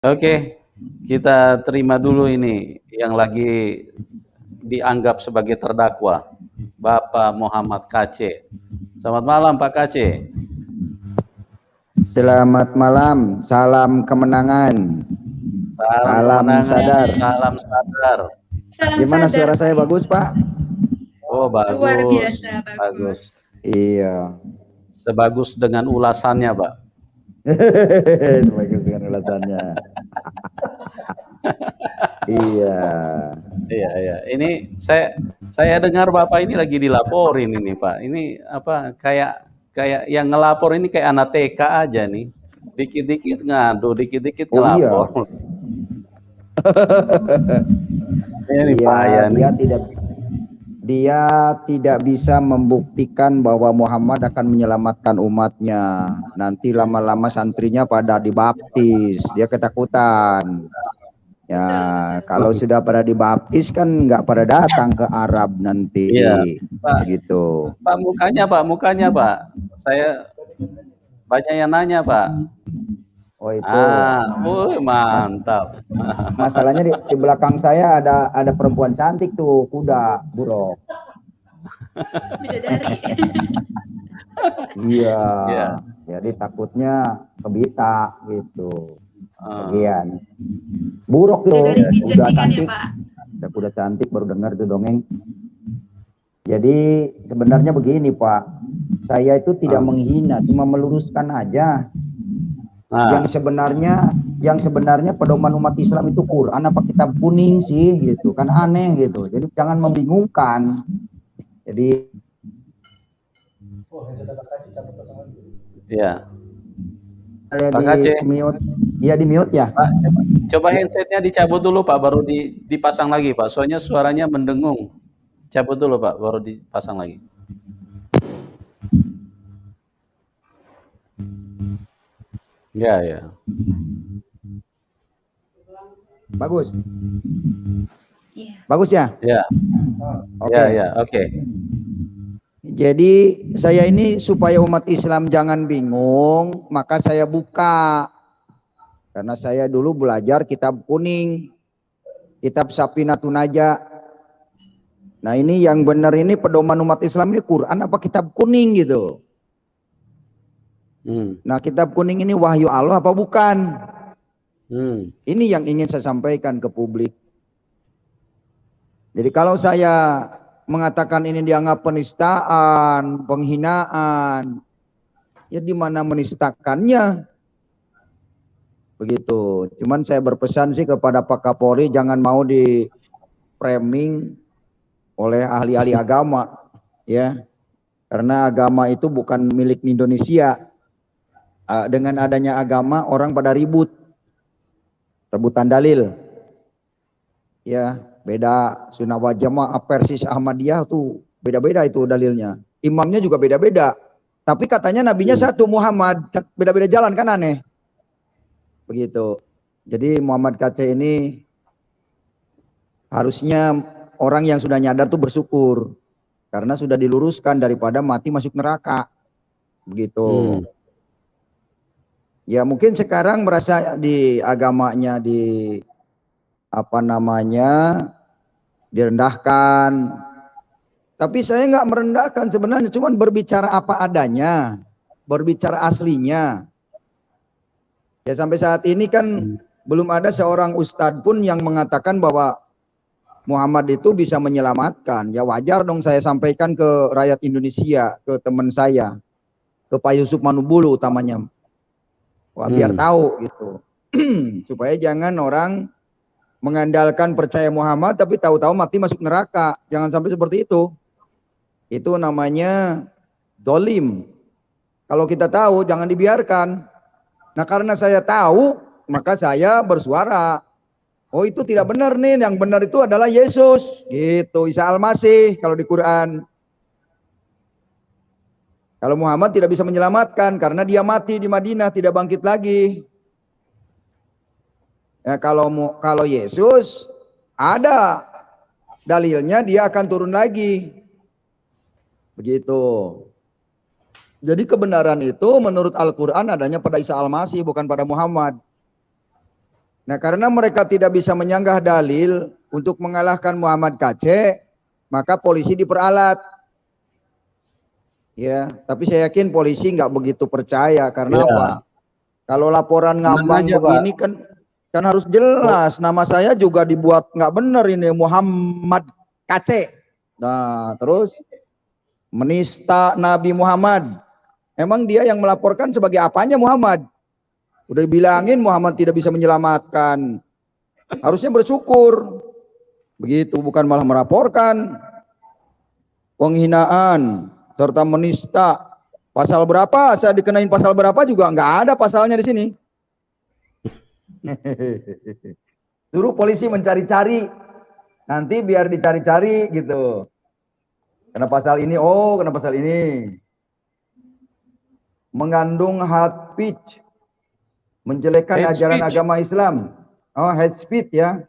Oke, kita terima dulu ini yang lagi dianggap sebagai terdakwa, Bapak Muhammad KC. Selamat malam Pak KC. Selamat malam, salam kemenangan, Salam salam kemenangan, sadar. salam sadar. Salam Gimana sadar, suara saya Pak. bagus, Pak? Oh, Luar bagus, biasa, bagus. Iya. Sebagus dengan ulasannya, Pak. Bagus dengan ulasannya. Iya. Iya, iya. Ini saya dengar Bapak ini lagi dilaporin ini, Pak. Ini apa kayak yang ngelapor ini kayak anak TK aja nih. Dikit-dikit ngadu, dikit-dikit Oh iya. ngelapor. Ini Iya, bahaya nih. dia tidak bisa membuktikan bahwa Muhammad akan menyelamatkan umatnya. Nanti lama-lama santrinya pada dibaptis, dia ketakutan. Ya, kalau sudah pada dibaptis kan nggak pada datang ke Arab nanti. Iya, Pak. Gitu. Pak mukanya Pak. Saya banyak yang nanya, Pak. Oh itu. Mantap. Masalahnya di belakang saya ada perempuan cantik tuh, kuda, buruk. Bidadari. Iya. Iya. Jadi takutnya kebita gitu. Bagian. Buruk tuh, kuda cantik. Ada kuda cantik baru dengar tuh dongeng. Jadi sebenarnya begini Pak, saya itu tidak menghina, cuma meluruskan aja. Yang sebenarnya pedoman umat Islam itu Quran apa kitab kuning sih gitu, kan aneh gitu. Jadi jangan membingungkan. Jadi ya. Pak KC. Iya di mute ya. Pak, coba handsetnya dicabut dulu Pak, baru dipasang lagi Pak. Soalnya suaranya mendengung. Cabut dulu Pak, baru dipasang lagi. Ya, ya. Bagus. Bagus ya? Ya. Oke. Ya, oke. Jadi saya ini supaya umat Islam jangan bingung, maka saya buka. Karena saya dulu belajar kitab kuning, kitab Safinatun Najah. Nah ini yang benar ini pedoman umat Islam ini Quran apa kitab kuning gitu. Nah kitab kuning ini wahyu Allah apa bukan? Ini yang ingin saya sampaikan ke publik. Jadi kalau saya mengatakan ini dianggap penistaan, penghinaan, ya di mana menistakannya? Begitu. Cuman saya berpesan sih kepada Pak Kapolri jangan mau di framing oleh ahli-ahli agama, ya. Karena agama itu bukan milik Indonesia. Dengan adanya agama orang pada rebutan dalil. Ya, beda Sunnah wal Jamaah, Persis, Ahmadiyah tuh beda-beda itu dalilnya. Imamnya juga beda-beda. Tapi katanya nabinya satu Muhammad, beda-beda jalan kan aneh. Begitu. Jadi Muhammad KC ini harusnya orang yang sudah nyadar tuh bersyukur karena sudah diluruskan daripada mati masuk neraka. Begitu. Ya mungkin sekarang merasa di agamanya direndahkan. Tapi saya nggak merendahkan sebenarnya, cuman berbicara apa adanya, berbicara aslinya. Ya sampai saat ini kan belum ada seorang ustadz pun yang mengatakan bahwa Muhammad itu bisa menyelamatkan. Ya wajar dong saya sampaikan ke rakyat Indonesia, ke teman saya, ke Pak Yusuf Manubulu utamanya. Wah, biar tahu gitu. Supaya jangan orang mengandalkan percaya Muhammad tapi tahu-tahu mati masuk neraka. Jangan sampai seperti itu. Itu namanya dolim. Kalau kita tahu jangan dibiarkan. Nah karena saya tahu maka saya bersuara. Oh itu tidak benar nih, yang benar itu adalah Yesus. Gitu, Isa Al-Masih kalau di Quran. Kalau Muhammad tidak bisa menyelamatkan karena dia mati di Madinah, tidak bangkit lagi. Ya, kalau Yesus ada dalilnya dia akan turun lagi. Begitu. Jadi kebenaran itu menurut Al-Quran adanya pada Isa Al-Masih bukan pada Muhammad. Nah, karena mereka tidak bisa menyanggah dalil untuk mengalahkan Muhammad KC, maka polisi diperalat. Ya, tapi saya yakin polisi nggak begitu percaya. Karena Iya, apa? Kalau laporan tenang ngambang aja Pak. begini kan harus jelas. Nama saya juga dibuat nggak benar ini, Muhammad KC. Nah, terus menista Nabi Muhammad. Emang dia yang melaporkan sebagai apanya Muhammad? Udah bilangin Muhammad tidak bisa menyelamatkan. Harusnya bersyukur. Begitu, bukan malah melaporkan. Penghinaan serta menista. Pasal berapa? Saya dikenain pasal berapa juga nggak ada pasalnya di sini. Suruh polisi mencari-cari. Nanti biar dicari-cari gitu. Kena pasal ini, oh kena pasal ini. Mengandung hate speech. Menjelekkan Hate ajaran speech. agama Islam. Oh, hate speech ya.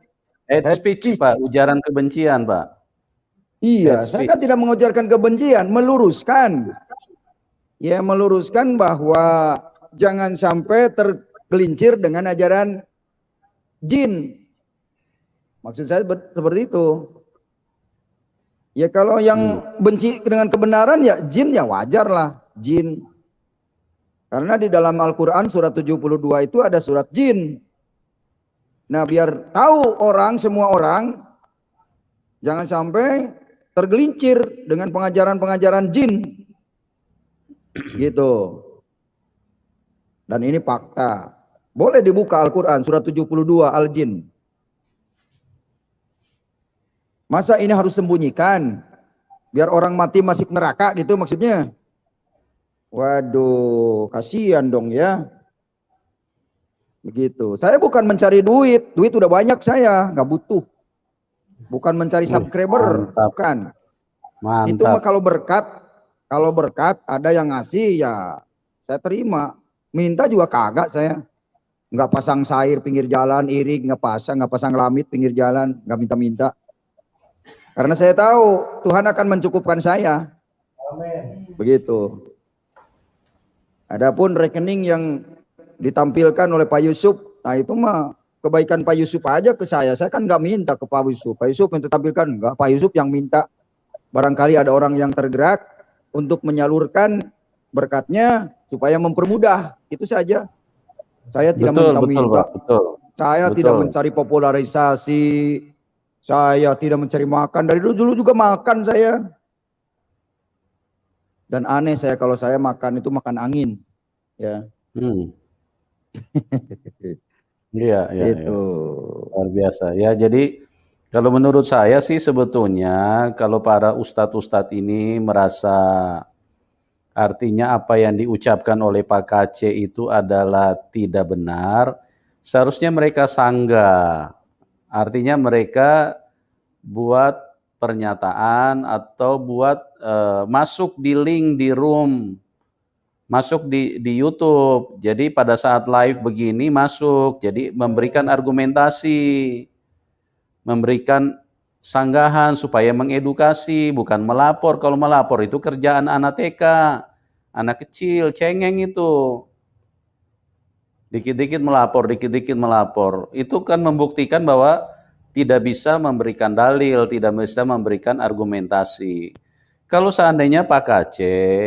Hate Hate speech, speech. Pak. Ujaran kebencian, Pak. Iya, Hate saya speech. kan tidak mengujarkan kebencian, meluruskan. Ya, meluruskan bahwa jangan sampai tergelincir dengan ajaran jin. Maksud saya seperti itu. Ya kalau yang benci dengan kebenaran ya jin, ya wajar lah, jin. Karena di dalam Al-Quran surat 72 itu ada surat jin. Nah, biar tahu orang, semua orang, jangan sampai tergelincir dengan pengajaran-pengajaran jin. Gitu. Dan ini fakta. Boleh dibuka Al-Quran surat 72 Al-Jin. Masa ini harus sembunyikan? Biar orang mati masuk neraka gitu maksudnya? Waduh, kasihan dong ya. Begitu. Saya bukan mencari duit. Duit udah banyak saya, nggak butuh. Bukan mencari subscriber, Mantap. bukan. Itu mah Mantap. kalau berkat ada yang ngasih ya saya terima. Minta juga kagak saya. Nggak pasang sair pinggir jalan, irik, nggak pasang lamit pinggir jalan, nggak minta-minta. Karena saya tahu Tuhan akan mencukupkan saya. Amin. Begitu. Adapun rekening yang ditampilkan oleh Pak Yusuf, nah itu mah kebaikan Pak Yusuf aja ke saya. Saya kan nggak minta ke Pak Yusuf. Pak Yusuf yang tampilkan, nggak, Pak Yusuf yang minta. Barangkali ada orang yang tergerak untuk menyalurkan berkatnya supaya mempermudah. Itu saja. Saya tidak minta-minta. Saya tidak mencari popularisasi. Saya tidak mencari makan. Dari dulu juga makan saya. Dan aneh saya kalau saya makan itu makan angin. Ya. Iya, itu. Luar biasa. Ya, jadi kalau menurut saya sih sebetulnya kalau para ustadz-ustadz ini merasa artinya apa yang diucapkan oleh Pak KC itu adalah tidak benar, seharusnya mereka sanggah. Artinya mereka buat pernyataan atau buat masuk di link di room, masuk di YouTube. Jadi pada saat live begini masuk, jadi memberikan argumentasi, memberikan sanggahan supaya mengedukasi, bukan melapor. Kalau melapor itu kerjaan anak TK, anak kecil, cengeng itu. Dikit-dikit melapor, dikit-dikit melapor. Itu kan membuktikan bahwa tidak bisa memberikan dalil, tidak bisa memberikan argumentasi. Kalau seandainya Pak KC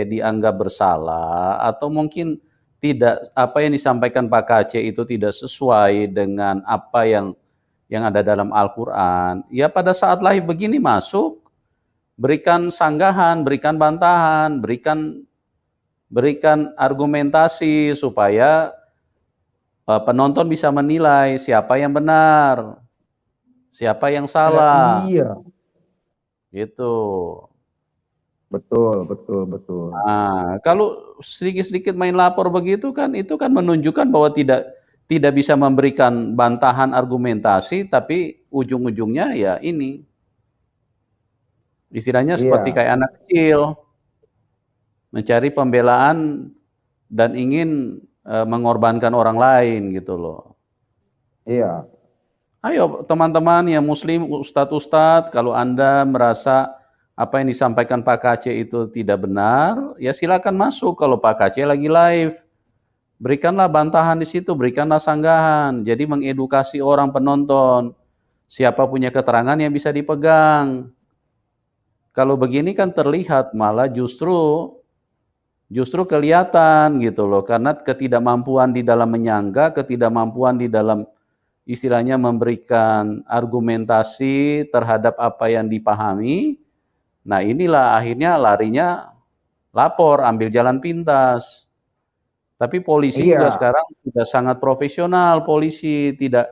dianggap bersalah atau mungkin tidak, apa yang disampaikan Pak KC itu tidak sesuai dengan apa yang ada dalam Al-Quran, ya pada saat live begini masuk, berikan sanggahan, berikan bantahan, berikan argumentasi supaya penonton bisa menilai siapa yang benar, siapa yang salah. Iya. Gitu. Betul. Nah, kalau sedikit-sedikit main lapor begitu kan, itu kan menunjukkan bahwa tidak bisa memberikan bantahan argumentasi, tapi ujung-ujungnya ya ini. Istilahnya seperti kayak anak kecil, mencari pembelaan dan ingin mengorbankan orang lain gitu loh. Iya. Ayo teman-teman yang muslim, ustadz-ustadz, kalau Anda merasa apa yang disampaikan Pak KC itu tidak benar, ya silakan masuk kalau Pak KC lagi live. berikanlah bantahan di situ, berikanlah sanggahan. Jadi mengedukasi orang penonton. Siapa punya keterangan yang bisa dipegang. Kalau begini kan terlihat malah justru kelihatan gitu loh, karena ketidakmampuan di dalam menyangga, ketidakmampuan di dalam istilahnya memberikan argumentasi terhadap apa yang dipahami. Nah, inilah akhirnya larinya lapor, ambil jalan pintas. Tapi polisi juga Iya, sekarang sudah sangat profesional, polisi tidak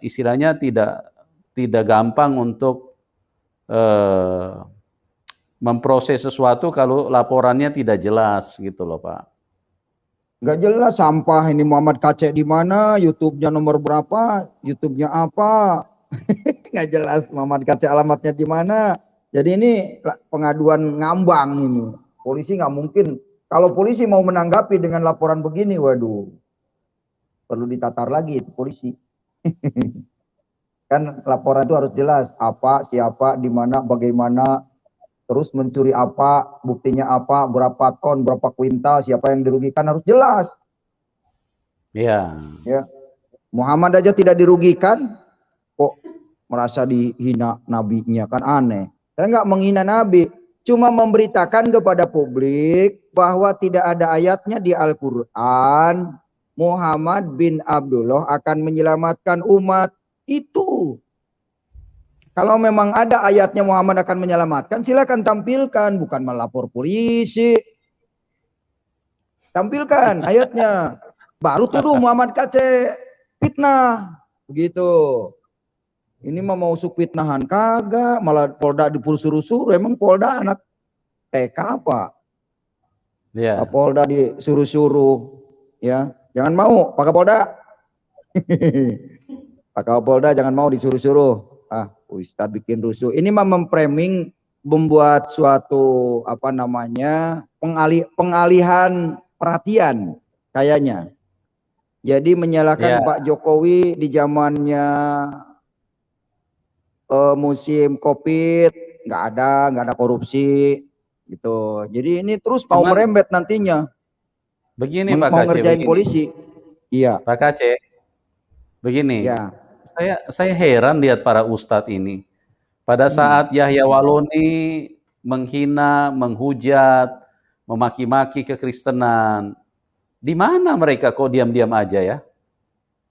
istilahnya tidak gampang untuk memproses sesuatu kalau laporannya tidak jelas gitu loh, Pak. nggak jelas sampah ini Muhammad Kacek di mana, YouTube-nya nomor berapa, YouTube-nya apa, nggak jelas Muhammad Kacek alamatnya di mana. Jadi ini pengaduan ngambang ini. Polisi nggak mungkin. Kalau polisi mau menanggapi dengan laporan begini, waduh, perlu ditatar lagi itu polisi. Kan laporan itu harus jelas apa, siapa, di mana, bagaimana, terus mencuri apa, buktinya apa, berapa ton, berapa kuintal, siapa yang dirugikan harus jelas. Iya. Ya, Muhammad aja tidak dirugikan, kok merasa dihina nabinya, kan aneh. Saya nggak menghina nabi, cuma memberitakan kepada publik bahwa tidak ada ayatnya di Al-Quran Muhammad bin Abdullah akan menyelamatkan umat. Itu kalau memang ada ayatnya Muhammad akan menyelamatkan, silakan tampilkan, bukan melapor polisi. Tampilkan ayatnya. Baru tuduh Muhammad KC fitnah. Begitu. Ini mah mau usuk fitnahan kagak, malah Polda disuruh-suruh. Emang Polda anak TK apa? Iya. Polda disuruh-suruh. Ya, jangan mau Pak Kapolda. Pak Kapolda jangan mau disuruh-suruh. Ustadz bikin rusuh. Ini mah memframing, membuat suatu apa namanya pengalihan perhatian kayaknya. Jadi menyalahkan Iya. Pak Jokowi di zamannya musim COVID, nggak ada korupsi gitu. Jadi ini terus mau Cuman merembet nantinya, begini Pak mau Kace, ngerjain begini. polisi. Iya, Pak Kace, begini. ya, Saya heran lihat para ustadz ini. Pada saat Yahya Waloni menghina, menghujat, memaki-maki kekristenan, di mana mereka kok diam-diam aja ya?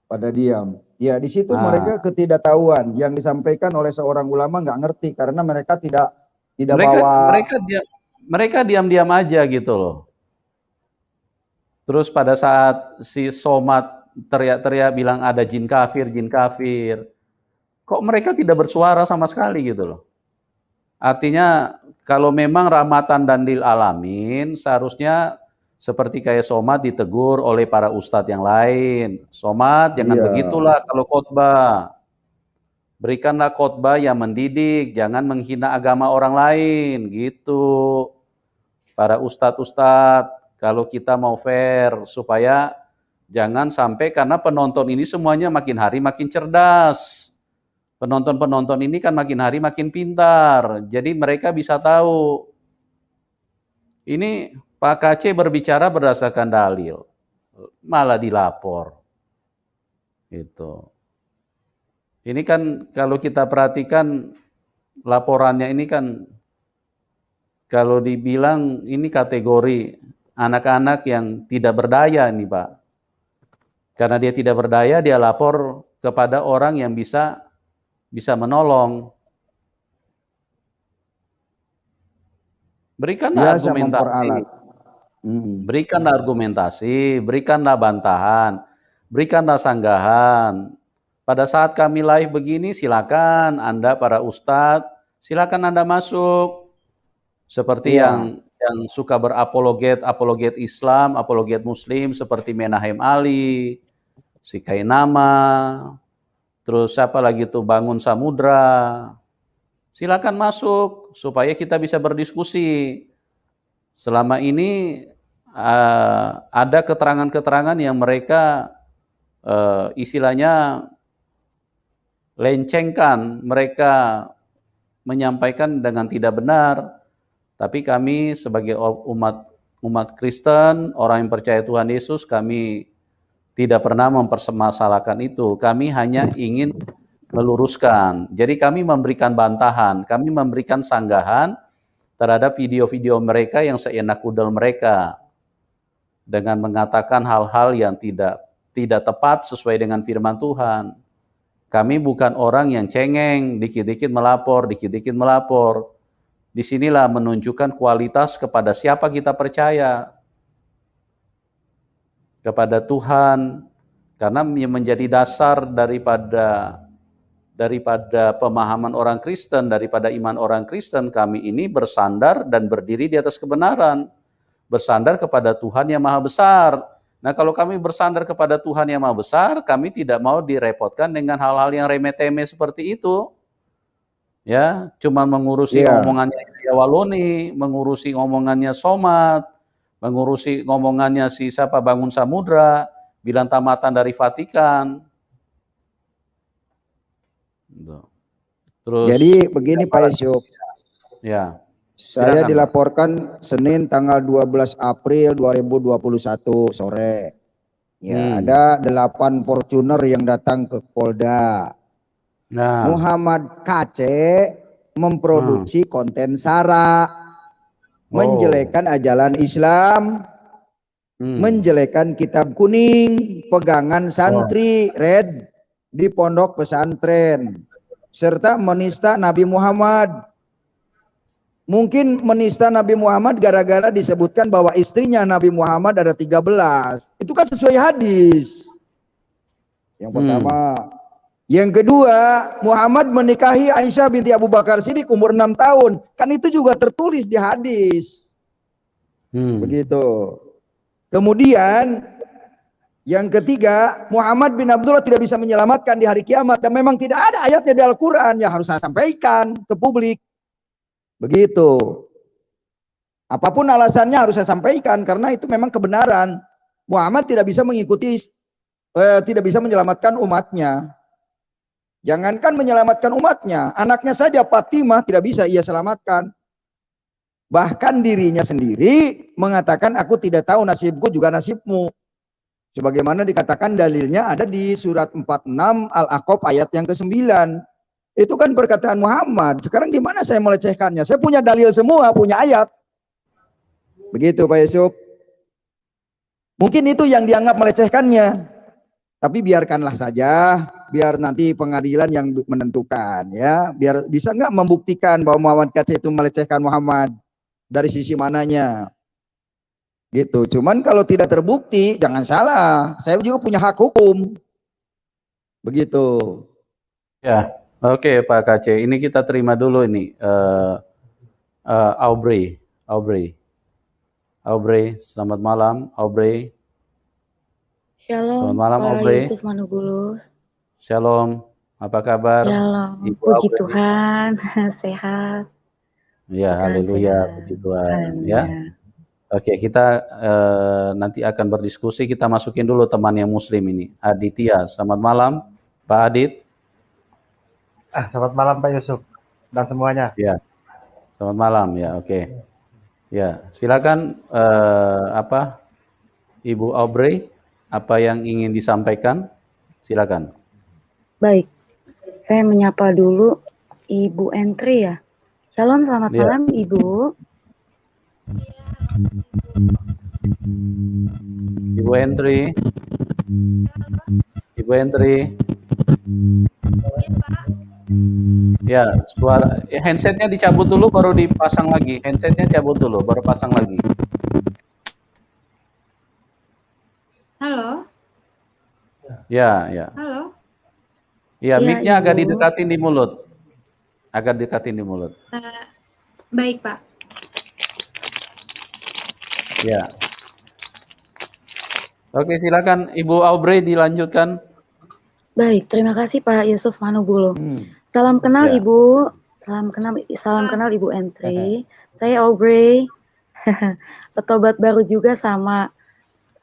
pada diam. Ya, di situ Nah, mereka ketidaktahuan yang disampaikan oleh seorang ulama nggak ngerti karena mereka tidak mereka bawa. mereka diam-diam aja gitu loh. Terus pada saat si Somad teriak-teriak bilang ada jin kafir, kok mereka tidak bersuara sama sekali gitu loh. Artinya kalau memang rahmatan dan lil alamin, seharusnya seperti kayak Somad ditegur oleh para ustadz yang lain. Somad jangan Iya, begitulah kalau khotbah. Berikanlah khotbah yang mendidik, jangan menghina agama orang lain gitu. Para ustadz-ustadz, kalau kita mau fair supaya jangan sampai, karena penonton ini semuanya makin hari makin cerdas. Penonton-penonton ini kan makin hari makin pintar. Jadi mereka bisa tahu. Ini Pak KC berbicara berdasarkan dalil. Malah dilapor. Gitu. Ini kan kalau kita perhatikan laporannya ini kan kalau dibilang ini kategori anak-anak yang tidak berdaya nih Pak. Karena dia tidak berdaya, dia lapor kepada orang yang bisa menolong. Berikanlah biasa argumentasi, memperalat. berikanlah argumentasi, berikanlah bantahan, berikanlah sanggahan. Pada saat kami live begini, silakan Anda para ustadz, silakan Anda masuk. Seperti Iya, yang suka apologet Islam, apologet Muslim, seperti Menahem Ali, si Kainama, terus siapa lagi tuh Bangun Samudra. Silakan masuk supaya kita bisa berdiskusi. Selama ini ada keterangan-keterangan yang mereka istilahnya lencengkan, mereka menyampaikan dengan tidak benar. Tapi kami sebagai umat umat Kristen, orang yang percaya Tuhan Yesus, kami tidak pernah mempermasalahkan itu. Kami hanya ingin meluruskan. Jadi kami memberikan bantahan, kami memberikan sanggahan terhadap video-video mereka yang seenak kudel mereka dengan mengatakan hal-hal yang tidak tepat sesuai dengan firman Tuhan. Kami bukan orang yang cengeng, dikit-dikit melapor, dikit-dikit melapor. Disinilah menunjukkan kualitas kepada siapa kita percaya. Kepada Tuhan, karena yang menjadi dasar daripada pemahaman orang Kristen, daripada iman orang Kristen, kami ini bersandar dan berdiri di atas kebenaran, bersandar kepada Tuhan yang Maha Besar. Nah, kalau kami bersandar kepada Tuhan yang Maha Besar, kami tidak mau direpotkan dengan hal-hal yang remeh-temeh seperti itu. Ya, cuma mengurusi omongannya Waloni, mengurusi omongannya Somad, mengurusi ngomongannya si siapa Bangun Samudra, bilang tamatan dari Vatikan. Terus jadi begini Pak Yusuf. Ya. Saya dilaporkan Senin tanggal 12 April 2021 sore. Ya, ada 8 Fortuner yang datang ke Polda. Nah, Muhammad KC memproduksi konten sara. Menjelekan ajaran Islam, menjelekan kitab kuning, pegangan santri red di pondok pesantren, serta menista Nabi Muhammad. Mungkin menista Nabi Muhammad gara-gara disebutkan bahwa istrinya Nabi Muhammad ada 13. Itu kan sesuai hadis. Yang pertama. Yang kedua, Muhammad menikahi Aisyah binti Abu Bakar Siddiq umur 6 tahun. Kan itu juga tertulis di hadis. Begitu. Kemudian, yang ketiga, Muhammad bin Abdullah tidak bisa menyelamatkan di hari kiamat. Dan memang tidak ada ayatnya di Al-Quran yang harus saya sampaikan ke publik. Begitu. Apapun alasannya harus saya sampaikan. Karena itu memang kebenaran. Muhammad tidak bisa mengikuti, tidak bisa menyelamatkan umatnya. Jangankan menyelamatkan umatnya, anaknya saja Fatimah tidak bisa ia selamatkan. Bahkan dirinya sendiri mengatakan, aku tidak tahu nasibku juga nasibmu. Sebagaimana dikatakan dalilnya ada di surat 46 Al-Aqaf ayat yang ke-9. Itu kan perkataan Muhammad. Sekarang di mana saya melecehkannya? Saya punya dalil semua, punya ayat. Begitu Pak Yusuf. Mungkin itu yang dianggap melecehkannya. Tapi biarkanlah saja, biar nanti pengadilan yang menentukan ya, biar bisa nggak membuktikan bahwa Muhammad KC itu melecehkan Muhammad dari sisi mananya. Gitu. Cuman kalau tidak terbukti, jangan salah, saya juga punya hak hukum. Begitu. Ya, oke Pak KC, ini kita terima dulu ini Aubrey, selamat malam Aubrey. Shalom, selamat malam Pak Aubrey. Yusuf Manugulus. Shalom, apa kabar? Shalom, Ibu puji Aubrey. Tuhan, sehat. Ya, haleluya, puji Tuhan. Ya, oke, kita nanti akan berdiskusi. Kita masukin dulu teman yang Muslim ini, Aditya. Selamat malam, Pak Adit. Selamat malam Pak Yusuf dan semuanya. Ya, selamat malam. Ya, oke. Ya, silakan Ibu Aubrey. Apa yang ingin disampaikan? Silakan. Baik, saya menyapa dulu Ibu Entri ya. Shalom, selamat malam Ibu. Ibu Entri. Ibu Entri. Ya, suara handsetnya dicabut dulu baru dipasang lagi. Handsetnya cabut dulu baru pasang lagi. Halo. Ya. Halo. Ya, mic-nya agak didekatin di mulut. Agak dekatin di mulut. Baik, Pak. Ya. Oke, silakan Ibu Aubrey dilanjutkan. Baik, terima kasih Pak Yusuf Manugulus. Salam kenal Ibu. Salam kenal Ibu Entri. Saya Aubrey. Petobat baru juga sama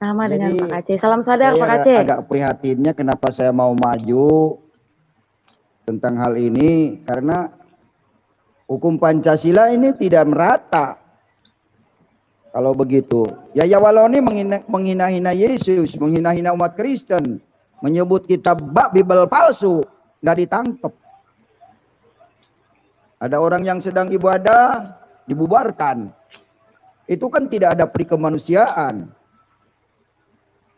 dengan Pak Aceh. Salam sadar Pak Aceh. Agak prihatinnya kenapa saya mau maju tentang hal ini, karena hukum Pancasila ini tidak merata. Kalau begitu, Yaya Waloni menghina-hina Yesus, menghina-hina umat Kristen, menyebut kitab Bible palsu, nggak ditangkap. Ada orang yang sedang ibadah, dibubarkan. Itu kan tidak ada perikemanusiaan.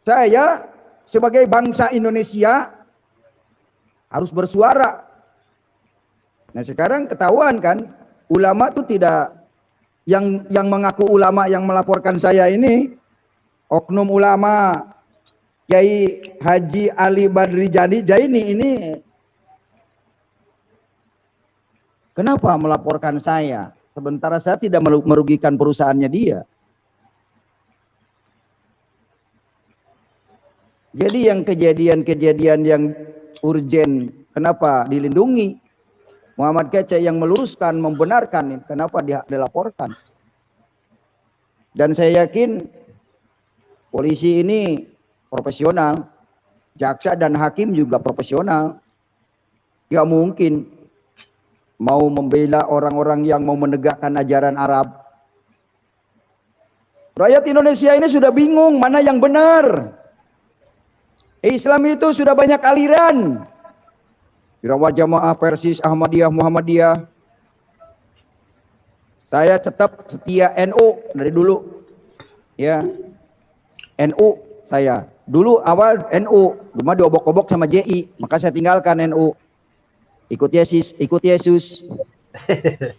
Saya sebagai bangsa Indonesia harus bersuara. Nah sekarang ketahuan kan, ulama itu tidak, yang mengaku ulama yang melaporkan saya ini, oknum ulama Kiai Haji Ali Badri Jaini ini, kenapa melaporkan saya? Sementara saya tidak merugikan perusahaannya dia. Jadi yang kejadian-kejadian yang urgen, kenapa dilindungi? Muhammad Kece yang meluruskan, membenarkan, kenapa dia dilaporkan? Dan saya yakin polisi ini profesional, jaksa dan hakim juga profesional. Gak mungkin mau membela orang-orang yang mau menegakkan ajaran Arab. Rakyat Indonesia ini sudah bingung mana yang benar. Islam itu sudah banyak aliran. Irawat Jamaah, Persis, Ahmadiyah, Muhammadiyah. Saya tetap setia NU dari dulu. Ya. NU saya. Dulu awal NU, cuma diobok-obok sama JI, maka saya tinggalkan NU. Ikut Yesus,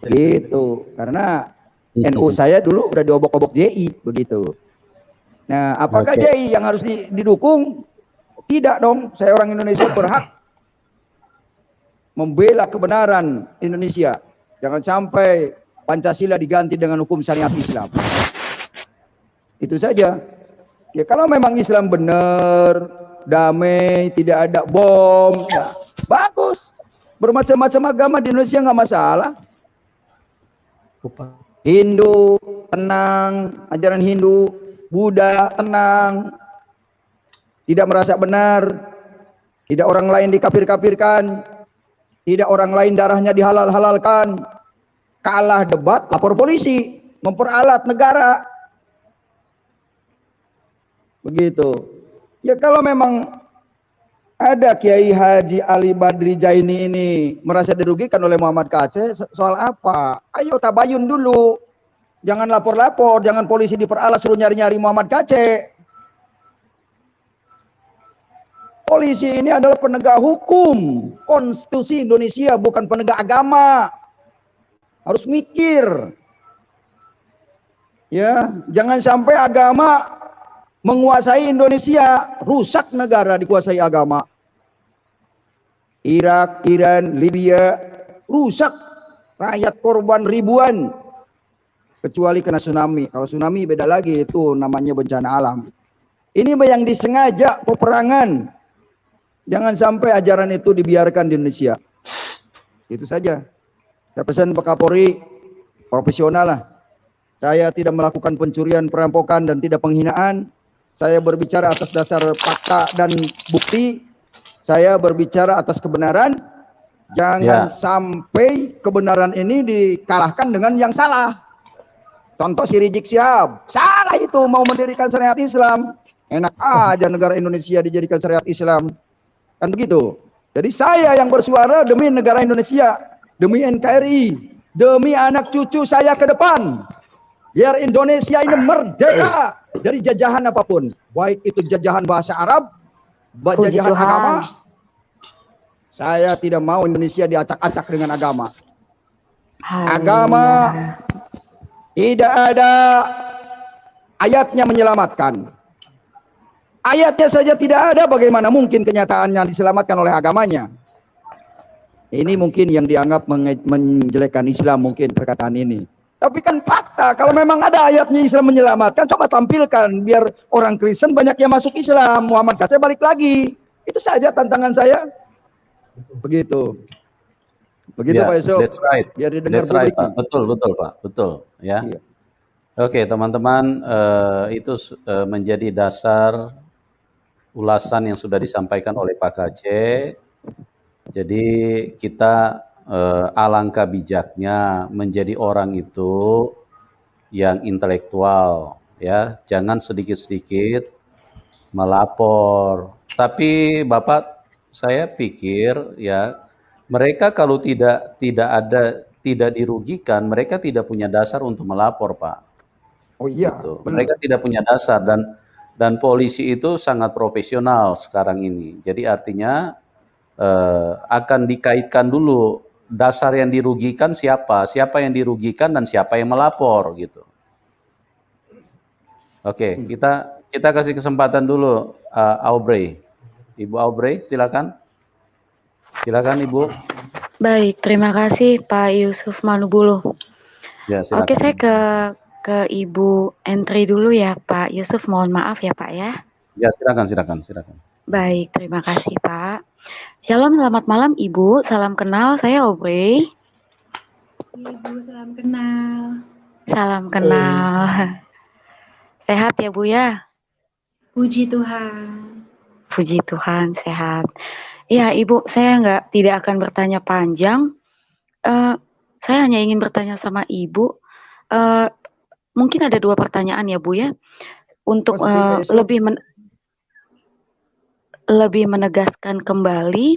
gitu. Karena NU saya dulu udah diobok-obok JI, begitu. Nah, apakah JI yang harus didukung? Tidak dong. Saya orang Indonesia berhak membela kebenaran Indonesia. Jangan sampai Pancasila diganti dengan hukum syariat Islam. Itu saja. Ya kalau memang Islam benar, damai, tidak ada bom, ya bagus. Bermacam-macam agama di Indonesia nggak masalah. Hindu tenang, ajaran Hindu, Buddha tenang, tidak merasa benar, tidak orang lain dikafir-kafirkan, tidak orang lain darahnya dihalal-halalkan. Kalah debat, lapor polisi, memperalat negara. Begitu. Ya kalau memang ada Kiai Haji Ali Badri Jaini ini merasa dirugikan oleh Muhammad Kece, soal apa? Ayo tabayun dulu. Jangan lapor-lapor, jangan polisi diperalat suruh nyari-nyari Muhammad Kece. Polisi ini adalah penegak hukum, konstitusi Indonesia, bukan penegak agama. Harus mikir. Ya, jangan sampai agama menguasai Indonesia, rusak negara dikuasai agama. Irak, Iran, Libya, rusak, rakyat korban ribuan. Kecuali kena tsunami. Kalau tsunami beda lagi, itu namanya bencana alam. Ini yang disengaja peperangan. Jangan sampai ajaran itu dibiarkan di Indonesia. Itu saja. Saya pesan Pak Kapolri, profesional lah. Saya tidak melakukan pencurian, perampokan, dan tidak penghinaan. Saya berbicara atas dasar fakta dan bukti. Saya berbicara atas kebenaran. Jangan sampai kebenaran ini dikalahkan dengan yang salah. Contoh si Rizik Syihab. Salah itu mau mendirikan syariat Islam. Enak aja negara Indonesia dijadikan syariat Islam. Kan begitu. Jadi saya yang bersuara demi negara Indonesia, demi NKRI, demi anak cucu saya ke depan. Biar Indonesia ini merdeka dari jajahan apapun. Baik itu jajahan bahasa Arab, jajahan agama. Saya tidak mau Indonesia diacak-acak dengan agama. Agama tidak ada ayatnya menyelamatkan. Ayatnya saja tidak ada, bagaimana mungkin kenyataannya diselamatkan oleh agamanya? Ini mungkin yang dianggap menjelekkan Islam, mungkin perkataan ini. Tapi kan fakta, kalau memang ada ayatnya Islam menyelamatkan, coba tampilkan biar orang Kristen banyak yang masuk Islam. Muhammad Kece balik lagi. Itu saja tantangan saya. Begitu. Begitu Pak Yusuf. That's right. Biar didengar that's right, Pak. Betul Pak. Betul ya. Iya. Oke, teman-teman, itu menjadi dasar ulasan yang sudah disampaikan oleh Pak Kece. Jadi kita alangkah bijaknya menjadi orang itu yang intelektual, ya. Jangan sedikit-sedikit melapor. Tapi Bapak, saya pikir ya, mereka kalau tidak dirugikan, mereka tidak punya dasar untuk melapor, Pak. Oh iya, Gitu. benar. Mereka tidak punya dasar, dan polisi itu sangat profesional sekarang ini. Jadi artinya akan dikaitkan dulu dasar yang dirugikan siapa yang dirugikan dan siapa yang melapor gitu. Oke, kita kasih kesempatan dulu Aubrey. Ibu Aubrey, silakan. Silakan Ibu. Baik, terima kasih Pak Yusuf Manubulu. Ya, silakan. Oke, saya ke Ibu Entry dulu ya Pak Yusuf. Mohon maaf ya Pak ya. Ya, silakan. Baik, terima kasih Pak. Shalom, selamat malam Ibu. Salam kenal, saya Aubrey. Ibu, salam kenal. Salam kenal. Sehat ya Bu ya? Puji Tuhan. Puji Tuhan, sehat. Ya Ibu, saya tidak akan bertanya panjang. Saya hanya ingin bertanya sama Ibu. Mungkin ada 2 pertanyaan ya Bu ya. Untuk lebih menegaskan kembali.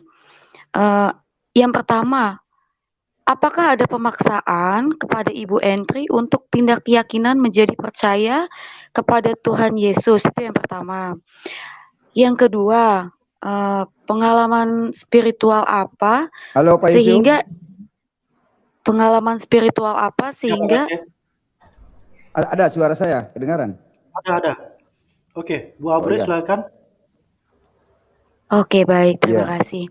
Yang pertama, apakah ada pemaksaan kepada Ibu Entry untuk tindak keyakinan menjadi percaya kepada Tuhan Yesus? Itu yang pertama. Yang kedua, pengalaman spiritual apa? Halo Pak Yusuf. Pengalaman spiritual apa sehingga ada suara saya kedengaran? Ada. Oke, Bu Aubrey silakan. Oke, baik, terima kasih.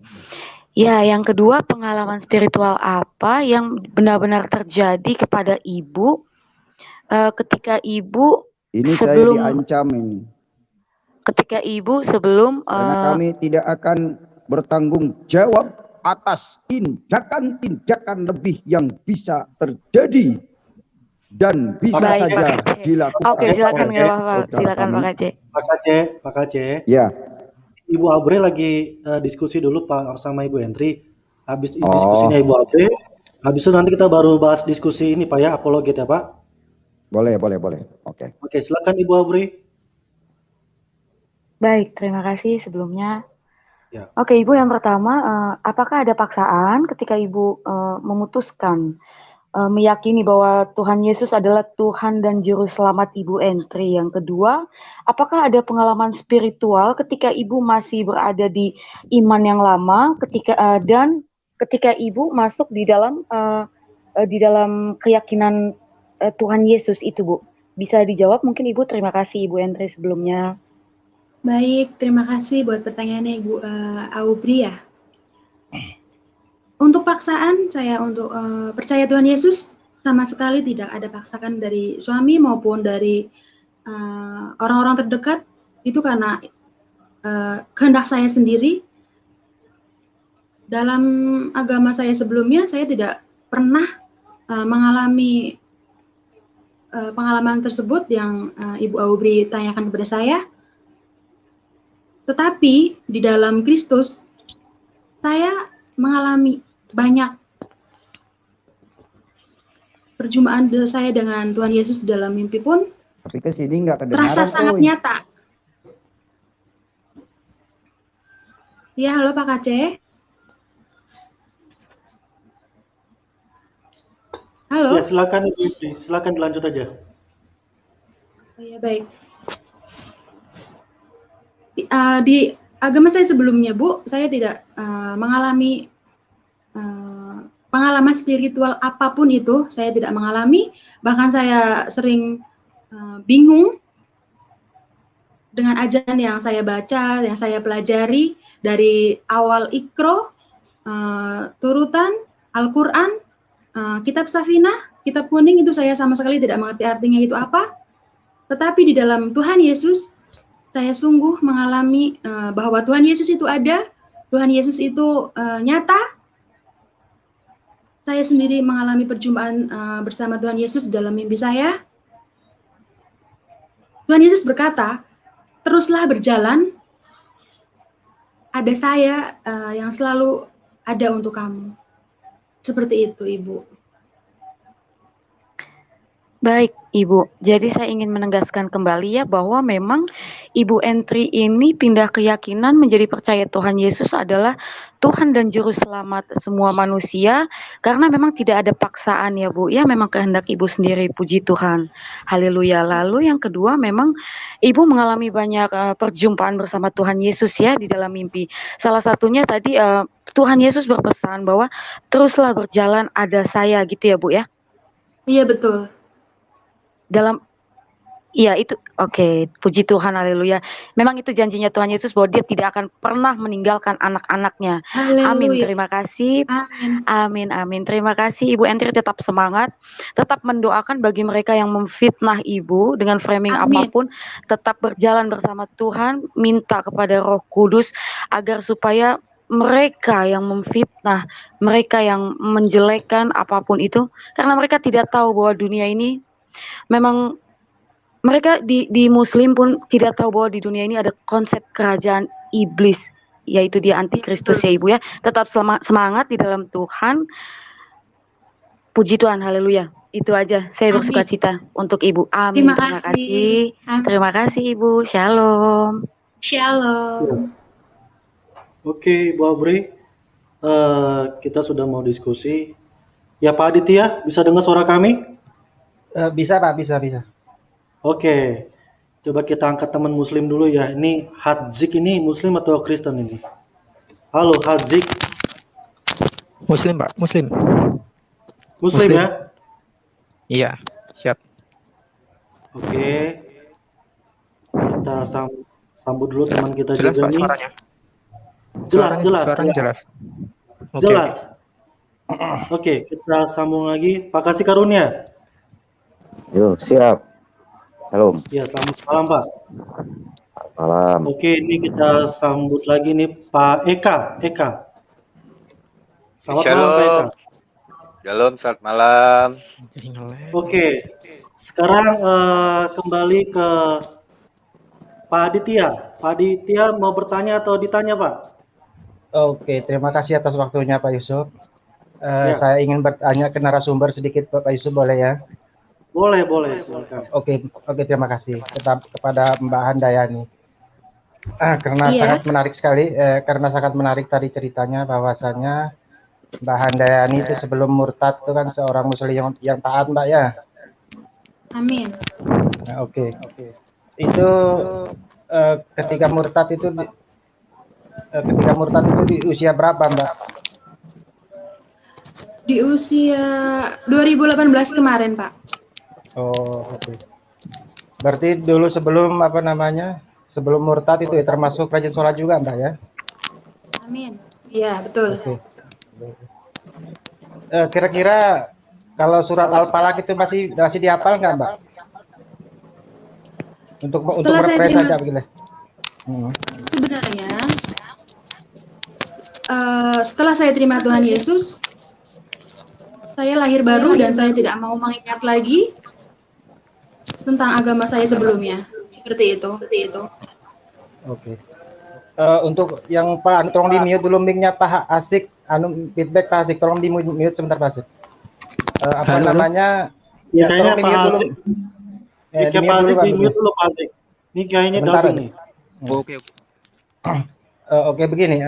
Ya, yang kedua, pengalaman spiritual apa yang benar-benar terjadi kepada Ibu ketika Ibu ini sebelum saya diancam ini. Ketika Ibu sebelum karena kami tidak akan bertanggung jawab atas tindakan-tindakan lebih yang bisa terjadi dan bisa saja dilakukan. Oke, silakan nggak apa-apa. Silakan Pak Aceh. Ya. Ibu Aubrey lagi diskusi dulu Pak sama Ibu Entry. Habis diskusinya Ibu Aubrey, habis itu nanti kita baru bahas diskusi ini Pak ya, apologet ya Pak. Boleh. Oke. Oke, silakan Ibu Aubrey. Baik, terima kasih sebelumnya. Ya. Oke, Ibu, yang pertama, apakah ada paksaan ketika Ibu memutuskan meyakini bahwa Tuhan Yesus adalah Tuhan dan Juru Selamat Ibu Entry? Yang kedua, apakah ada pengalaman spiritual ketika Ibu masih berada di iman yang lama, dan ketika Ibu masuk di dalam keyakinan Tuhan Yesus itu, Bu? Bisa dijawab mungkin Ibu? Terima kasih Ibu Entry sebelumnya. Baik, terima kasih buat pertanyaannya Ibu Aubrey ya. Untuk paksaan saya untuk percaya Tuhan Yesus sama sekali tidak ada paksaan dari suami maupun dari orang-orang terdekat. Itu karena kehendak saya sendiri. Dalam agama saya sebelumnya saya tidak pernah mengalami pengalaman tersebut yang Ibu Aubrey tanyakan kepada saya. Tetapi di dalam Kristus, saya mengalami banyak perjumpaan saya dengan Tuhan Yesus dalam mimpi pun tapi kesini nggak kedengaran, terasa sangat nyata. Ya, halo Pak Aceh. Halo. Ya, silakan Ibu Entry, silakan dilanjut aja. Oh ya, baik. Di agama saya sebelumnya, Bu, saya tidak mengalami pengalaman spiritual apapun itu, saya tidak mengalami. Bahkan saya sering bingung dengan ajaran yang saya baca, yang saya pelajari dari awal Iqra, turutan, Al-Quran, kitab Safinah, kitab kuning itu saya sama sekali tidak mengerti artinya itu apa. Tetapi di dalam Tuhan Yesus, saya sungguh mengalami bahwa Tuhan Yesus itu ada, Tuhan Yesus itu nyata. Saya sendiri mengalami perjumpaan bersama Tuhan Yesus dalam mimpi saya. Tuhan Yesus berkata, teruslah berjalan, ada saya yang selalu ada untuk kamu. Seperti itu, Ibu. Baik, Ibu. Jadi saya ingin menegaskan kembali ya bahwa memang Ibu Entri ini pindah keyakinan menjadi percaya Tuhan Yesus adalah Tuhan dan Juru Selamat semua manusia karena memang tidak ada paksaan ya Bu. Ya memang kehendak Ibu sendiri, puji Tuhan. Haleluya. Lalu yang kedua memang Ibu mengalami banyak perjumpaan bersama Tuhan Yesus ya di dalam mimpi. Salah satunya tadi Tuhan Yesus berpesan bahwa teruslah berjalan ada saya gitu ya Bu ya. Iya betul. Dalam iya itu oke, puji Tuhan haleluya. Memang itu janjinya Tuhan Yesus bahwa dia tidak akan pernah meninggalkan anak-anaknya. Amin. Haleluya. Terima kasih. Amin. Amin amin. Terima kasih Ibu Entri, tetap semangat. Tetap mendoakan bagi mereka yang memfitnah Ibu dengan framing Amin. apapun, tetap berjalan bersama Tuhan, minta kepada Roh Kudus agar supaya mereka yang memfitnah, mereka yang menjelekkan apapun itu, karena mereka tidak tahu bahwa dunia ini memang mereka di Muslim pun tidak tahu bahwa di dunia ini ada konsep kerajaan iblis, yaitu dia antikristus ya Ibu ya. Tetap semangat di dalam Tuhan. Puji Tuhan, haleluya. Itu aja, saya bersuka cita untuk Ibu. Amin. Terima kasih. Amin. Terima kasih Ibu. Shalom. Shalom. Oke, Bu Aubrey. Kita sudah mau diskusi. Ya Pak Aditya, bisa dengar suara kami? Bisa Pak, bisa. Oke, coba kita angkat teman Muslim dulu ya. Ini Hadzik ini Muslim atau Kristen ini? Halo Hadzik. Muslim Pak, Muslim. Muslim ya? Iya, siap. Oke, kita sambut dulu teman kita Jelas juga Pak nih. suaranya? Suaranya jelas. Oke, Jelas. Oke, kita sambung lagi. Pak Kasih Karunia. Yo, siap. Shalom. Ya, selamat malam Pak. Malam. Oke, ini kita sambut lagi nih Pak Eka. Selamat malam Pak Eka. Shalom, selamat malam. Oke, sekarang kembali ke Pak Aditya. Pak Aditya mau bertanya atau ditanya Pak? Oke, terima kasih atas waktunya Pak Yusuf. Saya ingin bertanya ke narasumber sedikit Pak Yusuf, boleh ya? Boleh, silakan. Oke, terima kasih. Tetap kepada Mbak Handayani. Karena sangat menarik sekali, karena sangat menarik tadi ceritanya bahwasannya Mbak Handayani itu sebelum murtad itu kan seorang muslim yang taat Mbak ya. Amin. Nah, oke. Itu ketika murtad itu di usia berapa Mbak? Di usia 2018 kemarin Pak. Oh, oke. Berarti dulu sebelum sebelum murtad itu ya, termasuk rajin sholat juga Mbak ya? Amin. Iya, betul. Oke. Kira-kira kalau surat Al-Falaq itu masih dihafal nggak Mbak? Untuk berpresa saja begini. Sebenarnya setelah saya terima Tuhan Yesus, saya lahir baru dan saya tidak mau mengingat lagi tentang agama saya sebelumnya. Seperti itu. Oke. Untuk yang Pak, tolong di mute dulu mic-nya Pak Asik, feedback Pak Asik, tolong di mute sebentar Pak Asik. Namanya? Ya, kayaknya Pak Asik. Kayak Pak Asik di mute dulu Pak Asik. Ini kayaknya dubbing nih. Oke. Oke, begini,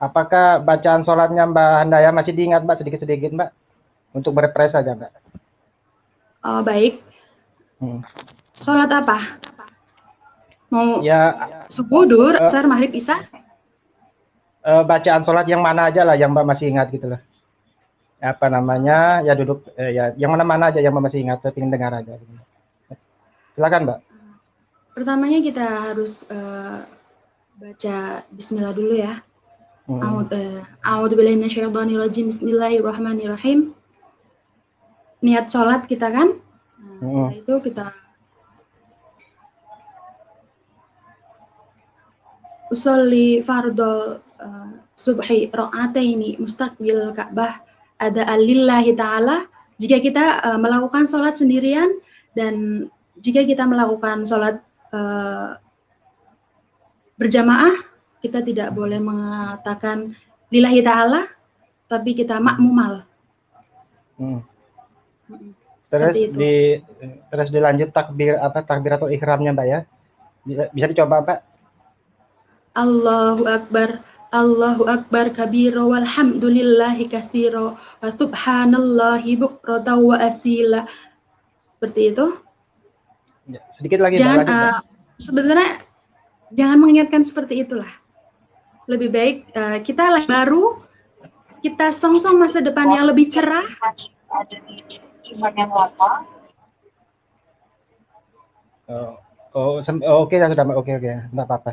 apakah bacaan sholatnya Mbak Handaya masih diingat Mbak, sedikit-sedikit Mbak? Untuk berpres saja Mbak. Oh, baik. Sholat apa? Mau ya, subuh, duhur, asar, maghrib, isya? Bacaan sholat yang mana aja lah yang Mbak masih ingat gitu lah. Apa namanya, ya duduk, ya yang mana-mana aja yang Mbak masih ingat, saya ingin dengar aja. Silakan Mbak. Pertamanya kita harus baca Bismillah dulu ya. A'udzubillahi minasyaitonirrajim. Bismillahirrahmanirrahim. Niat sholat kita kan? Setelah itu kita usolli fardhu subhi ra'ataini mustaqbil Ka'bah ada alillahi ta'ala. Jika kita melakukan sholat sendirian dan jika kita melakukan sholat berjamaah, kita tidak boleh mengatakan lillahi ta'ala, tapi kita makmumal. Terus Seperti itu. terus dilanjut takbiratul ihramnya Mbak ya. Bisa dicoba Mbak? Allahu Akbar, Allahu Akbar kabiro walhamdulillahi kasiro wa subhanallahi bukrata wa asila. Seperti itu. Ya, sedikit lagi Mbak, Jangan lanjut Mbak. sebenarnya jangan mengingatkan seperti itulah. Lebih baik kita baru, kita song-song masa depan yang lebih cerah. Oke, sudah Mbak. Oke, enggak apa-apa.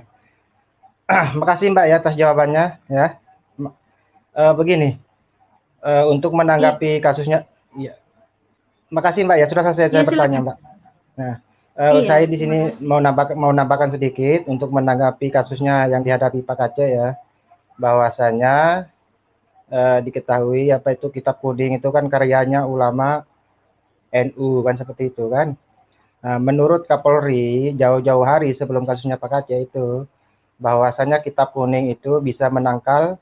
Makasih Mbak ya atas jawabannya ya. Begini, untuk menanggapi kasusnya, ya. Makasih Mbak ya, sudah selesai saya bertanya Mbak. Nah, saya di sini mau nambahkan sedikit untuk menanggapi kasusnya yang dihadapi Pak Aceh ya, bahwasanya diketahui apa itu kitab kuning itu kan karyanya ulama NU kan, seperti itu kan. Nah, menurut Kapolri jauh-jauh hari sebelum kasusnya Pak Aceh itu, bahwasanya kitab kuning itu bisa menangkal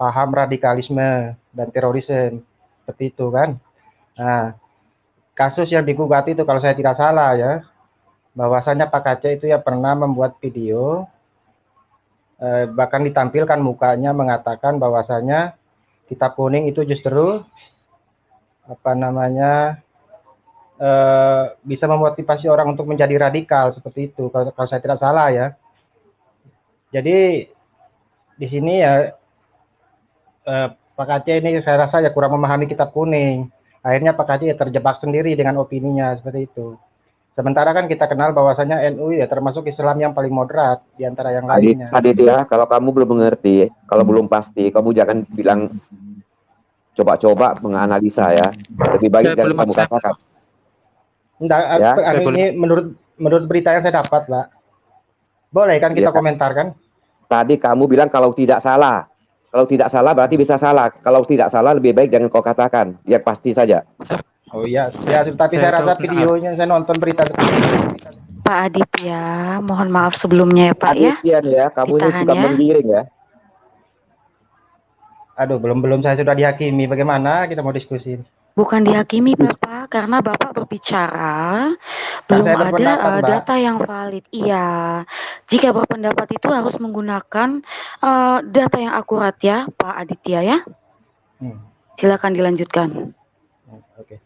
paham radikalisme dan terorisme, seperti itu kan. Nah, kasus yang digugat itu kalau saya tidak salah ya, bahwasanya Pak Aceh itu ya pernah membuat video, bahkan ditampilkan mukanya mengatakan bahwasanya kitab kuning itu justru bisa memotivasi orang untuk menjadi radikal, seperti itu kalau saya tidak salah ya. Jadi di sini ya Pak Aceh ini saya rasa ya kurang memahami kitab kuning. Akhirnya Pak Aceh ya terjebak sendiri dengan opininya, seperti itu. Sementara kan kita kenal bahwasanya NU ya termasuk Islam yang paling moderat di antara yang lainnya. Adit ya, kalau kamu belum mengerti, kalau belum pasti, kamu jangan bilang coba-coba menganalisa ya. Lebih baik jangan kamu katakan. Enggak, ya? Ini menurut berita yang saya dapat, Pak. Boleh kan kita komentarkan? Tadi kamu bilang kalau tidak salah. Kalau tidak salah berarti bisa salah. Kalau tidak salah lebih baik jangan kau katakan. Ya pasti saja. Oh iya, ya, tapi saya rasa videonya, saya nonton berita. Pak Aditya, mohon maaf sebelumnya ya Pak Aditya, ya. Kamu ini suka menggiring ya. Aduh, belum saya sudah dihakimi. Bagaimana kita mau diskusi? Bukan dihakimi Bapak, karena Bapak berbicara belum ada data yang valid. Iya, jika berpendapat itu harus menggunakan data yang akurat ya Pak Aditya ya. Silakan dilanjutkan. Oke.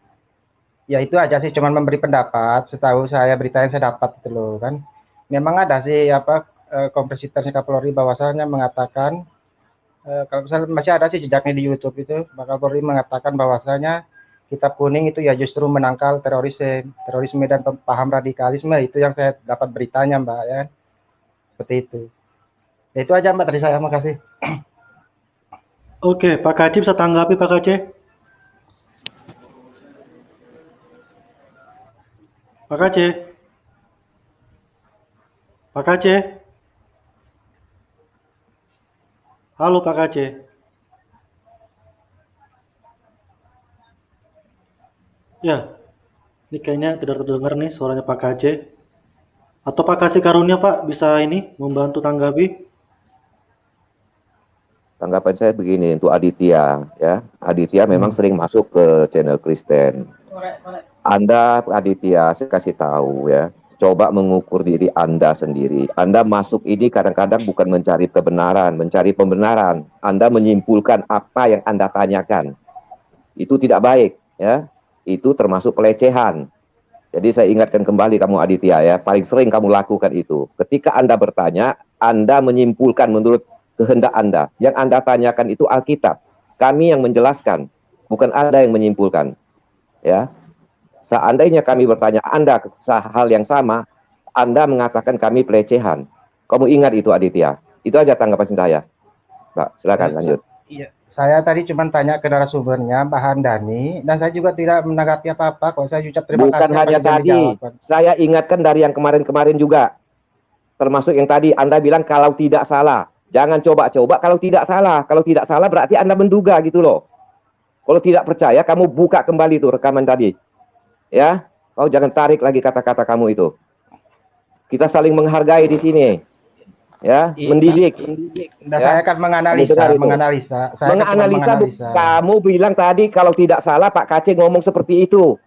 Ya itu aja sih, cuman memberi pendapat. Setahu saya berita yang saya dapat itu loh kan. Memang ada sih kompresitornya Kapolri bahwasanya mengatakan kalau misalnya masih ada sih jejaknya di YouTube itu, Kapolri mengatakan bahwasanya kitab kuning itu ya justru menangkal terorisme dan paham radikalisme. Itu yang saya dapat beritanya Mbak ya. Seperti itu. Ya, itu aja Mbak dari saya, makasih. Oke, Pak Kacip bisa tanggapi Pak Aceh? Pak Aceh? Pak Aceh? Halo Pak Aceh? Ya, ini kayaknya tidak terdengar nih suaranya Pak Aceh. Atau Pak Kasih Karunia Pak bisa ini membantu tanggapi? Tanggapan saya begini untuk Aditya ya. Aditya memang sering masuk ke channel Kristen. Anda Aditya, saya kasih tahu ya. Coba mengukur diri Anda sendiri. Anda masuk ini kadang-kadang bukan mencari kebenaran, mencari pembenaran. Anda menyimpulkan apa yang Anda tanyakan. Itu tidak baik ya. Itu termasuk pelecehan. Jadi saya ingatkan kembali kamu Aditya ya, paling sering kamu lakukan itu. Ketika Anda bertanya, Anda menyimpulkan menurut kehendak Anda. Yang Anda tanyakan itu Alkitab. Kami yang menjelaskan, bukan Anda yang menyimpulkan. Ya. Seandainya kami bertanya Anda hal yang sama, Anda mengatakan kami pelecehan. Kamu ingat itu Aditya. Itu aja tanggapan saya. Mbak, silakan lanjut. Iya. Saya tadi cuma tanya ke narasumbernya, Pak Handani, dan saya juga tidak menanggapi apa-apa. Kalau saya ucap terima kasih. Bukan hanya tadi, saya ingatkan dari yang kemarin-kemarin juga. Termasuk yang tadi, Anda bilang kalau tidak salah. Jangan coba-coba kalau tidak salah. Kalau tidak salah berarti Anda menduga gitu loh. Kalau tidak percaya, kamu buka kembali tuh rekaman tadi. Ya, kau jangan tarik lagi kata-kata kamu itu. Kita saling menghargai di sini. Ya, mendidik. Ya. Saya akan menganalisa. Menganalisa. Kamu bilang tadi kalau tidak salah Pak Kaceh ngomong seperti itu.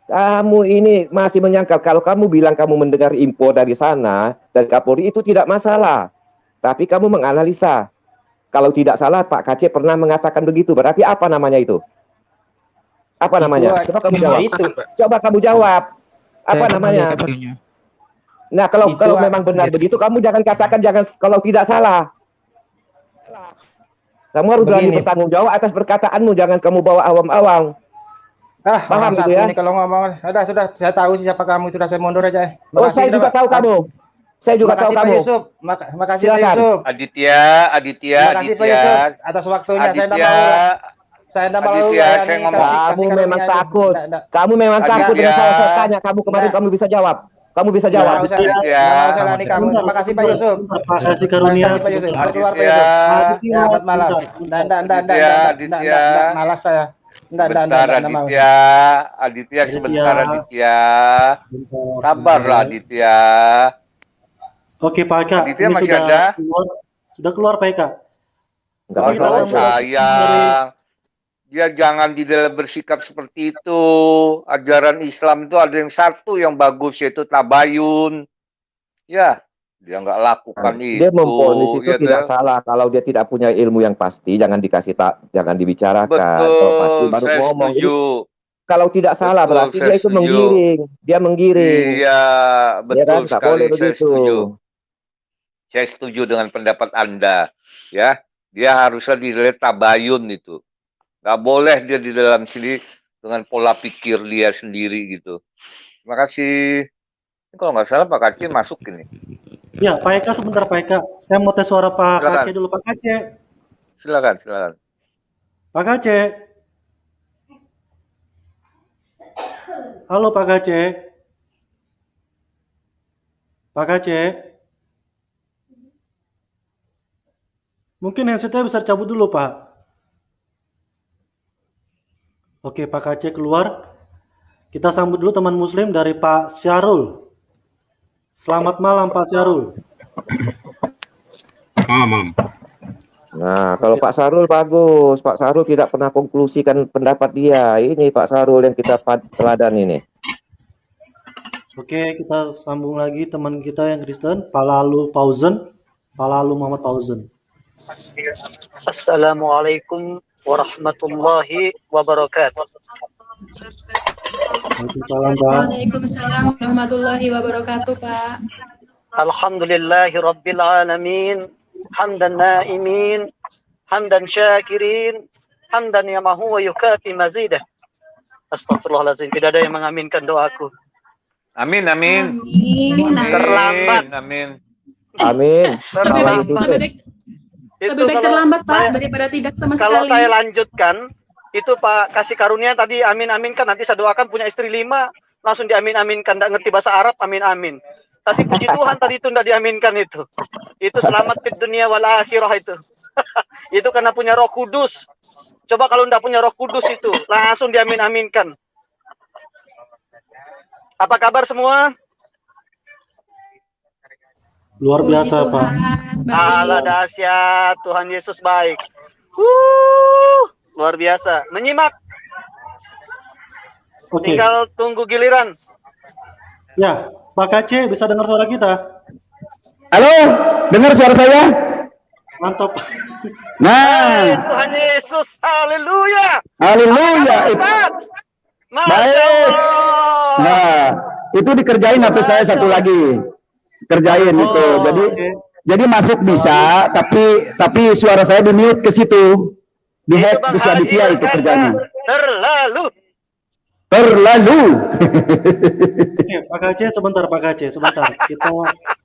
Kamu ini masih menyangkal. Kalau kamu bilang kamu mendengar info dari sana, dari Kapolri, itu tidak masalah. Tapi kamu menganalisa. Kalau tidak salah, Pak KC pernah mengatakan begitu. Berarti apa namanya itu? Apa namanya? Coba kamu jawab. Coba kamu jawab. Apa namanya? Nah, kalau memang benar begitu, kamu jangan katakan kalau tidak salah. Kamu harus berani bertanggung jawab atas perkataanmu. Jangan kamu bawa awam-awam. Paham gitu ya? Kalau ngomong, sudah saya tahu siapa kamu, sudah saya mundur aja. Oh, saya juga tahu kamu. Saya juga tahu kamu. Makasih Pak Yusuf. Aditya. Makasih Pak Yusuf atas waktunya. Saya tidak mau. Saya ngomong. Kamu memang takut. Kamu memang takut dengan saya tanya. Kamu kemarin kamu bisa jawab. Kamu bisa jawab. Terima kasih Pak Yusuf. Terima kasih karunia. Selamat malam. Tidak malas saya. Sebentar Aditya, Aditya. Sabarlah Aditya. Oke Pak Eka, Aditya ini masih ada? Sudah keluar Pak Eka. Enggak sayang. Dia jangan di dalam bersikap seperti itu. Ajaran Islam itu ada yang satu yang bagus, yaitu tabayun. Ya, dia nggak lakukan itu. Dia memponis itu ya, tidak salah. Kalau dia tidak punya ilmu yang pasti, jangan jangan dibicarakan. Betul, pasti baru ngomong. Setuju. Kalau tidak salah berarti dia itu menggiring. Dia menggiring. Iya, betul ya kan? Tak sekali. boleh begitu. Saya setuju dengan pendapat Anda. Ya, dia harusnya dilihat tabayun itu. Nggak boleh dia di dalam sini dengan pola pikir dia sendiri gitu. Terima kasih. Ini kalau nggak salah Pak Kaci masuk ini. Ya, Pak Eka sebentar Pak Eka. Saya mau tes suara Pak Kace dulu. Pak Kace. Silakan. Pak Kace. Halo Pak Kace. Pak Kace. Mungkin headsetnya bisa cabut dulu Pak. Oke, Pak Kace keluar. Kita sambut dulu teman muslim dari Pak Syarul. Selamat malam Pak Syarul. Malam. Nah, kalau Pak Syarul bagus. Pak Syarul tidak pernah konklusikan pendapat dia. Ini Pak Syarul yang kita teladan ini. Oke, kita sambung lagi teman kita yang Kristen, Pak Lalu Muhammad Pauzen. Assalamualaikum warahmatullahi wabarakatuh. Waalaikumsalam warahmatullahi wabarakatuh, Pak. Alhamdulillahi rabbil alamin, hamdan naimin, hamdan syakirin, hamdan yamahu wa yukafi mazidah. Astagfirullahaladzim, tidak ada yang mengaminkan doaku. Amin. Terlambat. Amin. Lebih baik terlambat Pak daripada tidak sama sekali. Kalau saya lanjutkan, itu Pak kasih karunia tadi amin kan, nanti saya doakan punya istri 5, langsung diamin-aminkan, tidak ngerti bahasa Arab, amin. Tapi puji Tuhan tadi itu tidak diaminkan itu. Itu selamat di dunia wal akhirah itu. Itu karena punya Roh Kudus. Coba kalau tidak punya Roh Kudus itu, langsung diamin-aminkan. Apa kabar semua? Luar biasa Pak. Allah dahsyat, Tuhan Yesus baik. Luar biasa. Menyimak. Tinggal tunggu giliran. Ya, Pak Kace bisa dengar suara kita? Halo, dengar suara saya? Mantap. Nah, Tuhan Yesus, haleluya. Haleluya. Baik. Nah, itu dikerjain HP saya satu lagi. Kerjain itu. Jadi masuk bisa, tapi suara saya di-mute ke situ. Di-hack bisa Aditya itu kerjanya. Terlalu. Oke, Pak Kace sebentar. Kita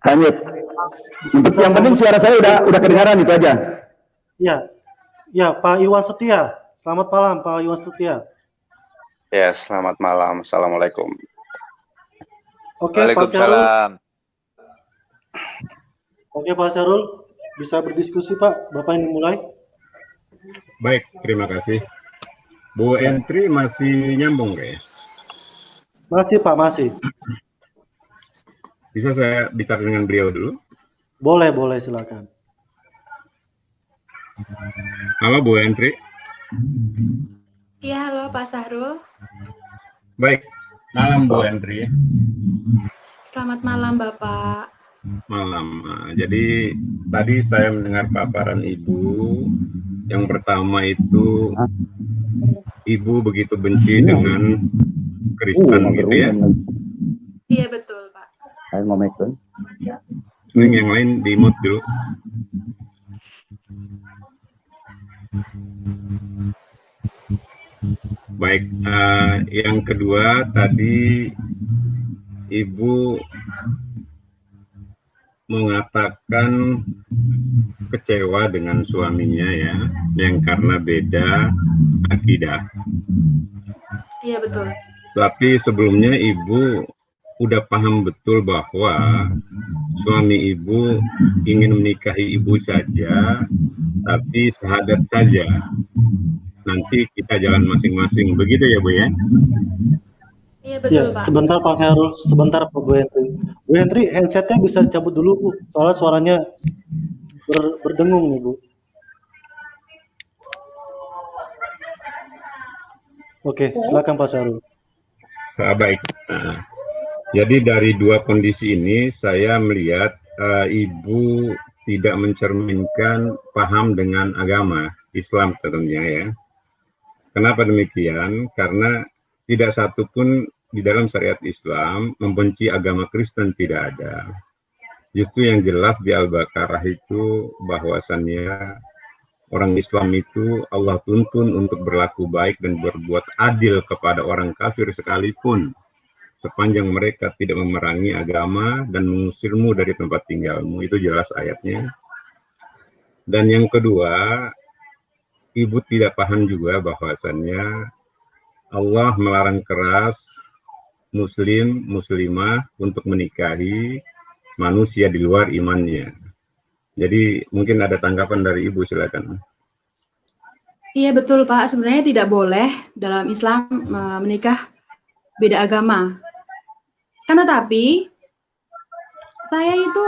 lanjut. Yang penting suara saya udah kedengaran itu aja. Ya, Pak Iwan Setia. Selamat malam, Pak Iwan Setia. Ya, selamat malam. Assalamualaikum. Oke, Pak Syarul. Oke, Pak Syarul, bisa berdiskusi, Pak. Bapak yang mulai. Baik, terima kasih. Bu Entri masih nyambung, guys? Masih, Pak, masih. Bisa saya bicara dengan beliau dulu? Boleh, silakan. Halo, Bu Entri. Iya, halo Pak Sahrul. Baik, Malam Bu Henry. Selamat malam Bapak. Malam. Jadi tadi saya mendengar paparan Ibu. Yang pertama itu Ibu begitu benci dengan Kristen gitu ya. Iya betul Pak. Yang lain di mute dulu. Baik, yang kedua tadi Ibu mengatakan kecewa dengan suaminya ya, yang karena beda akidah. Iya betul. Tapi sebelumnya Ibu udah paham betul bahwa suami Ibu ingin menikahi Ibu saja, tapi syahadat saja. Nanti kita jalan masing-masing, begitu ya Bu ya? Iya betul Ya, Pak. sebentar Pak Syahrul, sebentar Pak Bu Henry. Bu Henry, headsetnya bisa dicabut dulu Bu, soalnya suaranya berdengung nih Bu. Oke, silakan Pak Syahrul. Baik. Jadi dari dua kondisi ini saya melihat Ibu tidak mencerminkan paham dengan agama Islam tentunya ya. Kenapa demikian? Karena tidak satu pun di dalam syariat Islam membenci agama Kristen, tidak ada. Justru yang jelas di Al-Baqarah itu bahwasannya orang Islam itu Allah tuntun untuk berlaku baik dan berbuat adil kepada orang kafir sekalipun, sepanjang mereka tidak memerangi agama dan mengusirmu dari tempat tinggalmu. Itu jelas ayatnya. Dan yang kedua, Ibu tidak paham juga bahwasannya Allah melarang keras muslim, muslimah untuk menikahi manusia di luar imannya. Jadi mungkin ada tanggapan dari Ibu, silakan. Iya betul Pak, sebenarnya tidak boleh dalam Islam menikah beda agama. Kan tetapi saya itu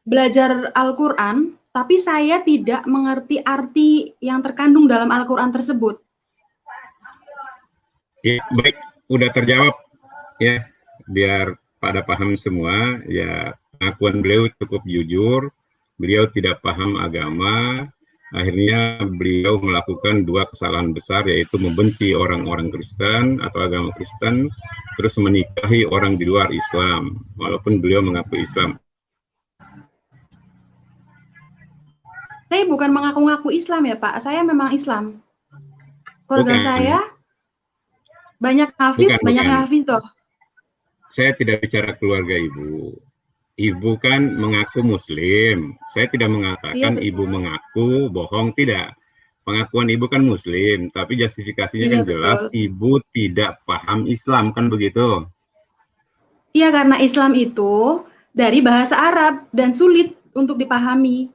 belajar Al-Quran, tapi saya tidak mengerti arti yang terkandung dalam Al-Quran tersebut. Ya, baik, udah terjawab ya, biar pada paham semua ya. Pengakuan beliau cukup jujur, beliau tidak paham agama, akhirnya beliau melakukan dua kesalahan besar, yaitu membenci orang-orang Kristen atau agama Kristen, terus menikahi orang di luar Islam, walaupun beliau mengaku Islam. Saya bukan mengaku-ngaku Islam ya Pak, saya memang Islam. Keluarga saya banyak hafiz, banyak hafiz toh. Saya tidak bicara keluarga Ibu. Ibu kan mengaku Muslim. Saya tidak mengatakan Ibu mengaku bohong, tidak. Pengakuan Ibu kan Muslim, tapi justifikasinya kan jelas Ibu tidak paham Islam, kan begitu? Iya, karena Islam itu dari bahasa Arab dan sulit untuk dipahami.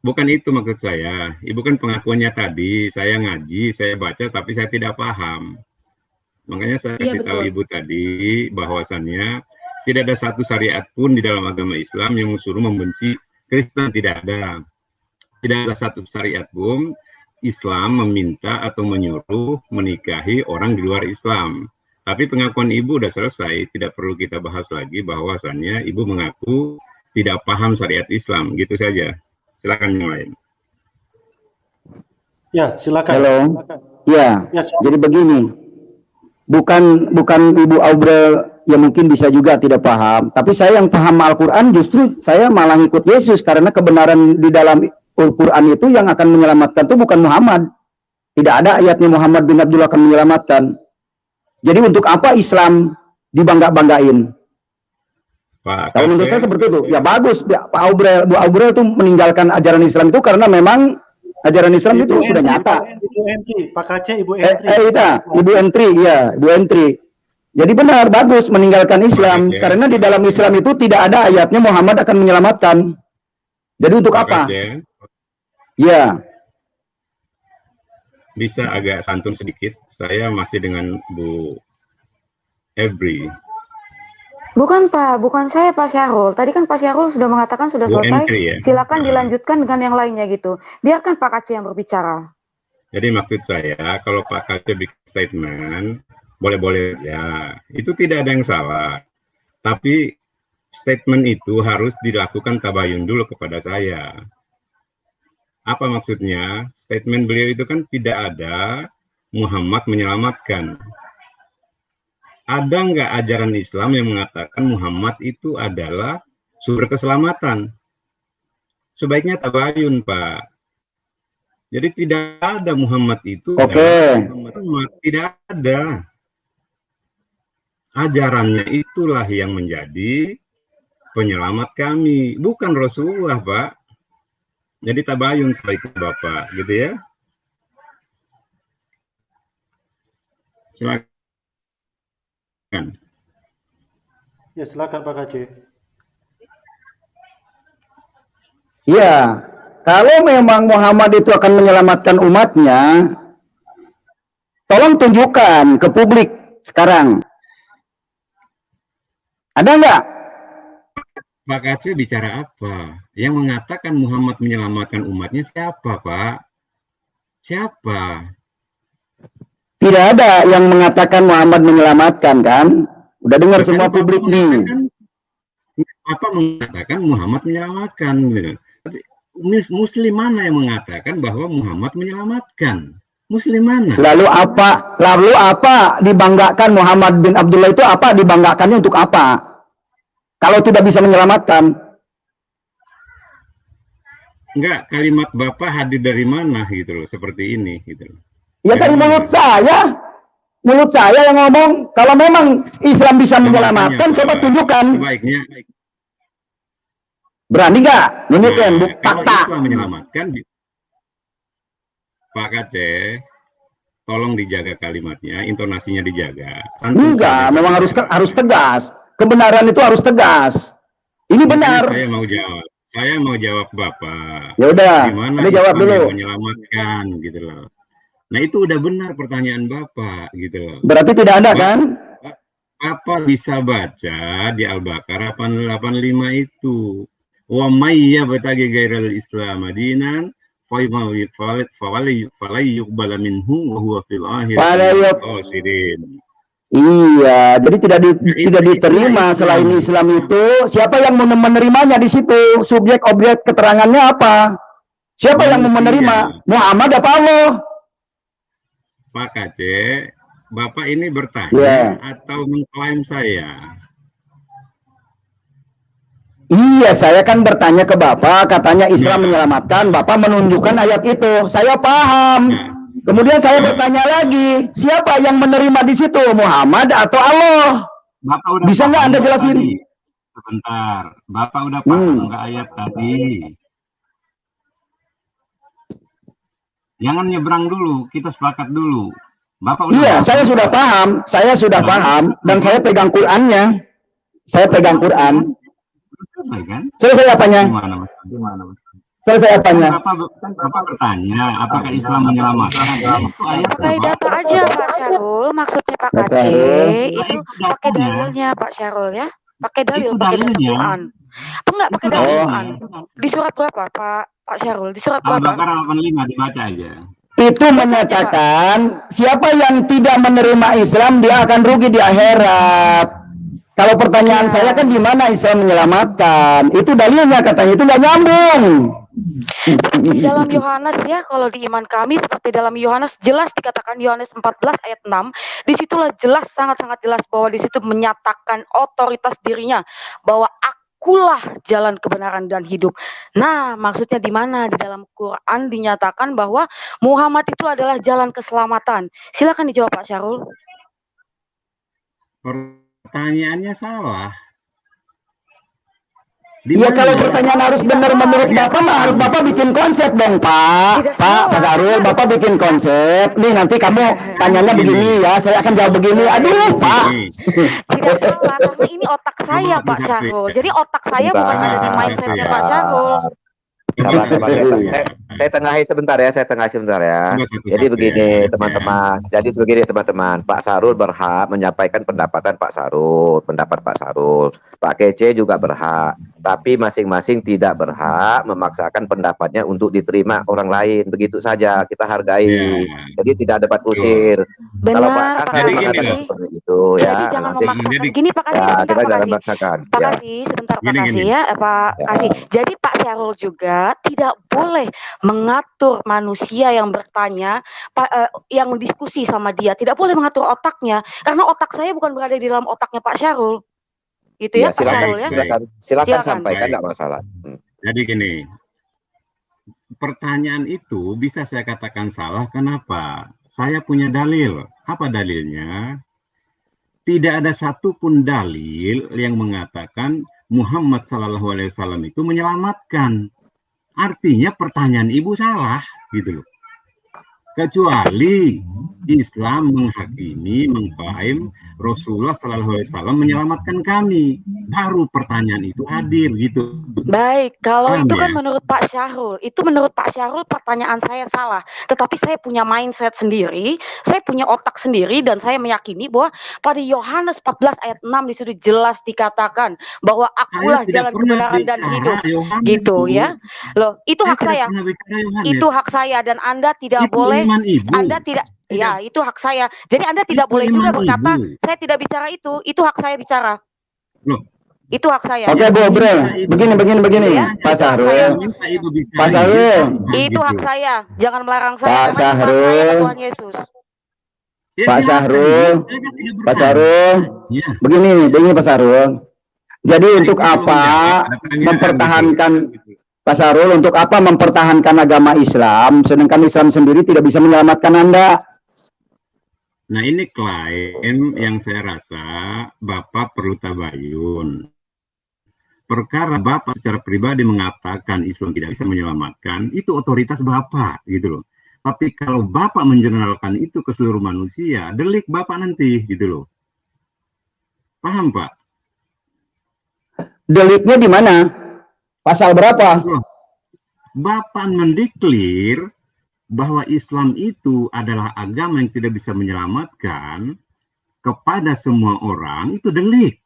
Bukan itu maksud saya. Ibu kan pengakuannya tadi, saya ngaji, saya baca, tapi saya tidak paham. Makanya saya kasih tahu Ibu tadi bahwasannya tidak ada satu syariat pun di dalam agama Islam yang suruh membenci Kristen, tidak ada. Tidak ada satu syariat pun Islam meminta atau menyuruh menikahi orang di luar Islam. Tapi pengakuan Ibu udah selesai, tidak perlu kita bahas lagi bahwasannya Ibu mengaku tidak paham syariat Islam, gitu saja. Silakan yang lain. Ya, silakan. Halo. Ya, jadi begini. Bukan Ibu Aubrey yang mungkin bisa juga tidak paham, tapi saya yang paham Al-Quran justru saya malah ikut Yesus, karena kebenaran di dalam Al-Quran itu yang akan menyelamatkan itu bukan Muhammad. Tidak ada ayatnya Muhammad bin Abdullah akan menyelamatkan. Jadi untuk apa Islam dibangga-banggain? Kalau menurut saya seperti itu. Ya bagus, Bu Aubrey itu meninggalkan ajaran Islam itu karena memang ajaran Islam itu sudah nyata. Ibu Entry, Pak Kace, Ibu Entry. Ibu Entry, ya, Ibu Entry. Jadi benar, bagus meninggalkan Islam, karena di dalam Islam itu tidak ada ayatnya Muhammad akan menyelamatkan. Jadi untuk apa? Ya. Bisa agak santun sedikit, saya masih dengan Bu Ebri. Bukan Pak, bukan saya Pak Syahrul. Tadi kan Pak Syahrul sudah mengatakan sudah selesai. Ya? Silakan dilanjutkan dengan yang lainnya gitu. Biarkan Pak Kace yang berbicara. Jadi maksud saya, kalau Pak Kace bikin statement, boleh-boleh ya. Itu tidak ada yang salah. Tapi statement itu harus dilakukan tabayun dulu kepada saya. Apa maksudnya? Statement beliau itu kan tidak ada Muhammad menyelamatkan. Ada nggak ajaran Islam yang mengatakan Muhammad itu adalah sumber keselamatan? Sebaiknya tabayun, Pak. Jadi tidak ada Muhammad itu. Muhammad tidak ada. Ajarannya itulah yang menjadi penyelamat kami, bukan Rasulullah, Pak. Jadi tabayun setelah itu, Bapak, gitu ya. Silakan. Ya, silakan Pak KC. Iya, kalau memang Muhammad itu akan menyelamatkan umatnya, tolong tunjukkan ke publik sekarang. Ada nggak? Pak KC bicara apa? Yang mengatakan Muhammad menyelamatkan umatnya siapa, Pak? Siapa? Tidak ada yang mengatakan Muhammad menyelamatkan, kan? Udah dengar semua publik nih. Apa mengatakan Muhammad menyelamatkan? Gitu. Tapi Muslim mana yang mengatakan bahwa Muhammad menyelamatkan? Muslim mana? Lalu apa dibanggakan Muhammad bin Abdullah itu, apa dibanggakannya untuk apa? Kalau tidak bisa menyelamatkan. Enggak, kalimat Bapak hadir dari mana gitu loh, seperti ini gitu loh. Ya dari mulut saya. Mulut saya yang ngomong. Kalau memang Islam bisa menyelamatkan, coba tunjukkan. Sebaiknya. Berani nggak? Nunjukin fakta. Islam menyelamatkan, Pak KC, tolong dijaga kalimatnya, intonasinya dijaga. Enggak, memang harus tegas. Kebenaran itu harus tegas. Ini benar. Saya mau jawab Bapak. Ya udah, gimana jawab dulu. Menyelamatkan gitu loh. Nah, itu udah benar pertanyaan Bapak gitu loh. Berarti tidak ada kan? Apa bisa baca di Al-Baqarah 85 itu? Wa may yabtaghi ghairal Islam dinan falyuqbal minhu wa huwa fil akhirati. Iya, jadi tidak diterima selain Islam itu. Siapa yang menerimanya di situ? Subjek objek keterangannya apa? Siapa yang menerima? Muhammad apa Allah? Pak KC, Bapak ini bertanya atau mengklaim saya? Iya, saya kan bertanya ke Bapak, katanya Islam menyelamatkan, Bapak menunjukkan ayat itu. Saya paham. Kemudian saya bertanya lagi, siapa yang menerima di situ, Muhammad atau Allah? Bapak udah bisa nggak Anda jelasin? Tadi. Sebentar, Bapak udah paham nggak ayat tadi? Jangan nyebrang dulu, kita sepakat dulu. Bapak udah iya, saya sudah paham, dan saya pegang Qurannya. Saya pegang Quran. Selesai kan? Selesai apanya? Gimana? Selesai apanya? Bapak bertanya, apakah Islam menyelamatkan? Pakai data aja Pak Syarul, maksudnya Pak KC itu pakai dalilnya Pak Syarul ya, pakai dalil, pakai data Quran. Enggak pakai dalil Quran. Di surat berapa Pak Syarul? Di surat berapa? Al-Baqarah 85 dibaca aja. Itu menyatakan siapa yang tidak menerima Islam dia akan rugi di akhirat. Kalau pertanyaan saya kan di mana Islam menyelamatkan? Itu dalilnya katanya, itu nggak nyambung. Di dalam Yohanes ya, kalau di iman kami seperti dalam Yohanes jelas dikatakan Yohanes 14 ayat 6, disitulah jelas, sangat-sangat jelas bahwa di situ menyatakan otoritas dirinya bahwa akulah jalan kebenaran dan hidup. Nah, maksudnya di mana? Di dalam Quran dinyatakan bahwa Muhammad itu adalah jalan keselamatan. Silakan dijawab Pak Syarul. Pertanyaannya salah. Iya, kalau pertanyaan harus benar menurut Bapak, harus Bapak bikin konsep dong, Pak. Pak Sarul, Bapak bikin konsep. Nih nanti kamu tanyanya begini ya, saya akan jawab begini. Aduh, Pak. Tidak salah, karena ini otak saya, Pak Syarul. Jadi otak saya bukan ada di mindsetnya Pak Syarul. Saya tengahi sebentar ya, Jadi begini teman-teman, Pak Sarul berhak menyampaikan pendapat Pak Sarul, Pak Kece juga berhak, tapi masing-masing tidak berhak memaksakan pendapatnya untuk diterima orang lain, begitu saja kita hargai. Jadi tidak dapat usir. Kalau Pak Benar, Kas Pak Jadi mengatakan gini loh. Kasih. seperti itu Jadi ya, jangan nanti memaksakan. Jadi Gini Pak Kasih, ya sebentar kita Pak jangan Kasih. memaksakan Pak ya. Kasih, sebentar Pak gini Kasih gini. ya, Pak Ya. Kasih. Jadi Pak Syahrul juga tidak boleh mengatur manusia yang bertanya, yang diskusi sama dia. Tidak boleh mengatur otaknya, karena otak saya bukan berada di dalam otaknya Pak Syahrul. Gitu Ya ya Pak Syahrul silakan, ya. Baik. silakan Silakan. sampaikan, Baik. nggak masalah. Jadi gini, pertanyaan itu bisa saya katakan salah. Kenapa? Saya punya dalil. Apa dalilnya? Tidak ada satupun dalil yang mengatakan Muhammad SAW itu menyelamatkan. Artinya pertanyaan ibu salah, gitu loh. Kecuali Islam menghakimi, mengklaim Rasulullah SAW menyelamatkan kami, baru pertanyaan itu hadir, gitu. Baik, kalau Paham itu kan ya? menurut Pak Syahrul, itu menurut Pak Syahrul pertanyaan saya salah. Tetapi saya punya mindset sendiri, saya punya otak sendiri, dan saya meyakini bahwa pada Yohanes 14 ayat 6 disitu jelas dikatakan bahwa Saya akulah tidak jalan pernah kebenaran dan bicara hidup. Yohanes, Gitu Bu. ya. Loh, itu Saya hak tidak saya. pernah bicara Yohanes. Itu hak saya dan Anda tidak Itu boleh, iman ibu. Anda tidak, ya itu hak saya. Jadi Anda tidak Itu boleh juga iman berkata, ibu. saya tidak bicara itu hak saya bicara. Loh, Itu hak saya. Oke, yang Bu meminta Obre, ibu begini, Ya, Pak itu hak saya. Syahrul. yang meminta ibu Pak bicara ini Syahrul, apa, Itu gitu. hak saya. Jangan melarang saya Pak karena itu hak saya ke Syahrul, Tuhan Yesus. Ya Pak silakan, Bu. Syahrul, Saya kan tidak Pak bertanya. Syahrul, Ya, begini Pak Syahrul. Jadi nah untuk ibu belum apa menjawab, ada pertanyaan gitu. mempertahankan, Pak Syahrul, untuk apa mempertahankan agama Islam, sedangkan Islam sendiri tidak bisa menyelamatkan Anda? Nah ini klaim yang saya rasa Bapak perlu tabayun. Perkara Bapak secara pribadi mengatakan Islam tidak bisa menyelamatkan, itu otoritas Bapak, gitu loh. Tapi kalau Bapak menjernalkan itu ke seluruh manusia, delik Bapak nanti, gitu loh. Paham, Pak? Deliknya di mana? Pasal berapa? Loh, Bapak mendeklir bahwa Islam itu adalah agama yang tidak bisa menyelamatkan kepada semua orang, itu delik.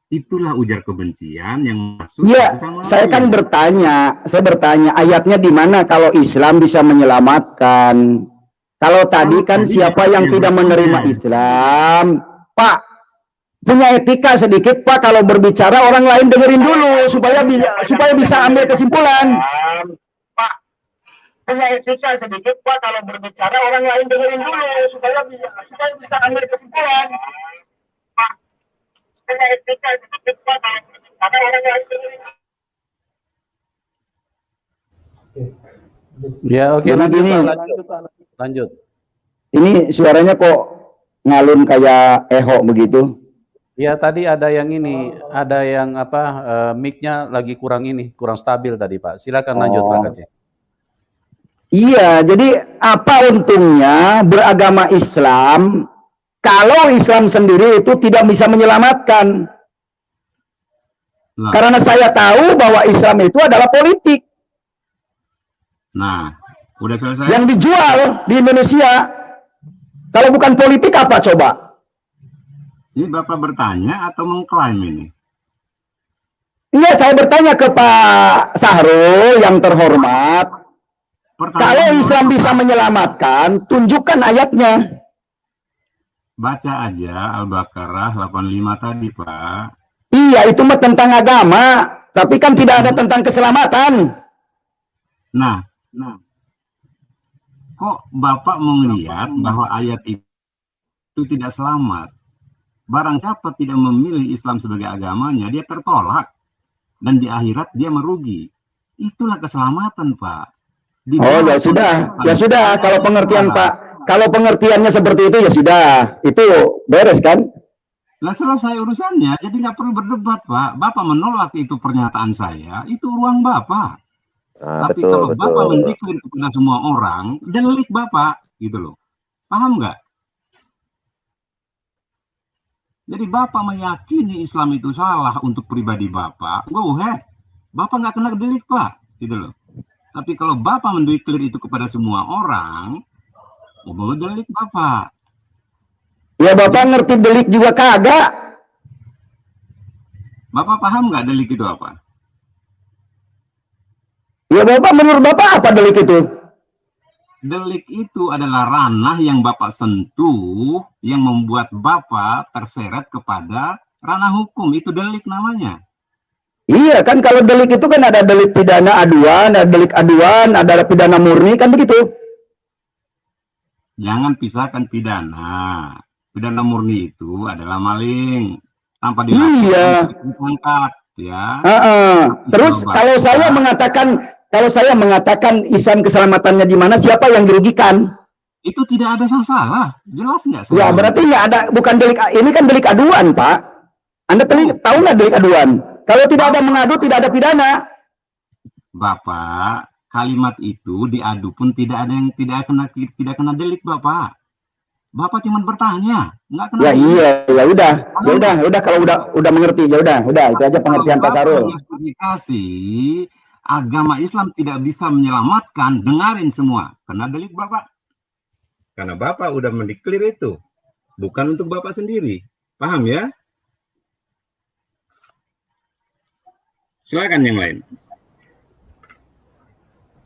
Itulah ujar kebencian yang masuk. Ya, saya kan saya bertanya ayatnya di mana kalau Islam bisa menyelamatkan. Kalau tadi kan siapa yang tidak menerima Islam, Pak, punya etika sedikit Pak, kalau berbicara orang lain dengerin dulu supaya bisa ambil kesimpulan. Pak, punya etika sedikit Pak, kalau berbicara orang lain dengerin dulu supaya bisa ambil kesimpulan. Pak, punya etika sedikit Pak, kalau berbicara orang lain dengerin dulu. Ya, oke, Jadi lanjut, gini, Pak, lanjut. ini suaranya kok ngalun kayak eho begitu. Ya, tadi ada yang ini, ada yang apa, mic-nya lagi kurang stabil tadi, Pak. Silakan lanjut, Pak Kaci. Iya, jadi apa untungnya beragama Islam kalau Islam sendiri itu tidak bisa menyelamatkan? Nah, Karena saya tahu bahwa Islam itu adalah politik nah, udah selesai. yang dijual di Indonesia. Kalau bukan politik apa coba? Ini Bapak bertanya atau mengklaim ini? Iya, saya bertanya ke Pak Syahrul yang terhormat. Kalau Islam bisa menyelamatkan, tunjukkan ayatnya. Baca aja Al-Baqarah 85 tadi, Pak. Iya, itu mah tentang agama, tapi kan tidak ada tentang keselamatan. Nah, kok Bapak melihat bahwa ayat itu tidak selamat? Barang siapa tidak memilih Islam sebagai agamanya, dia tertolak. Dan di akhirat dia merugi. Itulah keselamatan, Pak. Oh, ya sudah, kalau pengertian Pak, kalau pengertiannya seperti itu ya sudah, itu beres kan? Nah, selesai urusannya, jadi nggak perlu berdebat, Pak. Bapak menolak itu pernyataan saya, itu ruang Bapak. Tapi kalau Bapak mendeklir kepada semua orang, delik Bapak, gitu loh. Paham nggak? Jadi Bapak meyakini Islam itu salah untuk pribadi Bapak, go ahead. Bapak nggak kena delik, Pak, gitu loh. Tapi kalau Bapak mendeklir itu kepada semua orang, mau delik Bapak. Ya Bapak ngerti delik juga kagak. Bapak paham nggak delik itu apa? Ya Bapak, menurut Bapak apa delik itu? delik itu adalah ranah yang Bapak sentuh, yang membuat Bapak terseret kepada ranah hukum. Itu delik namanya. Iya kan, kalau delik itu kan ada delik pidana aduan, ada delik aduan, ada pidana murni, kan begitu? Jangan pisahkan pidana. Pidana murni itu adalah maling. Tanpa ditangkap, ya. Terus kalau saya mengatakan Ihsan keselamatannya di mana, siapa yang dirugikan? Itu tidak ada yang salah, jelas nggak? Ya berarti nggak ada, bukan delik, ini kan delik aduan, Pak. Anda tahu nggak delik aduan? Kalau tidak ada mengadu, tidak ada pidana. Bapak, kalimat itu diadu pun tidak ada yang tidak kena delik, Bapak. Bapak cuma bertanya, nggak kena. Ya iya, ya udah kalau udah mengerti, ya udah itu aja pengertian Pak Sarul. Agama Islam tidak bisa menyelamatkan, dengarin semua, kena delik Bapak. Karena Bapak udah mendeklir itu, bukan untuk Bapak sendiri, paham ya? Silakan yang lain.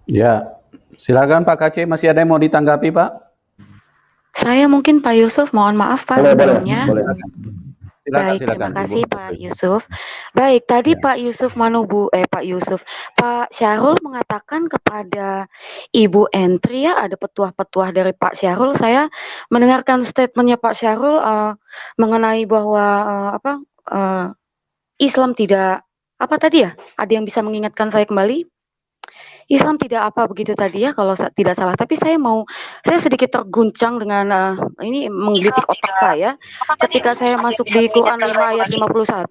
Ya, silakan Pak KC, masih ada yang mau ditanggapi Pak? Saya mungkin Pak Yusuf, mohon maaf Pak sebelumnya. Baik, silakan, terima kasih Ibu. Pak Yusuf. Baik, tadi Pak Yusuf Pak Syahrul mengatakan kepada Ibu Entri ya, ada petuah-petuah dari Pak Syahrul. Saya mendengarkan statementnya Pak Syahrul mengenai bahwa Islam tidak apa tadi ya? Ada yang bisa mengingatkan saya kembali? Islam tidak apa begitu tadi ya kalau tidak salah, tapi saya sedikit terguncang dengan ini menggelitik otak saya ketika saya masuk di Quran 5 ayat 51.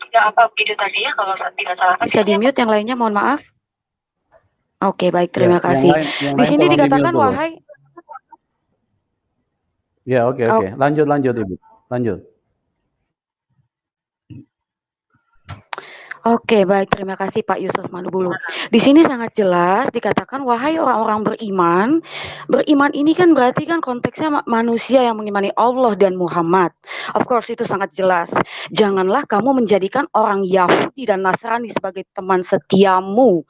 Tidak apa begitu tadi ya kalau tidak salah. Bisa di mute yang lainnya, mohon maaf. Oke, baik, terima kasih. Di sini dikatakan wahai. Ya, oke. Lanjut Ibu. Lanjut. Oke, baik. Terima kasih Pak Yusuf Manubulu. Di sini sangat jelas dikatakan, wahai orang-orang beriman. Beriman ini kan berarti kan konteksnya manusia yang mengimani Allah dan Muhammad. Of course, itu sangat jelas. Janganlah kamu menjadikan orang Yahudi dan Nasrani sebagai teman setiamu.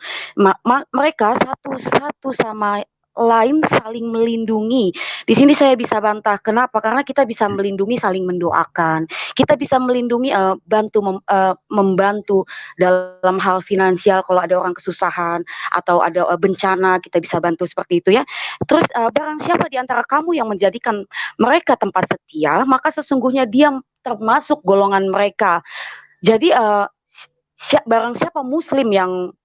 Mereka satu sama lain saling melindungi. Di sini saya bisa bantah. Kenapa? Karena kita bisa melindungi saling mendoakan. Kita bisa melindungi membantu dalam hal finansial kalau ada orang kesusahan atau ada bencana, kita bisa bantu seperti itu ya. Terus barang siapa di antara kamu yang menjadikan mereka tempat setia, maka sesungguhnya dia termasuk golongan mereka. Jadi barang siapa muslim yang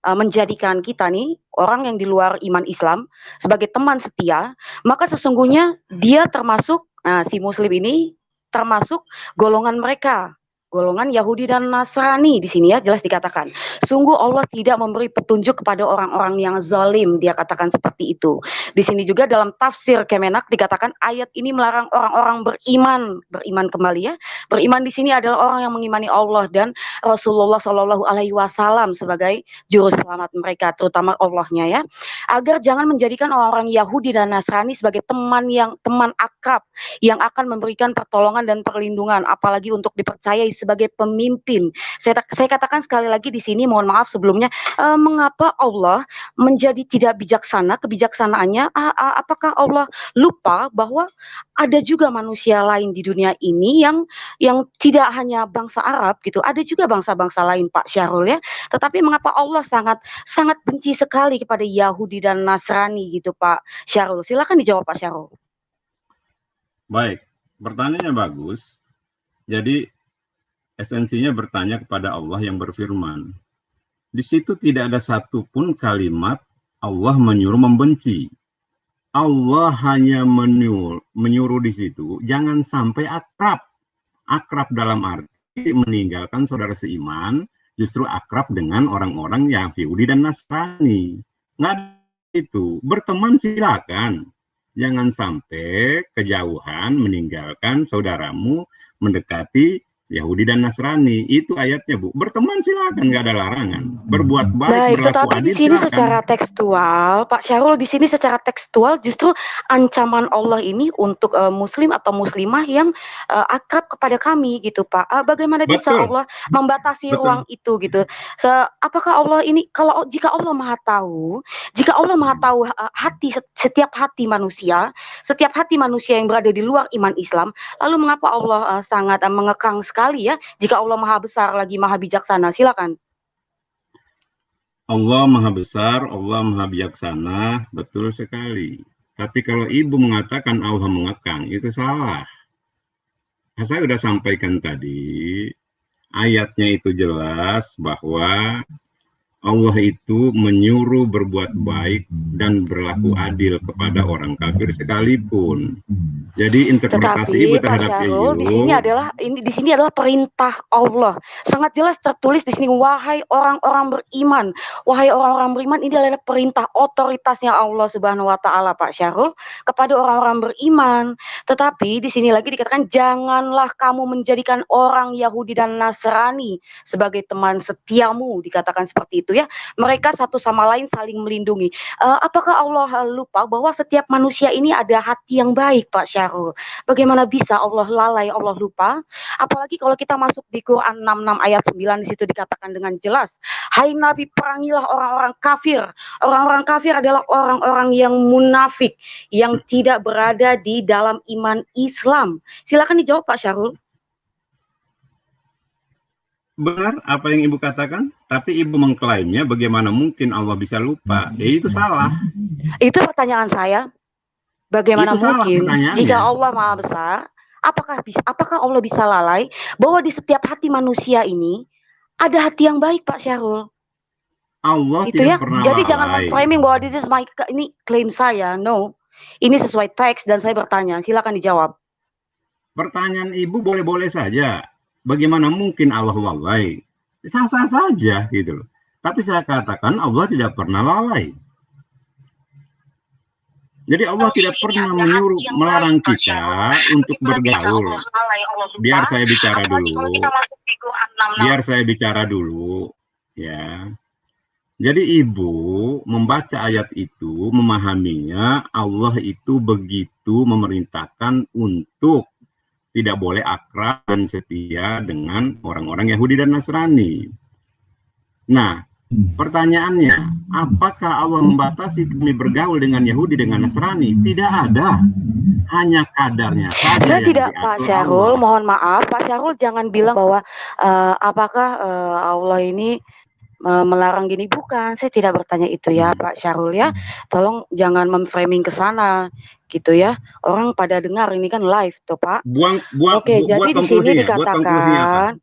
menjadikan kita nih orang yang di luar iman Islam sebagai teman setia, maka sesungguhnya dia termasuk si muslim ini termasuk golongan mereka, golongan Yahudi dan Nasrani. Di sini ya jelas dikatakan, sungguh Allah tidak memberi petunjuk kepada orang-orang yang zalim, dia katakan seperti itu. Di sini juga dalam tafsir Kemenak dikatakan ayat ini melarang orang-orang beriman kembali ya. Beriman di sini adalah orang yang mengimani Allah dan Rasulullah Shallallahu Alaihi Wasallam sebagai juru selamat mereka, terutama Allahnya ya. Agar jangan menjadikan orang-orang Yahudi dan Nasrani sebagai teman akrab yang akan memberikan pertolongan dan perlindungan, apalagi untuk dipercayai sebagai pemimpin. Saya katakan sekali lagi di sini, mohon maaf sebelumnya, mengapa Allah menjadi tidak bijaksana? Kebijaksanaannya, apakah Allah lupa bahwa ada juga manusia lain di dunia ini yang tidak hanya bangsa Arab gitu, ada juga bangsa-bangsa lain Pak Syahrul ya. Tetapi mengapa Allah sangat benci sekali kepada Yahudi dan Nasrani gitu Pak Syahrul? Silakan dijawab Pak Syahrul. Baik, pertanyaannya bagus. Jadi esensinya bertanya kepada Allah yang berfirman. Di situ tidak ada satupun kalimat Allah menyuruh membenci. Allah hanya menyuruh di situ jangan sampai akrab. Akrab dalam arti meninggalkan saudara seiman, justru akrab dengan orang-orang yang Yahudi dan Nasrani. Nggak itu. Berteman silakan. Jangan sampai kejauhan meninggalkan saudaramu, mendekati Yahudi dan Nasrani. Itu ayatnya, Bu. Berteman silakan, nggak ada larangan. Berbuat baik, Baik, berlaku tetapi di adil sini silakan. secara tekstual, Pak Syahrul, di sini secara tekstual justru ancaman Allah ini untuk muslim atau muslimah yang akrab kepada kami gitu, Pak. Bagaimana bisa Betul. Allah membatasi Betul. ruang itu gitu? Apakah Allah ini jika Allah Maha Tahu, hati setiap hati manusia yang berada di luar iman Islam, lalu mengapa Allah sangat mengekang sekali ya jika Allah Maha Besar lagi Maha Bijaksana? Silakan. Allah Maha Besar, Allah Maha Bijaksana, betul sekali. Tapi kalau Ibu mengatakan Allah mengekang, itu salah. Saya sudah sampaikan tadi, ayatnya itu jelas bahwa Allah itu menyuruh berbuat baik dan berlaku adil kepada orang kafir sekalipun. Jadi interpretasi Ibu Tetapi Pak terhadap Syahrul, di sini adalah perintah Allah. Sangat jelas tertulis di sini, wahai orang-orang beriman. Wahai orang-orang beriman, ini adalah perintah otoritasnya Allah Subhanahu wa taala, Pak Syahrul, kepada orang-orang beriman. Tetapi di sini lagi dikatakan, janganlah kamu menjadikan orang Yahudi dan Nasrani sebagai teman setiamu, dikatakan seperti itu ya. Mereka satu sama lain saling melindungi. Apakah Allah lupa bahwa setiap manusia ini ada hati yang baik, Pak Syahrul? Bagaimana bisa Allah lalai, Allah lupa? Apalagi kalau kita masuk di Quran 66 ayat 9, di situ dikatakan dengan jelas, hai Nabi, perangilah orang-orang kafir. Orang-orang kafir adalah orang-orang yang munafik, yang tidak berada di dalam iman Islam. Silakan dijawab, Pak Syahrul. Benar apa yang Ibu katakan, tapi Ibu mengklaimnya bagaimana mungkin Allah bisa lupa? Ya itu salah. Itu pertanyaan saya. Bagaimana Itu salah mungkin pertanyaannya. jika Allah Maha Besar, apakah Allah bisa lalai bahwa di setiap hati manusia ini ada hati yang baik, Pak Syahrul? Allah Itu tidak ya. pernah Jadi lalai. jangan memframing bahwa ini klaim saya. No. Ini sesuai teks dan saya bertanya. Silakan dijawab. Pertanyaan Ibu boleh-boleh saja. Bagaimana mungkin Allah lalai? Sah-sah saja gitu loh. Tapi saya katakan Allah tidak pernah lalai. Jadi Allah tidak pernah melarang kita untuk bergaul. Biar saya bicara dulu. Biar saya bicara dulu. Ya. Jadi Ibu membaca ayat itu, memahaminya Allah itu begitu memerintahkan untuk tidak boleh akrab dan setia dengan orang-orang Yahudi dan Nasrani. Nah, pertanyaannya, apakah Allah membatasi kami bergaul dengan Yahudi dengan Nasrani? Tidak ada. Hanya kadarnya saja. Saya yang tidak, diatur Pak Syahrul, Allah. mohon maaf, Pak Syahrul jangan bilang bahwa apakah Allah ini melarang gini. Bukan, saya tidak bertanya itu ya, Pak Syahrul ya. Tolong jangan memframing ke sana gitu ya. Orang pada dengar ini kan live tuh, Pak. Oke, jadi di sini dikatakan,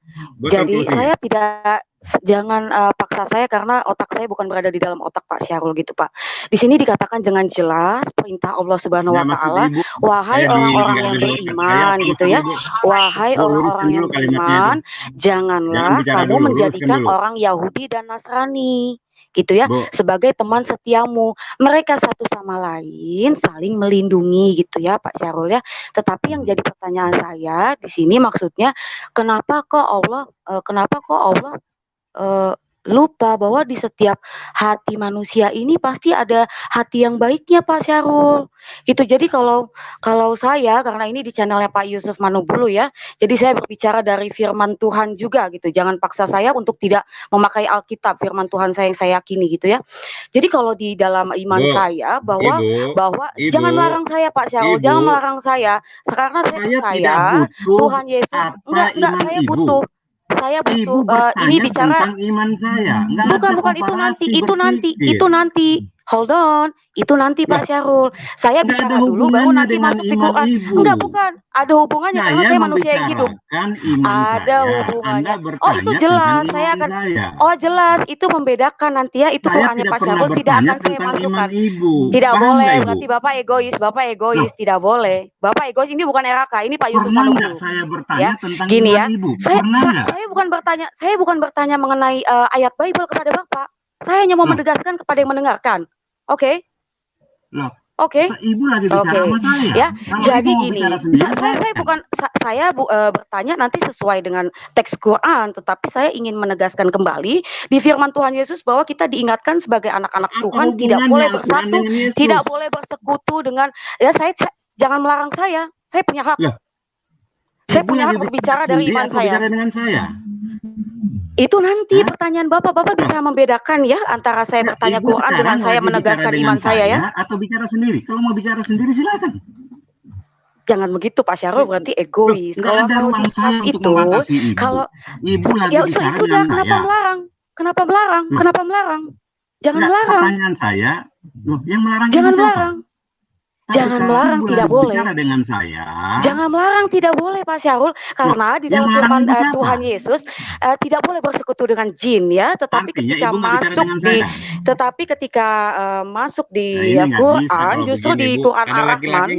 jadi saya tidak, jangan paksa saya karena otak saya bukan berada di dalam otak Pak Syahrul gitu, Pak. Di sini dikatakan dengan jelas perintah Allah Subhanahu wa taala, wahai orang-orang yang beriman gitu ya. Wahai orang-orang yang beriman, janganlah kamu menjadikan orang Yahudi dan Nasrani gitu ya sebagai teman setiamu. Mereka satu sama lain saling melindungi gitu ya, Pak Syahrul ya. Tetapi yang jadi pertanyaan saya di sini maksudnya, kenapa kok Allah lupa bahwa di setiap hati manusia ini pasti ada hati yang baiknya, Pak Syahrul. Gitu. Jadi kalau saya, karena ini di channelnya Pak Yusuf Manubulu ya, jadi saya berbicara dari firman Tuhan juga gitu. Jangan paksa saya untuk tidak memakai Alkitab, firman Tuhan saya yang saya yakini gitu ya. Jadi kalau di dalam iman saya bahwa jangan melarang saya, Pak Syahrul, jangan melarang saya, karena saya percaya Tuhan Yesus enggak saya butuh. Saya butuh ini bicara tentang iman saya. Bukan itu nanti. Hold on, itu nanti Pak Syahrul. Saya bicara dulu baru nanti masuk di Quran. Enggak, bukan. Ada hubungannya karena saya manusia yang hidup. Ada hubungannya. Oh, itu jelas. Saya akan Oh, jelas. Itu membedakan nanti ya. Itu Qurannya Pak Syahrul tidak akan saya masukkan. Tidak boleh. Berarti Bapak egois. Tidak boleh. Bapak egois, ini bukan RAK, ini Pak Yusuf Manubulu. Saya bertanya tentang gini ya. Ibu. Saya bukan bertanya mengenai ayat Bible kepada Bapak. Saya hanya mau menegaskan kepada yang mendengarkan. Oke. Oke. Ibu lagi bicara sama saya. Ya. Jadi gini, saya bertanya nanti sesuai dengan teks Quran, tetapi saya ingin menegaskan kembali di firman Tuhan Yesus bahwa kita diingatkan sebagai anak-anak Tuhan tidak boleh bersatu, tidak boleh bersekutu dengan saya jangan melarang saya punya hak. Loh, saya punya hak berbicara dari iman saya. Bicara dengan saya. Itu nanti pertanyaan Bapak bisa membedakan ya antara saya bertanya Quran dengan saya menegaskan iman saya ya. Atau bicara sendiri. Kalau mau bicara sendiri silakan. Jangan begitu Pak Syarul, berarti egois. Kalau ada ruang saya untuk membatasi Ibu. Kalau Ibu lagi ya bicara sudah, dengan kenapa saya. melarang? Kenapa melarang? Loh. Kenapa melarang? Jangan Nggak, melarang. pertanyaan saya, loh, yang melarang Jangan ini siapa? melarang. Jangan melarang, tidak boleh. Bicara dengan saya. Jangan melarang, tidak boleh Pak Syarul, karena di dalam firman Tuhan Yesus tidak boleh bersekutu dengan jin ya, tetapi ketika masuk di Quran, justru di Quran Ar-Rahman,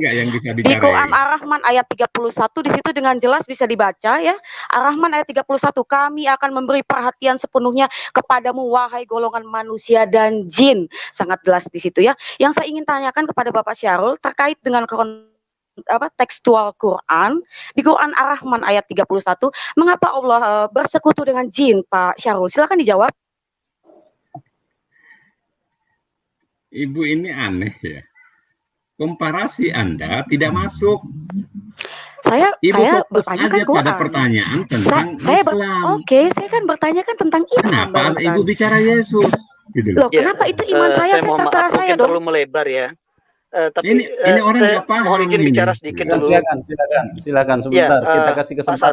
di Quran Ar-Rahman ayat 31 di situ dengan jelas bisa dibaca ya. Ar-Rahman ayat 31, kami akan memberi perhatian sepenuhnya kepadamu wahai golongan manusia dan jin. Sangat jelas di situ ya. Yang saya ingin tanyakan kepada Bapak Syarul terkait dengan tekstual Quran di Quran Ar-Rahman ayat 31, mengapa Allah bersekutu dengan jin, Pak Syarul? Silakan dijawab. Ibu ini aneh ya. Komparasi Anda tidak masuk. Saya bertanya kan pada pertanyaan tentang Islam. Oke, saya kan bertanya kan tentang Islam. Kenapa Ibu bicara Yesus? Gitu loh. Kenapa itu iman saya terserah saya dong. Perlu melebar ya. Tapi ini orang saya paham mohon izin ini. bicara sedikit dulu. Silakan sebentar. Kita kasih kesempatan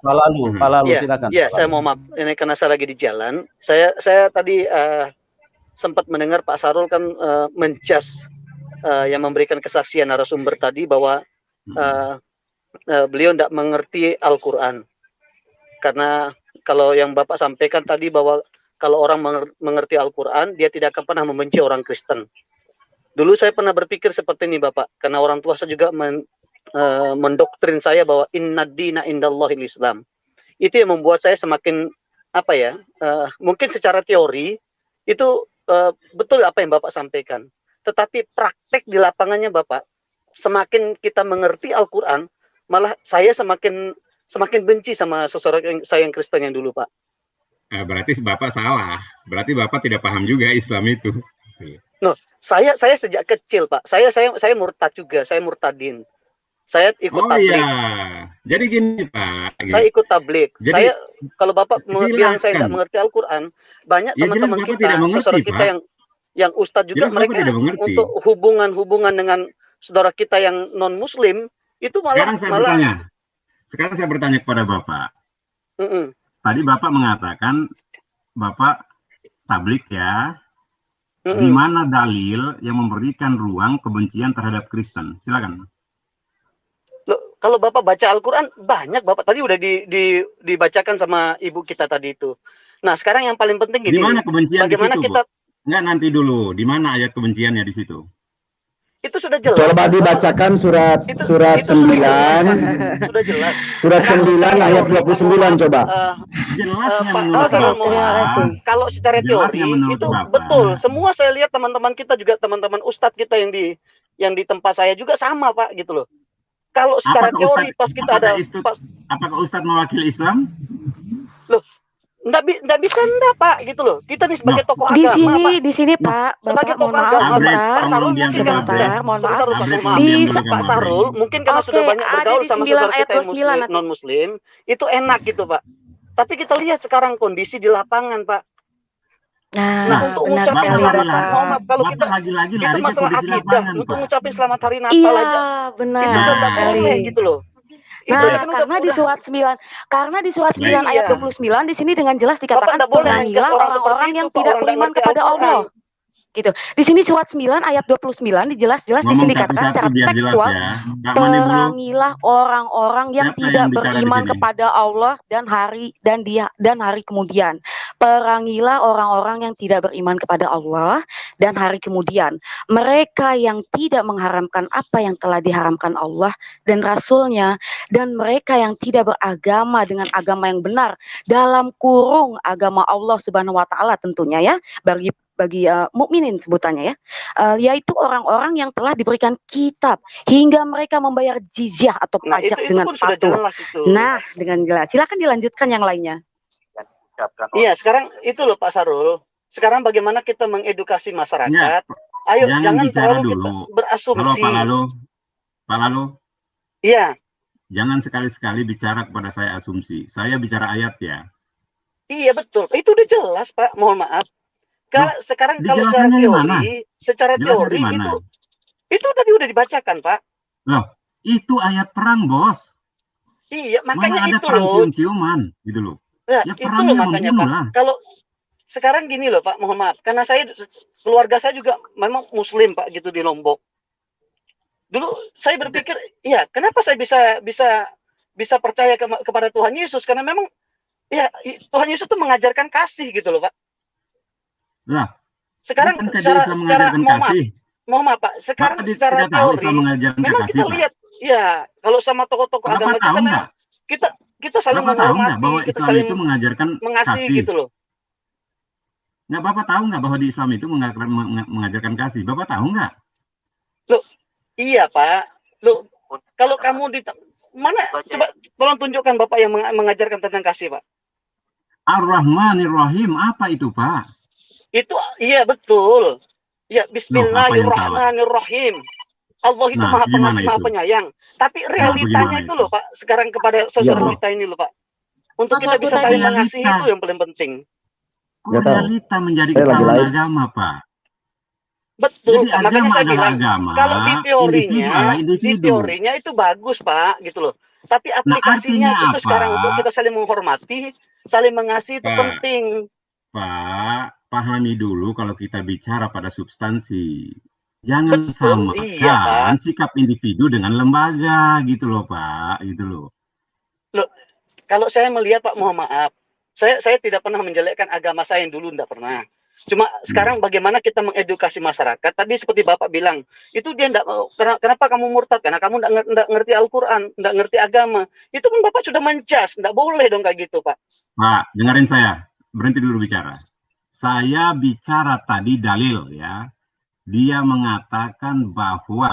Pak Lalu, silakan. Iya, saya mau maaf. Ini karena saya lagi di jalan. Saya tadi sempat mendengar Pak Sarul kan mencas yang memberikan kesaksian narasumber tadi bahwa beliau tidak mengerti Al-Quran. Karena kalau yang Bapak sampaikan tadi bahwa kalau orang mengerti Al-Quran, dia tidak akan pernah membenci orang Kristen. Dulu saya pernah berpikir seperti ini Bapak, karena orang tua saya juga mendoktrin saya bahwa inna dina indallahil Islam. Itu yang membuat saya semakin mungkin secara teori itu betul apa yang Bapak sampaikan. Tetapi praktek di lapangannya Bapak, semakin kita mengerti Al-Quran, malah saya semakin benci sama saudara saya yang Kristen yang dulu Pak. Berarti Bapak salah. Berarti Bapak tidak paham juga Islam itu. No, saya sejak kecil Pak. Saya murtad juga, saya murtadin. Saya ikut tablik. Iya. Jadi gini Pak. Saya ikut tablik. Jadi, kalau Bapak bilang saya tidak mengerti Al-Quran, banyak teman-teman kita, saudara kita yang ustadz juga, mereka untuk hubungan dengan saudara kita yang non Muslim itu malah. Sekarang saya bertanya kepada Bapak. Tadi Bapak mengatakan Bapak tablik ya. Di mana dalil yang memberikan ruang kebencian terhadap Kristen? Silakan. Loh, kalau Bapak baca Al-Quran banyak Bapak tadi udah dibacakan sama ibu kita tadi itu. Nah, sekarang yang paling penting gini. Di mana kebencian bagaimana di situ, kita? Enggak, nanti dulu. Di mana ayat kebenciannya di situ? Itu sudah jelas. Coba dibacakan surat 9. Sudah jelas. Surat 9 ayat 29 coba. Jelasnya menurut kalau secara teori itu betul. Semua saya lihat teman-teman kita juga, teman-teman ustadz kita yang di tempat saya juga sama Pak gitu loh. Kalau secara teori pas kita ada apakah ustadz mewakili Islam? Loh, Nggak bisa Pak gitu loh. Kita nih sebagai tokoh agama Pak. Di sini Pak, sebagai tokoh agama Pak Sarul mungkin Pak Sarul mungkin karena sudah banyak bergaul sama saudara kita yang non Muslim, itu enak gitu Pak. Tapi kita lihat sekarang kondisi di lapangan Pak. Nah, untuk mengucapkan selamat kalau kita masalah akidah, untuk mengucapkan selamat hari Natal aja. Benar. Itu udah boleh gitu loh. Nah, karena di surat 9 ayat 29 di sini dengan jelas dikatakan perangilah orang-orang yang tidak beriman kepada Allah. Gitu. Di sini surat 9 ayat 29 dijelas-jelas di sini dikatakan secara tekstual, perangilah orang-orang yang tidak beriman kepada Allah dan hari kemudian. Perangilah orang-orang yang tidak beriman kepada Allah dan hari kemudian. Mereka yang tidak mengharamkan apa yang telah diharamkan Allah dan Rasul-Nya, dan mereka yang tidak beragama dengan agama yang benar dalam kurung agama Allah Subhanahu wa taala tentunya ya, bagi mukminin sebutannya ya, yaitu orang-orang yang telah diberikan kitab hingga mereka membayar jizyah atau pajak dengan patuh. Nah, dengan jelas. Silakan dilanjutkan yang lainnya. Iya, sekarang itu loh Pak Sarul. Sekarang bagaimana kita mengedukasi masyarakat? Ayo, jangan terlalu kita berasumsi. Halo, Pak Lalu. Iya. Jangan sekali-sekali bicara kepada saya asumsi. Saya bicara ayat ya. Iya betul, itu udah jelas Pak. Mohon maaf. Sekarang kalau secara teori itu tadi udah dibacakan Pak. Loh, itu ayat perang bos. Iya, mana makanya ada itu perang loh. cium-ciuman gitu loh. Ya, Ya itu perangnya loh makanya membunuh Pak. lah. Kalau sekarang gini loh Pak, mohon maaf, karena keluarga saya juga memang Muslim Pak gitu di Lombok. Dulu saya berpikir, ya kenapa saya bisa percaya kepada Tuhan Yesus, karena memang ya Tuhan Yesus itu mengajarkan kasih gitu loh Pak. Lah, sekarang secara mohon maaf Pak, sekarang secara teori memang kita lihat ya kalau sama tokoh-tokoh agama kita memang kita saling menghormati, bahwa kita Islam saling itu mengajarkan mengasihi kasih gitu loh. Nggak, Bapak tahu nggak bahwa di Islam itu mengajarkan kasih? Bapak tahu nggak? Loh, iya Pak. Loh, kalau kamu di mana? Coba tolong tunjukkan Bapak yang mengajarkan tentang kasih Pak. Ar-Rahmanir Rahim, apa itu Pak? Itu iya betul. Ya Bismillahirrahmanirrahim. Allah itu Maha Pengasih, Maha Penyayang. Tapi realitanya itu loh Pak, sekarang kepada saudara kita ini loh Pak. Untuk kita bisa saling mengasihi itu yang paling penting. Realita menjadi kesalahan agama Pak. Betul, jadi makanya saya bilang agama, kalau di teorinya itu bagus Pak, gitu loh. Tapi aplikasinya itu sekarang untuk kita saling menghormati, saling mengasihi itu penting. Pak, pahami dulu kalau kita bicara pada substansi. Jangan samakan sikap individu dengan lembaga gitu loh Pak, gitu loh. Loh, kalau saya melihat Pak, mohon maaf, saya tidak pernah menjelekkan agama saya yang dulu, tidak pernah. Cuma sekarang bagaimana kita mengedukasi masyarakat? Tadi seperti Bapak bilang, itu dia enggak, kenapa kamu murtad? Karena kamu enggak ngerti Al-Quran, enggak ngerti agama. Itu kan Bapak sudah menjas, enggak boleh dong kayak gitu Pak. Pak, dengerin saya, berhenti dulu bicara. Saya bicara tadi dalil ya. Dia mengatakan bahwa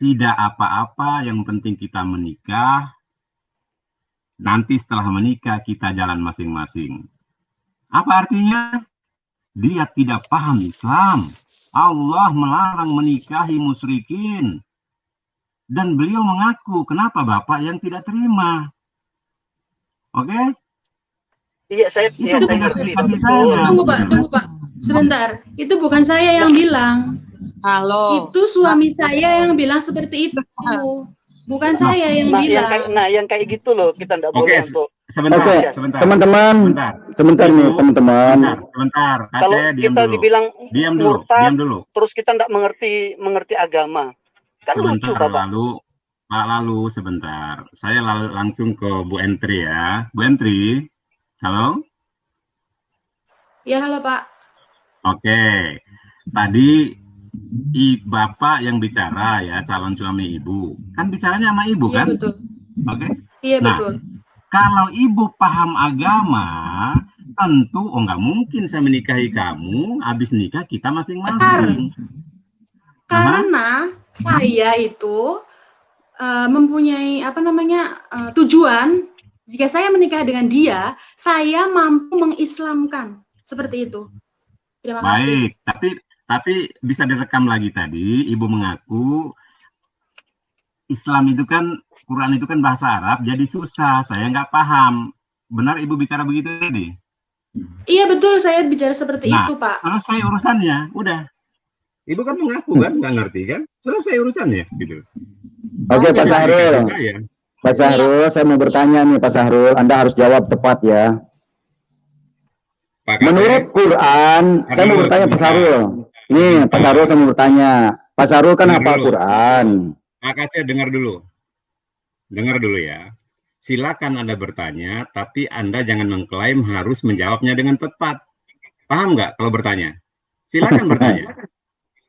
tidak apa-apa, yang penting kita menikah. Nanti setelah menikah kita jalan masing-masing. Apa artinya? Dia tidak paham Islam. Allah melarang menikahi musyrikin. Dan beliau mengaku, kenapa Bapak yang tidak terima? Oke? Iya, saya ngerti. Tunggu Pak. Sebentar. Itu bukan saya yang bilang. Halo. Itu suami saya yang bilang seperti itu. Bukan saya yang bilang. Yang kayak gitu loh, kita enggak boleh untuk teman-teman, sebentar nih teman-teman. Sebentar. Kalau kita dibilang murtad, terus kita enggak mengerti agama, kan lucu Bapak. Lalu sebentar. Saya langsung ke Bu Entri ya. Bu Entri, halo? Ya, halo Pak. Oke. Tadi Bapak yang bicara ya, calon suami Ibu. Kan bicaranya sama Ibu kan? Iya betul. Oke. Iya betul. Kalau Ibu paham agama, tentu nggak mungkin saya menikahi kamu, habis nikah kita masing-masing. Karena saya itu mempunyai tujuan, jika saya menikah dengan dia, saya mampu mengislamkan. Seperti itu. Terima kasih. Baik, tapi bisa direkam lagi tadi, Ibu mengaku Islam itu kan, Quran itu kan bahasa Arab, jadi susah, saya nggak paham. Benar Ibu bicara begitu tadi? Iya betul, saya bicara seperti itu Pak. Selesai urusannya, udah. Ibu kan mengaku kan, nggak ngerti kan? Selesai urusannya, gitu. Oke Pak Sahrul. Pak Sahrul, saya mau bertanya nih Pak Sahrul, Anda harus jawab tepat ya. Menurut Quran, saya mau bertanya Pak Sahrul. Nih, Pak Sahrul saya mau bertanya. Pak Sahrul kan hafal Quran. Pak Aceh, dengar dulu. Dengar dulu ya. Silakan Anda bertanya, tapi Anda jangan mengklaim harus menjawabnya dengan tepat. Paham nggak kalau bertanya? Silakan bertanya.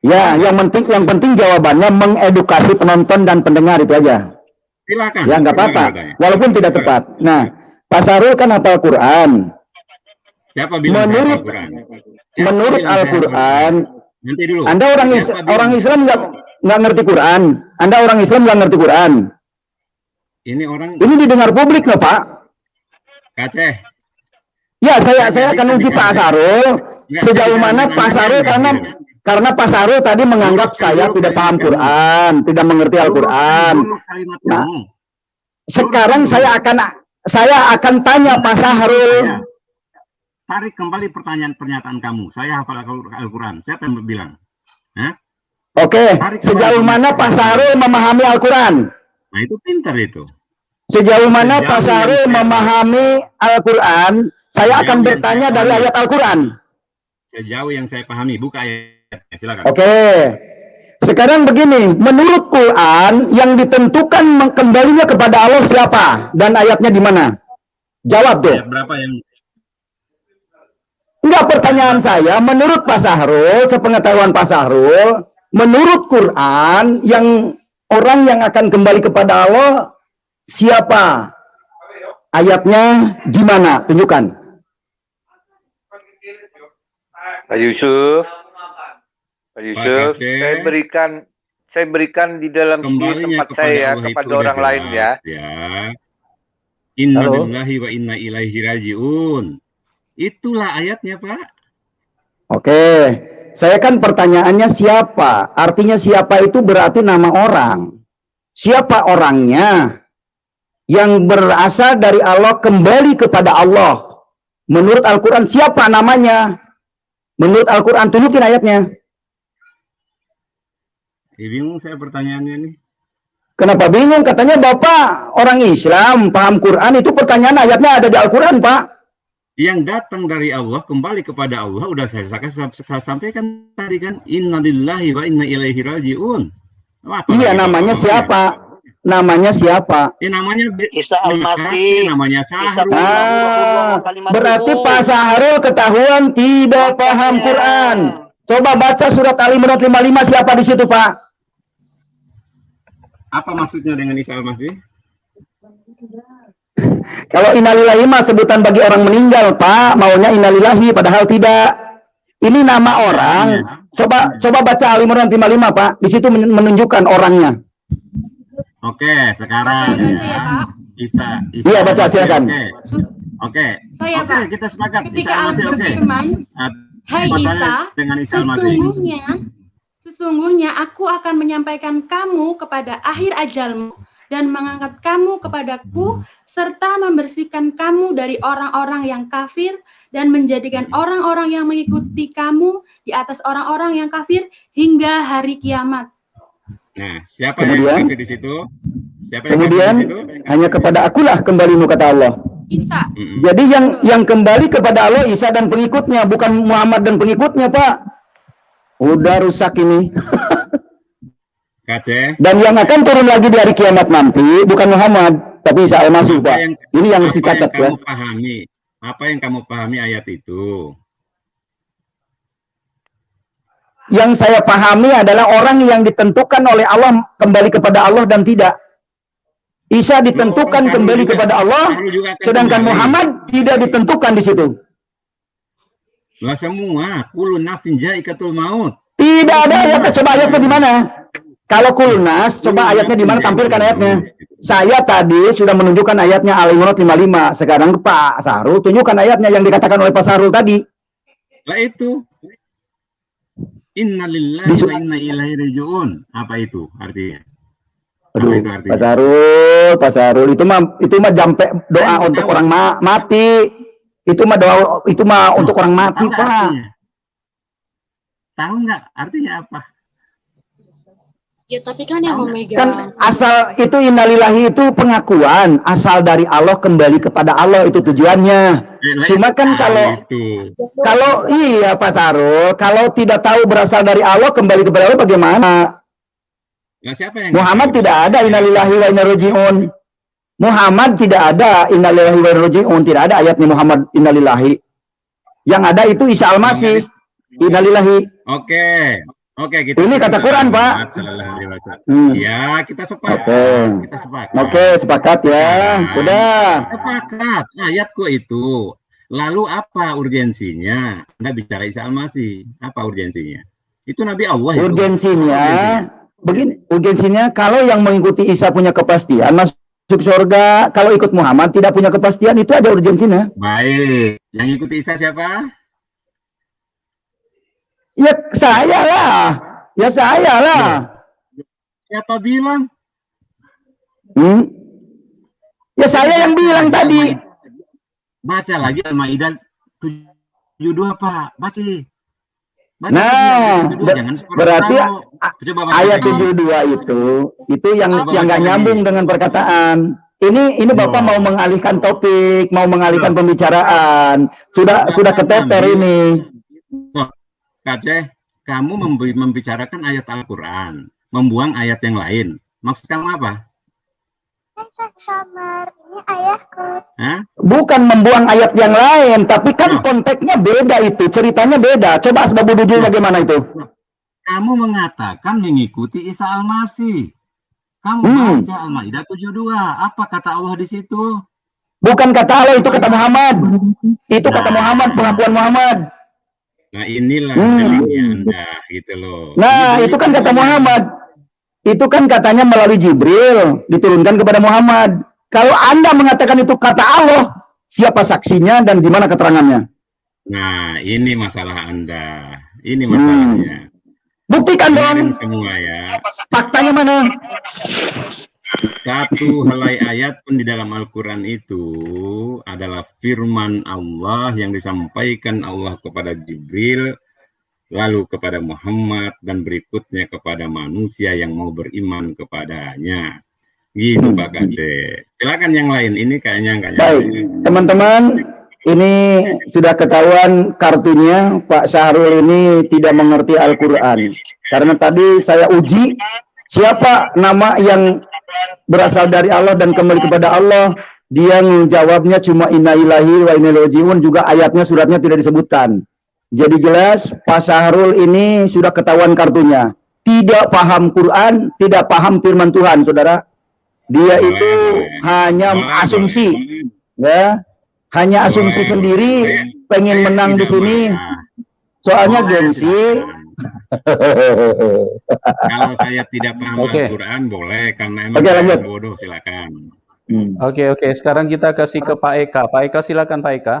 Ya, yang penting jawabannya mengedukasi penonton dan pendengar, itu aja. Silakan. Ya, nggak apa-apa. Walaupun tidak tepat. Nah, Pak Sahrul kan hafal Quran. Siapa bilang hafal Quran? menurut Al-Quran, nanti dulu. Anda orang Islam nggak ngerti Quran. Anda orang Islam nggak ngerti Quran. Ini didengar publik loh, Pak. Kaceh. Ya, saya akan uji Pak Sarul sejauh mana Pak Sarul karena Pak Sarul tadi menganggap saya tidak paham Quran, tidak mengerti Al-Quran. Nah, sekarang saya akan tanya Pak Sarul. Tarik kembali pernyataan kamu. Saya hafal Al-Quran. Siapa yang bilang? Oke, sejauh mana Pak Sarul memahami Al-Quran? Nah, itu pintar itu. Sejauh mana Pak Sarul memahami Al-Quran, saya akan bertanya dari ayat Al-Quran. Sejauh yang saya pahami, buka ayatnya, silakan. Oke. Sekarang begini, menurut Quran yang ditentukan kembalinya kepada Allah siapa? Dan ayatnya di mana? Jawab tuh. Ayat berapa yang... Enggak, pertanyaan saya, menurut Pak Sahrul, sepengetahuan Pak Sahrul, menurut Quran yang orang yang akan kembali kepada Allah siapa? Ayatnya di mana? Tunjukkan. Pak Yusuf, saya berikan di dalam sini tempat saya kepada orang lain ya. Inna lillahi wa inna ilaihi raji'un. Itulah ayatnya, Pak. Oke, saya kan pertanyaannya siapa? Artinya siapa itu berarti nama orang. Siapa orangnya? Yang berasal dari Allah kembali kepada Allah. Menurut Al-Quran siapa namanya? Menurut Al-Quran tunjukin ayatnya. Bingung saya pertanyaannya nih. Kenapa bingung? Katanya Bapak orang Islam, paham Quran, itu pertanyaan ayatnya ada di Al-Quran, Pak. Yang datang dari Allah kembali kepada Allah, udah saya sampaikan tadi kan, inna lillahi wa inna ilaihi raji'un. Iya, namanya siapa? Namanya siapa? Namanya Isa Al-Masih. Namanya Sahrul. Berarti Pak Sahrul ketahuan tidak paham Quran. Coba baca surat Al-Imran 55, siapa di situ, Pak? Apa maksudnya dengan Isa Al-Masih? Kalau innalillahi mah sebutan bagi orang meninggal, Pak. Maunya innalillahi, padahal tidak. Ini nama orang. Coba baca Al-Imran 55, Pak. Di situ menunjukkan orangnya. Oke, sekarang Isa. Iya, baca silakan. Oke. Saya, Pak. Kita sepakat. Ketika Allah berfirman, hai Isa, sesungguhnya aku akan menyampaikan kamu kepada akhir ajalmu dan mengangkat kamu kepadaku, serta membersihkan kamu dari orang-orang yang kafir, dan menjadikan orang-orang yang mengikuti kamu di atas orang-orang yang kafir hingga hari kiamat. Nah, siapa yang kafir di situ? Kemudian hanya kepada akulah kembalimu, kata Allah. Isa. Jadi yang kembali kepada Allah Isa dan pengikutnya, bukan Muhammad dan pengikutnya, Pak. Udah rusak ini. Dan yang akan turun lagi di hari kiamat nanti bukan Muhammad, tapi Isa Al-Masih, Pak. Ini yang harus dicatat, ya. Apa yang kamu pahami ayat itu? Yang saya pahami adalah orang yang ditentukan oleh Allah kembali kepada Allah dan tidak. Isa ditentukan kembali kepada Allah, sedangkan Muhammad tidak ditentukan di situ. Lah semua, kullu nafsin za'iqatul maut. Tidak ada ayatnya. Coba ayatnya di mana? Kalau kulunas, coba ayatnya di mana, tampilkan ayatnya. Saya tadi sudah menunjukkan ayatnya Al-Imran 55. Sekarang Pak Sahrul tunjukkan ayatnya yang dikatakan oleh Pak Sahrul tadi. Lah itu. Inna lillahi wa inna ilaihi raji'un. Apa itu artinya? Aduh, Pak Sahrul itu mah jampe doa untuk orang mati. Itu mah untuk orang mati, Pak. Tahu nggak artinya apa? Ya, tapi kan yang memegang. Kan asal itu innalillahi itu pengakuan, asal dari Allah kembali kepada Allah, itu tujuannya. Cuma kan kalau iya Pak Sahrul, kalau tidak tahu berasal dari Allah kembali kepada Allah bagaimana? Nah, siapa yang Muhammad tidak ada innalillahi wa inna raji'un. Muhammad tidak ada innalillahi wa inna raji'un, tidak ada ayatnya Muhammad innalillahi. Yang ada itu Isa Al-Masih innalillahi. Oke, ini kata Quran, Pak. Ya, kita sepakat. Oke, sepakat ya. Udah. Sepakat. Ayat kok itu. Lalu apa urgensinya Anda bicara Isa Al-Masih? Apa urgensinya? Itu Nabi Allah itu. Urgensinya, begini, urgensinya kalau yang mengikuti Isa punya kepastian masuk surga, kalau ikut Muhammad tidak punya kepastian, itu ada urgensinya. Baik, yang ikuti Isa siapa? Ya saya lah, ya saya lah. Siapa bilang? Ya saya yang bilang tadi. Baca lagi Al-Maidah 72, Pak. Baca. Nah, berarti ayat lagi. 72 itu yang nggak nyambung dengan perkataan. Ini Bapak mau mengalihkan topik, mau mengalihkan pembicaraan. Sudah keteter ini. Kaceh, kamu membicarakan ayat Al-Quran, membuang ayat yang lain. Maksud kamu apa? Kamar, ini ayahku. Hah? Bukan membuang ayat yang lain, tapi kan konteksnya beda itu, ceritanya beda. Coba asbabun nuzul bagaimana itu? Kamu mengatakan mengikuti Isa Al-Masih. Kamu baca Al-Maidah 72. Apa kata Allah di situ? Bukan kata Allah, itu kata Muhammad. Itu kata Muhammad, pengakuan Muhammad. Nah inilah deliknya Anda, gitu loh. Nah, itu kan kata Muhammad. Itu kan katanya melalui Jibril diturunkan kepada Muhammad. Kalau Anda mengatakan itu kata Allah, siapa saksinya dan di mana keterangannya? Nah, ini masalah Anda. Ini masalahnya. Buktikan dong. Semua ya. Faktanya mana? Satu helai ayat pun di dalam Al-Quran itu adalah firman Allah yang disampaikan Allah kepada Jibril, lalu kepada Muhammad, dan berikutnya kepada manusia yang mau beriman kepadanya. Gitu Pak Kaceh. Silakan yang lain, ini kayaknya enggak nyampe. Baik, teman-teman, ini sudah ketahuan kartunya Pak Syahrul ini tidak mengerti Al-Quran. Karena tadi saya uji siapa nama yang berasal dari Allah dan kembali kepada Allah, dia menjawabnya cuma inna ilahi wa inna ilaihi raji'un, juga ayatnya suratnya tidak disebutkan. Jadi jelas Pak Syahrul ini sudah ketahuan kartunya. Tidak paham Quran, tidak paham firman Tuhan, saudara. Dia itu hanya asumsi, ya, hanya asumsi sendiri, pengen menang di sini. Soalnya gengsi. Kalau saya tidak paham Al-Quran boleh, karena emang saya bodoh, silakan. Oke, sekarang kita kasih ke Pak Eka. Pak Eka silakan Pak Eka.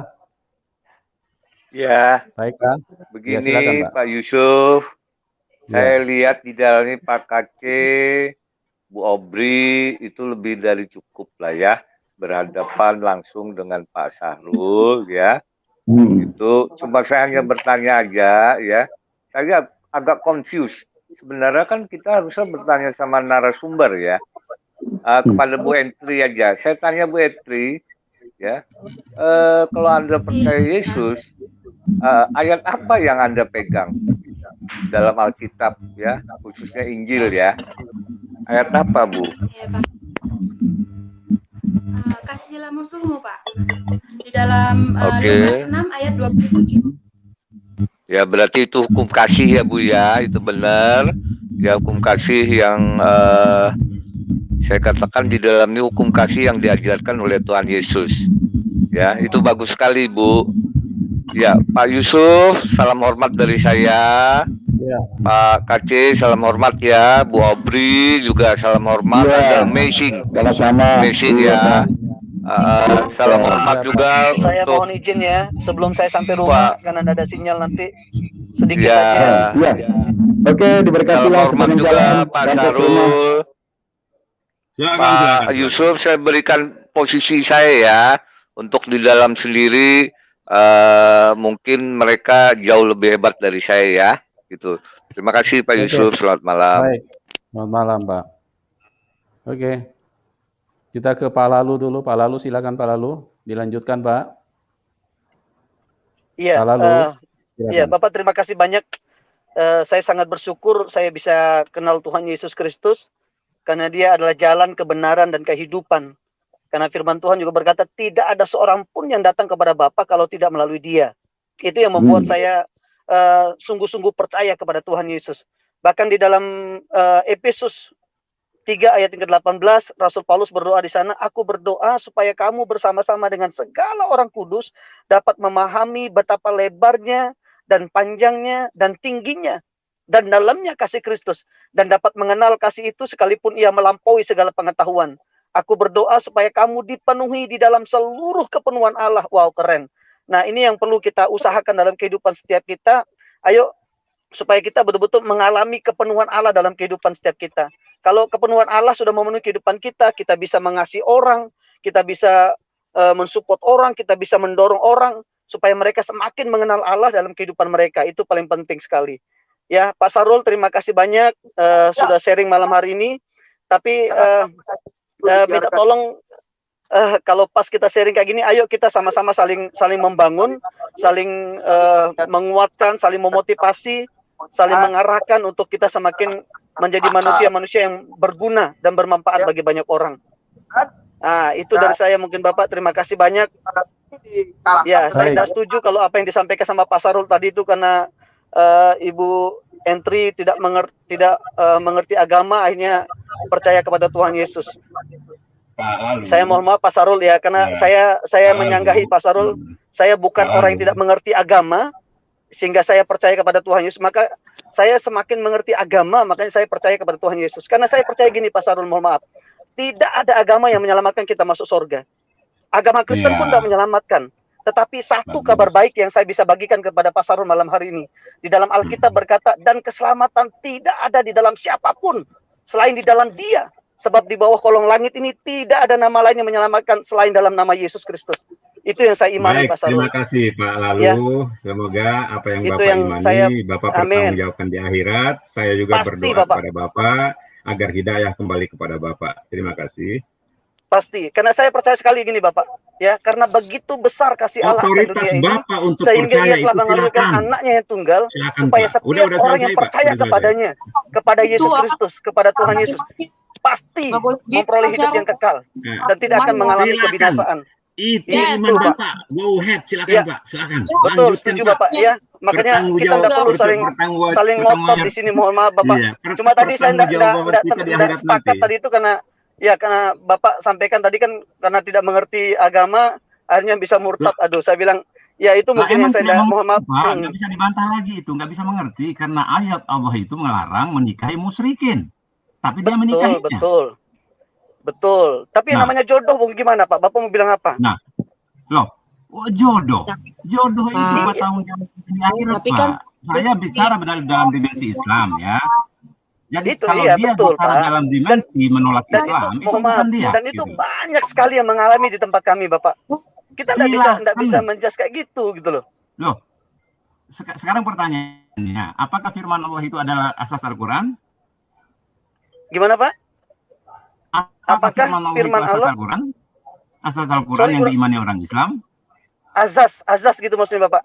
Ya, Pak Eka. Begini Ya, silakan, Pak Yusuf, saya lihat di dalamnya Pak Kaceh, Bu Obri itu lebih dari cukup lah ya, berhadapan langsung dengan Pak Syahrul ya. Itu cuma saya hanya bertanya aja ya. Saya agak confused. Sebenarnya kan kita harusnya bertanya sama narasumber ya. Kepada Bu Entri aja. Saya tanya Bu Entri ya. Kalau Anda percaya Yesus, ayat apa yang Anda pegang dalam Alkitab ya, khususnya Injil ya? Ayat apa, Bu? Ya, Pak. Kasihlah musuhmu, Pak. Di dalam Lukas 6 ayat 27. Ya, berarti itu hukum kasih ya, Bu ya. Itu benar. Ya, hukum kasih yang saya katakan di dalam ini hukum kasih yang diajarkan oleh Tuhan Yesus. Ya, itu bagus sekali, Bu. Ya, Pak Yusuf, salam hormat dari saya. Ya. Pak Kaceh, salam hormat ya. Bu Obri juga salam hormat. Ya. Amazing. Sama-sama. Amazing ya. Salam hormat juga. Saya untuk... mohon izin ya, sebelum saya sampai rumah, karena ada sinyal nanti sedikit ya. aja. Ya. Oke, diberkati salam hormat juga Pak Syahrul. Pak Yusuf, saya berikan posisi saya ya, untuk di dalam sendiri mungkin mereka jauh lebih hebat dari saya ya, gitu. Terima kasih Pak Yusuf, selamat malam. Baik, selamat malam Pak. Oke, kita ke Pak Lalu dulu. Pak Lalu silakan Pak Lalu, dilanjutkan Pak. Iya, Pak Lalu. Iya Bapak, terima kasih banyak. Saya sangat bersyukur saya bisa kenal Tuhan Yesus Kristus, karena Dia adalah jalan, kebenaran, dan kehidupan. Karena firman Tuhan juga berkata, tidak ada seorang pun yang datang kepada Bapa kalau tidak melalui Dia. Itu yang membuat saya sungguh-sungguh percaya kepada Tuhan Yesus. Bahkan di dalam Efesus 3 ayat yang ke-18, Rasul Paulus berdoa di sana, aku berdoa supaya kamu bersama-sama dengan segala orang kudus dapat memahami betapa lebarnya dan panjangnya dan tingginya dan dalamnya kasih Kristus, dan dapat mengenal kasih itu sekalipun ia melampaui segala pengetahuan. Aku berdoa supaya kamu dipenuhi di dalam seluruh kepenuhan Allah. Wow, keren. Nah, ini yang perlu kita usahakan dalam kehidupan setiap kita. Ayo, supaya kita betul-betul mengalami kepenuhan Allah dalam kehidupan setiap kita. Kalau kepenuhan Allah sudah memenuhi kehidupan kita, kita bisa mengasihi orang, kita bisa mensupport orang, kita bisa mendorong orang supaya mereka semakin mengenal Allah dalam kehidupan mereka. Itu paling penting sekali. Ya, Pak Sarul, terima kasih banyak sudah sharing malam hari ini. Tapi minta tolong kalau pas kita sharing kayak gini, ayo kita sama-sama saling membangun, saling menguatkan, saling memotivasi, saling mengarahkan untuk kita semakin menjadi manusia-manusia yang berguna dan bermanfaat bagi banyak orang. Nah, itu dari saya mungkin Bapak, terima kasih banyak. Ya, saya tidak setuju kalau apa yang disampaikan sama Pak Sarul tadi itu karena Ibu Entri tidak mengerti agama, akhirnya percaya kepada Tuhan Yesus. Saya mohon maaf Pak Sarul ya, karena saya menyanggahi Pak Sarul, saya bukan orang yang tidak mengerti agama, sehingga saya percaya kepada Tuhan Yesus, maka saya semakin mengerti agama, makanya saya percaya kepada Tuhan Yesus. Karena saya percaya gini Pak Sarul, mohon maaf, tidak ada agama yang menyelamatkan kita masuk surga. Agama Kristen pun tidak menyelamatkan. Tetapi satu kabar baik yang saya bisa bagikan kepada Pak Sarul malam hari ini. Di dalam Alkitab berkata, dan keselamatan tidak ada di dalam siapapun selain di dalam Dia. Sebab di bawah kolong langit ini tidak ada nama lain yang menyelamatkan selain dalam nama Yesus Kristus. Itu yang saya imani, Pak Sarul. Terima kasih Pak Lalu. Ya. Semoga apa yang itu Bapak yang imani, Bapak pertanggungjawabkan di akhirat. Saya juga berdoa kepada Bapak agar hidayah kembali kepada Bapak. Terima kasih. Pasti, karena saya percaya sekali gini Bapak, ya, karena begitu besar kasih Allah akan dunia ini, sehingga Ia telah mengaruniakan anaknya yang tunggal, supaya setiap orang yang percaya kepadanya, kepada Yesus Kristus, kepada Tuhan Yesus, pasti memperoleh hidup yang kekal dan tidak akan mengalami kebinasaan. Itu iman Bapak. Go ahead, silakan Pak, silakan. Betul, setuju Bapak, ya. Makanya kita tidak perlu saling ngotot di sini, mohon maaf Bapak. Cuma tadi saya tidak sepakat tadi itu karena Bapak sampaikan tadi kan karena tidak mengerti agama akhirnya bisa murtad. Aduh, saya bilang ya itu mungkin yang saya mohon maaf. Nggak bisa dibantah lagi itu, nggak bisa mengerti karena ayat Allah itu melarang menikahi musyrikin. Tapi dia menikahinya. Betul. Tapi namanya jodoh gimana Pak? Bapak mau bilang apa? Nah, jodoh itu tanggung jawab di akhirat Pak. Saya bicara dalam dimensi Islam ya. Jadi kalau dia bicara dalam dimensi menolak Islam, itu bukan dia. Dan itu banyak sekali yang mengalami di tempat kami, Bapak. Kita tidak bisa menjas kayak gitu loh. Loh, sekarang pertanyaannya, apakah firman Allah itu adalah asas Al-Quran? Gimana Pak? Apakah firman Allah asas Al-Quran yang diimani orang Islam? Azas gitu maksudnya Bapak?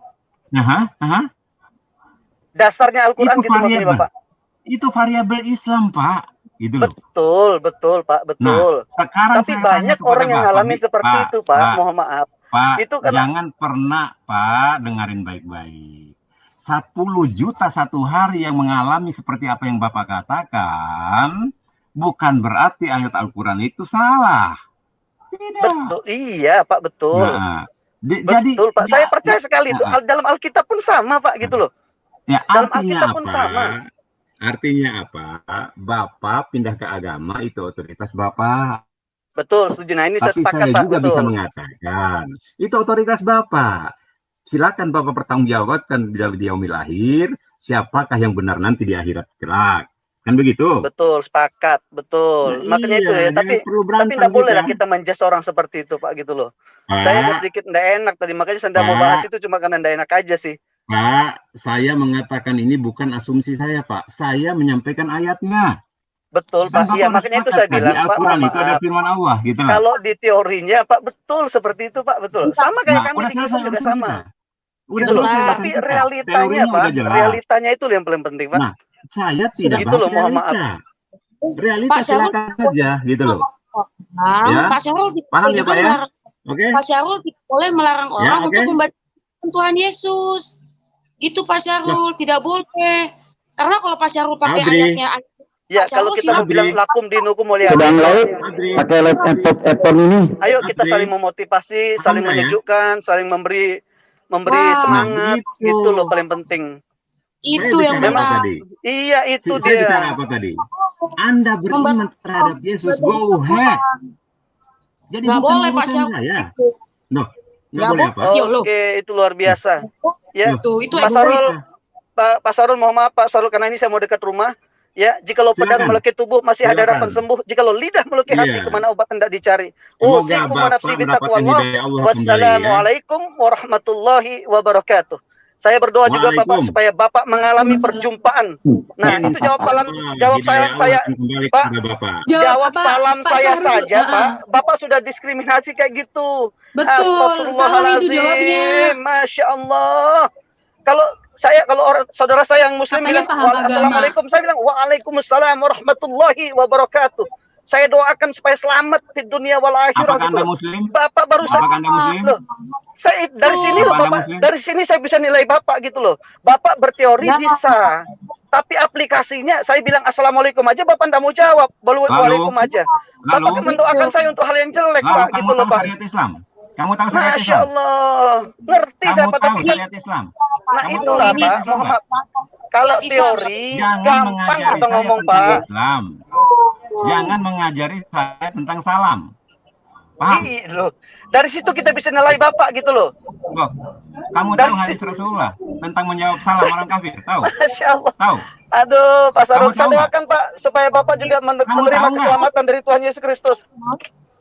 Dasarnya Al-Quran gitu maksudnya Bapak? Itu variabel Islam Pak, gitu loh. Betul Pak, betul. Nah, sekarang tapi banyak orang yang ngalamin seperti itu Pak, mohon maaf. Pak, itu jangan pernah Pak dengerin baik-baik. 10 juta satu hari yang mengalami seperti apa yang Bapak katakan, bukan berarti ayat Al-Quran itu salah. Tidak. Betul, iya Pak, betul. Nah, betul Pak, saya percaya sekali itu dalam Alkitab pun sama Pak, gitu loh. Ya, dalam Alkitab pun sama. Artinya apa? Bapak pindah ke agama itu otoritas Bapak. Betul, setuju. Nah ini saya sepakat Pak. Tapi saya juga bisa mengatakan itu otoritas Bapak. Silakan Bapak bertanggungjawabkan di yaumil akhir siapakah yang benar nanti di akhirat kelak. Kan begitu? Betul, sepakat, betul. Nah, makanya itu ya. Tapi tidak boleh lah kita menjudge orang seperti itu Pak, gitu loh. Saya sedikit tidak enak tadi, makanya saya tidak mau bahas itu cuma karena tidak enak aja sih. Pak, saya mengatakan ini bukan asumsi saya, Pak. Saya menyampaikan ayatnya. Betul, Pak. Iya, makanya itu saya bilang, Pak. Itu ada firman Allah, gitu lah. Kalau di teorinya, Pak, betul seperti itu, Pak. Betul. Sama kayak kami di Kristen juga sama. Tapi realitanya, Pak, realitanya itu yang paling penting, Pak. Nah, saya tidak itu loh, mohon maaf. Realita silakan saja, gitu loh. Ya. Pak Syarul paham ya, Pak ya? Oke. Pak Syarul tidak boleh melarang orang untuk membaca Tuhan Yesus. Itu Pak Syarul tidak boleh. Karena kalau Pak Syarul pakai ayatnya Ya, kalau kita mau bilang lakum dinukum mulia. Sedang live pakai laptop ini. Ayo kita saling memotivasi, saling menyejukkan, saling memberi semangat. Itu loh paling penting. Itu yang benar. Iya, itu Saya dia. bicara apa tadi? Anda beriman terhadap Yesus, go ahead. Jadi nggak bukan boleh Pak urusan Syaf. saya. No, nggak boleh apa? Oke, itu luar biasa. Ya, itu Pak Sarul, mohon maaf Pak Sarul, karena ini saya mau dekat rumah. Ya, jikalau pedang melukai tubuh masih ada harapan sembuh. Jikalau lidah melukai hati, kemana obat hendak dicari. Semoga Bapak mendapatkan hidayah Allah kembali. Wassalamualaikum warahmatullahi wabarakatuh. Saya berdoa juga Bapak supaya Bapak mengalami perjumpaan. Nah, itu jawab salam saya Pak. Jawab salam saya saja, Pak. Bapak sudah diskriminasi kayak gitu. Betul, salam itu jawabnya. Masya Allah. Kalau orang saudara saya yang muslim bilang assalamualaikum, saya bilang waalaikumsalam warahmatullahi wabarakatuh. Saya doakan supaya selamat di dunia wal akhirah. Apakah Anda muslim? Bapak baru Apakah Anda muslim? Loh, saya dari sini loh Bapak, dari sini saya bisa nilai Bapak gitu loh. Bapak berteori bisa, tapi aplikasinya saya bilang assalamualaikum aja Bapak enggak mau jawab, waalaikum aja. Bapak mendoakan saya untuk hal yang jelek Pak, gitu loh Pak. Kamu tahu syariat Islam? Masya Allah, ngerti saya Pak. Kamu tahu syariat Islam? Nah itulah Pak, Muhammad. Kalau teori gampang kita ngomong Pak. Islam. Jangan mengajari saya tentang salam. Paham? Loh. Dari situ kita bisa nilai Bapak gitu loh. Loh, kamu tahu hadis Rasulullah tentang menjawab salam orang kafir? Tahu? Masya Allah. Tahu? Aduh, Pak Sarul, saya doakan Pak supaya Bapak juga menerima keselamatan dari Tuhan Yesus Kristus.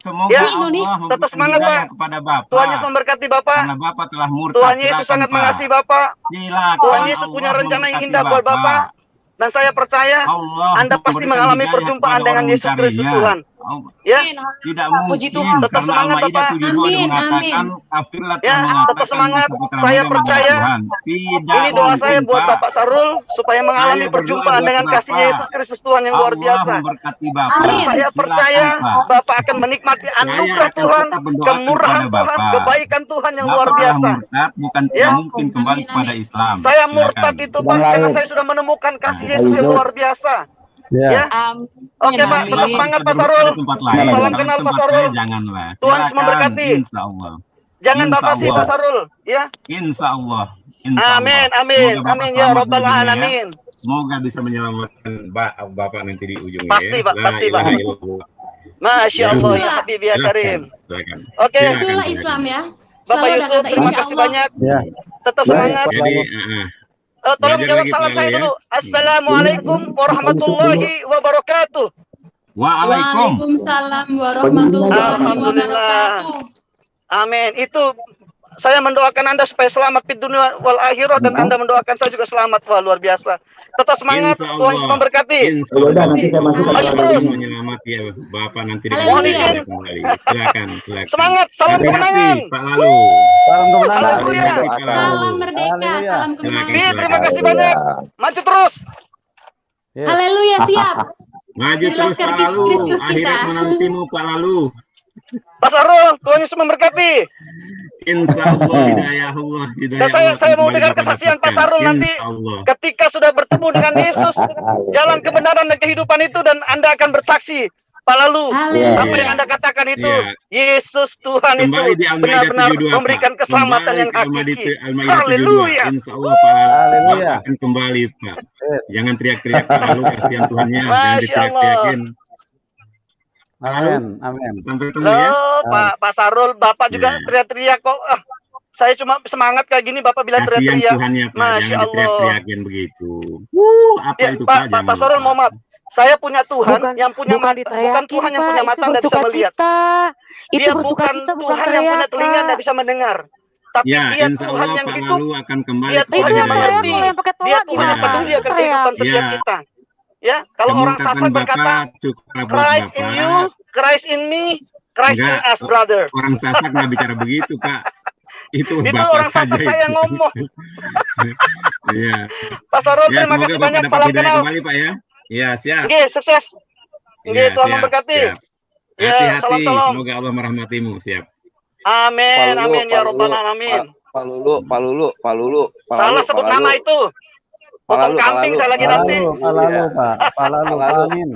Semoga ya, Allah tetap semangat Pak. Kepada Bapak. Tuhan Yesus memberkati Bapak. Karena Bapak telah murtad. Tuhan Yesus sangat mengasihi Bapak. Tuhan Yesus punya rencana yang indah buat Bapak. Dan saya percaya Anda pasti mengalami perjumpaan dengan Yesus Kristus Tuhan. Ya, tidak mungkin. Tetap semangat Bapak. Amin, amin. Ya, tetap semangat. Saya percaya. Ini doa saya buat Bapak Sarul supaya mengalami perjumpaan dengan kasih Yesus Kristus Tuhan yang luar biasa. Saya percaya Bapak akan menikmati anugerah Tuhan, kemurahan Tuhan, kebaikan Tuhan yang luar biasa. Bukan tidak mungkin kembali kepada Islam. Saya murtad itu Pak karena saya sudah menemukan kasih Yesus yang luar biasa. Ya. Oke Pak, tetap semangat Pak Sarul. Salam kenal Pak Sarul. Tuhan memberkati. Jangan Bapak sih Pak Sarul, ya. Insya Allah. Amin, amin, amin ya Rabbal Alamin. Semoga bisa menyelamatkan Bapak nanti di ujungnya. Pasti Pak, pasti Pak. Masya Allah ya Habib ya Karim. Oke. Itulah Islam ya. Bapak Yusuf, terima kasih banyak. Tetap semangat. Tolong jawab salam saya dulu. Assalamualaikum warahmatullahi wabarakatuh. Waalaikumsalam warahmatullahi wabarakatuh. Amin. Itu saya mendoakan Anda supaya selamat di dunia wal akhirah dan Anda mendoakan saya juga selamat. Wah, luar biasa. Tetap semangat. Tuhan Yesus memberkati. Ayo terus. Menyelamat ya Bapak nanti. Mohon izin. Silakan. Semangat. Salam kemenangan. Pak Lalu. Salam kemenangan. Salam merdeka. Salam kemenangan. Terima kasih banyak. Maju terus. Haleluya, siap. Maju terus Pak Lalu. Akhirat menantimu Pak Lalu. Pak Sarul, Tuhan Yesus memberkati. Insya Allah hidayah Allah. Dan saya mau dengar kesaksian Pak Sarul nanti ketika sudah bertemu dengan Yesus, jalan kebenaran dan kehidupan itu, dan Anda akan bersaksi. Pak Lalu, apa yang Anda katakan itu, Yesus Tuhan itu benar-benar memberikan keselamatan yang hakiki. Haleluya. Insya Allah Pak Lalu akan kembali Pak. Jangan teriak-teriak Pak Lalu, kasihan Tuhannya. Jangan diteriak-teriakin. Amin, amin. Sampai ketemu ya. Pak Sarul, Bapak juga teriak-teriak kok. Saya cuma semangat kayak gini, Bapak bilang teriak-teriak. Masya Allah. Teriak-teriakin begitu. Apa itu Pak Sarul, mohon maaf. Saya punya Tuhan yang punya mata, bukan Tuhan yang punya mata dan bisa melihat. Dia bukan Tuhan yang punya telinga dan bisa mendengar. Tapi dia Tuhan yang hidup. Dia Tuhan yang mengerti. Dia Tuhan yang peduli akan kehidupan setiap kita. Ya, kalau orang Sasak berkata, Christ in you, Christ in me, Christ in us, brother. Orang Sasak nggak bicara begitu, Pak. Itu orang Sasak saya yang ngomong. Iya. Pak Sarul, terima kasih banyak. Salam kenal. Kembali, Pak ya. Iya, siap. Oke, sukses. Oke, Tuhan memberkati. Ya, salam-salam. Semoga Allah merahmatimu. Siap. Amin, amin ya Rabbal Alamin. Pak Lulu. Salah sebut nama itu. Potong kambing saya lagi nanti. Palalu, Pak. Palalu, Pak Amin.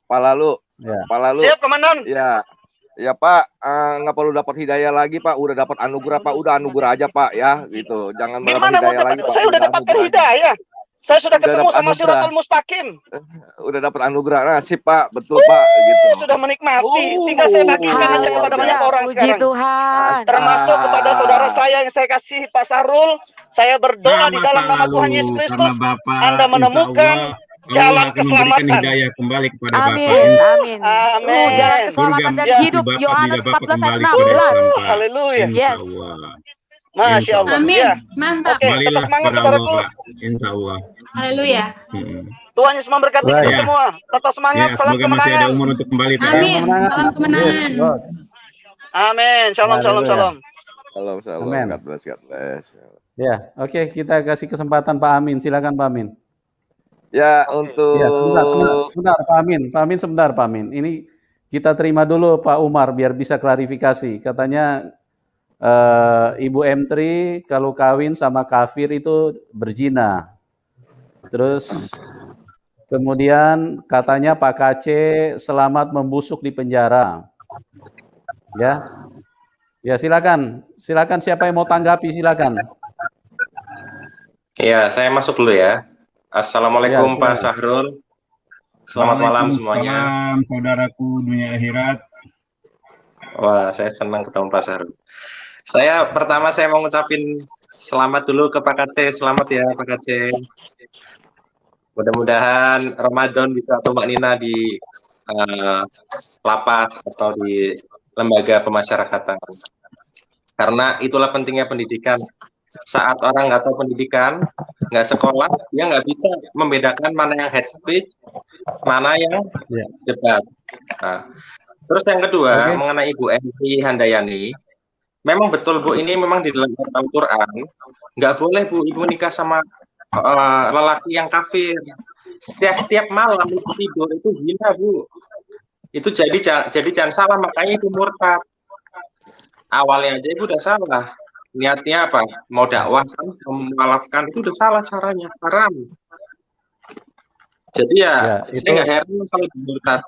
Palalu. Ya. Siap, Komandan. Ya. Ya Pak, nggak perlu dapat hidayah lagi Pak, udah dapat anugerah Pak, udah anugerah aja Pak ya, gitu. Jangan dapat hidayah lagi Pak. Saya udah dapatkan hidayah. Saya sudah ketemu sama Siratul Mustaqim. Udah dapat anugerah, nasib Pak, betul Pak, gitu. Sudah menikmati. Tinggal saya bagikan aja kepada banyak orang sekarang. Tuhan. Termasuk kepada saudara saya yang saya kasih Pak Sahrul. Saya berdoa di dalam nama Tuhan Yesus Kristus. Anda menemukan jalan keselamatan. Hidayah kembali kepada Amin, Bapak. amin. Amin. Jalan keselamatan dan hidup. Yohanes 14 ayat 16. Haleluya. Yes. Masya Allah. Amin. Ya. Mantap. Oke, tetap semangat saudaraku. Insya Allah. Haleluya. Tuhan Yesus memberkati kita Ya. semua. Tetap semangat. Ya, Salam semoga masih ada kemenangan. umur untuk kembali. Pak. Amin. Salam kemenangan. Amin. Shalom, shalom, shalom. Shalom. Amen. God bless. Ya, oke, kita kasih kesempatan Pak Amin. Silakan Pak Amin. Ya, untuk Ya, sebentar Pak Amin. Pak Amin sebentar Pak Amin. Ini kita terima dulu Pak Umar biar bisa klarifikasi. Katanya Ibu M3 kalau kawin sama kafir itu berzina. Terus kemudian katanya Pak KC selamat membusuk di penjara. Ya. Ya, silakan. Silakan siapa yang mau tanggapi silakan. Iya, saya masuk dulu ya. Assalamualaikum Ya, Pak Sahrul. Selamat malam semuanya. Waalaikumsalam, saudaraku dunia akhirat. Wah, saya senang ketemu Pak Sahrul. Pertama saya mau ngucapin selamat dulu ke Pak KC. Selamat ya Pak KC. Mudah-mudahan Ramadan bisa tumbak nina di lapas atau di lembaga pemasyarakatan. Karena itulah pentingnya pendidikan. Saat orang nggak tahu pendidikan, nggak sekolah, dia nggak bisa membedakan mana yang hate speech, mana yang debat. Nah, terus yang kedua, mengenai Ibu Entri Handayani, memang betul Bu, ini memang di dalam Al-Quran, nggak boleh Bu Ibu nikah sama lelaki yang kafir. Setiap malam itu tidur itu zina Bu. Itu jadi jangan salah, makanya itu murtad. Awalnya aja Ibu udah salah. Niatnya apa? Mau dakwah kan, mewalafkan, itu udah salah caranya, haram. Jadi saya nggak heran kalau murtad.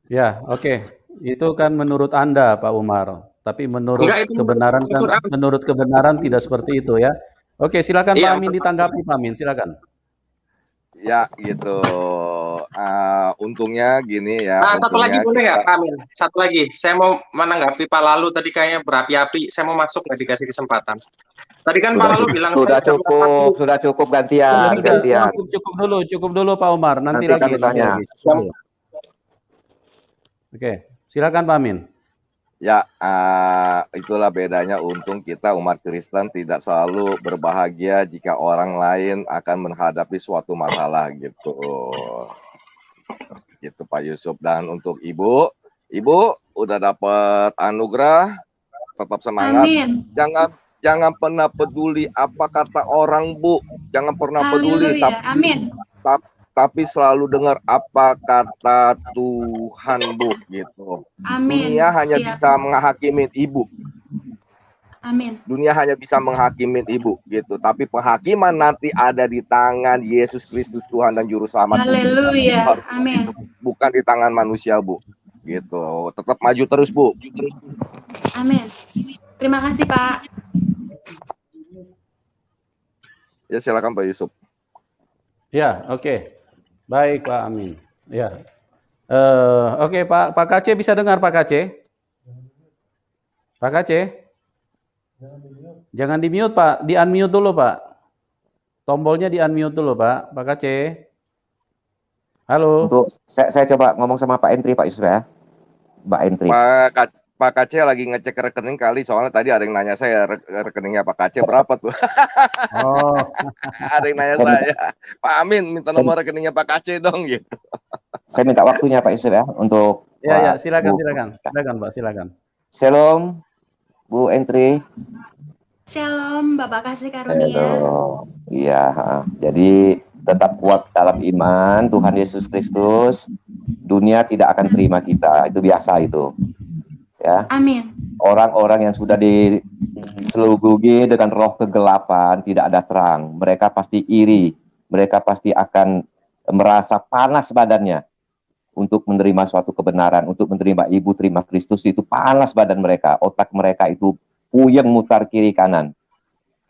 Ya, oke. Itu kan menurut Anda Pak Umar. Tapi menurut kebenaran kan, menurut kebenaran tidak seperti itu ya. Oke, silakan Pak Amin ditanggapi Pak Amin, silakan. Ya, gitu. Untungnya gini ya. Satu lagi boleh nggak Pak Amin? Satu lagi, saya mau menanggapi Pak Lalu tadi kayaknya berapi-api. Saya mau masuk, nggak dikasih kesempatan. Tadi kan Pak Lalu bilang sudah cukup gantian. Cukup dulu Pak Umar. Nanti lagi. Oke, silakan Pak Amin. Ya, itulah bedanya. Untung kita umat Kristen tidak selalu berbahagia jika orang lain akan menghadapi suatu masalah gitu. Gitu Pak Yusuf. Dan untuk Ibu udah dapat anugerah, tetap semangat. Amin. Jangan pernah peduli apa kata orang Bu. Jangan pernah peduli. Tapi selalu dengar apa kata Tuhan Bu gitu. Amin. Dunia hanya bisa menghakimi Ibu. Amin. Dunia hanya bisa menghakimi Ibu gitu. Tapi penghakiman nanti ada di tangan Yesus Kristus Tuhan dan Juru Selamat. Haleluya. Amin. Bukan di tangan manusia Bu. Gitu. Tetap maju terus Bu. Amin. Terima kasih Pak. Ya silakan Pak Yusuf. Ya, oke. Baik Pak Amin. Ya. Oke Pak KC bisa dengar Pak KC? Pak KC? Jangan di-mute Pak, di-unmute dulu Pak. Tombolnya di-unmute dulu Pak KC. Halo. Untuk saya coba ngomong sama Pak Entri Pak Yusuf ya. Mbak Entri. Pak KC lagi ngecek rekening kali, soalnya tadi ada yang nanya saya rekeningnya Pak KC berapa tuh. Oh. Ada yang nanya saya, Pak Amin minta nomor rekeningnya Pak KC dong gitu. Saya minta waktunya Pak Yusuf ya untuk. Ya, silakan Pak, silakan. Shalom Bu Entri. Shalom Bapak kasih karunia. Iya, jadi tetap kuat dalam iman Tuhan Yesus Kristus. Dunia tidak akan terima kita, itu biasa itu. Ya. Amin. Orang-orang yang sudah diselamatkan terselubungi dengan roh kegelapan, tidak ada terang. Mereka pasti iri, mereka pasti akan merasa panas badannya untuk menerima suatu kebenaran, untuk menerima ibu terima Kristus. Itu panas badan mereka, otak mereka itu puyeng mutar kiri kanan.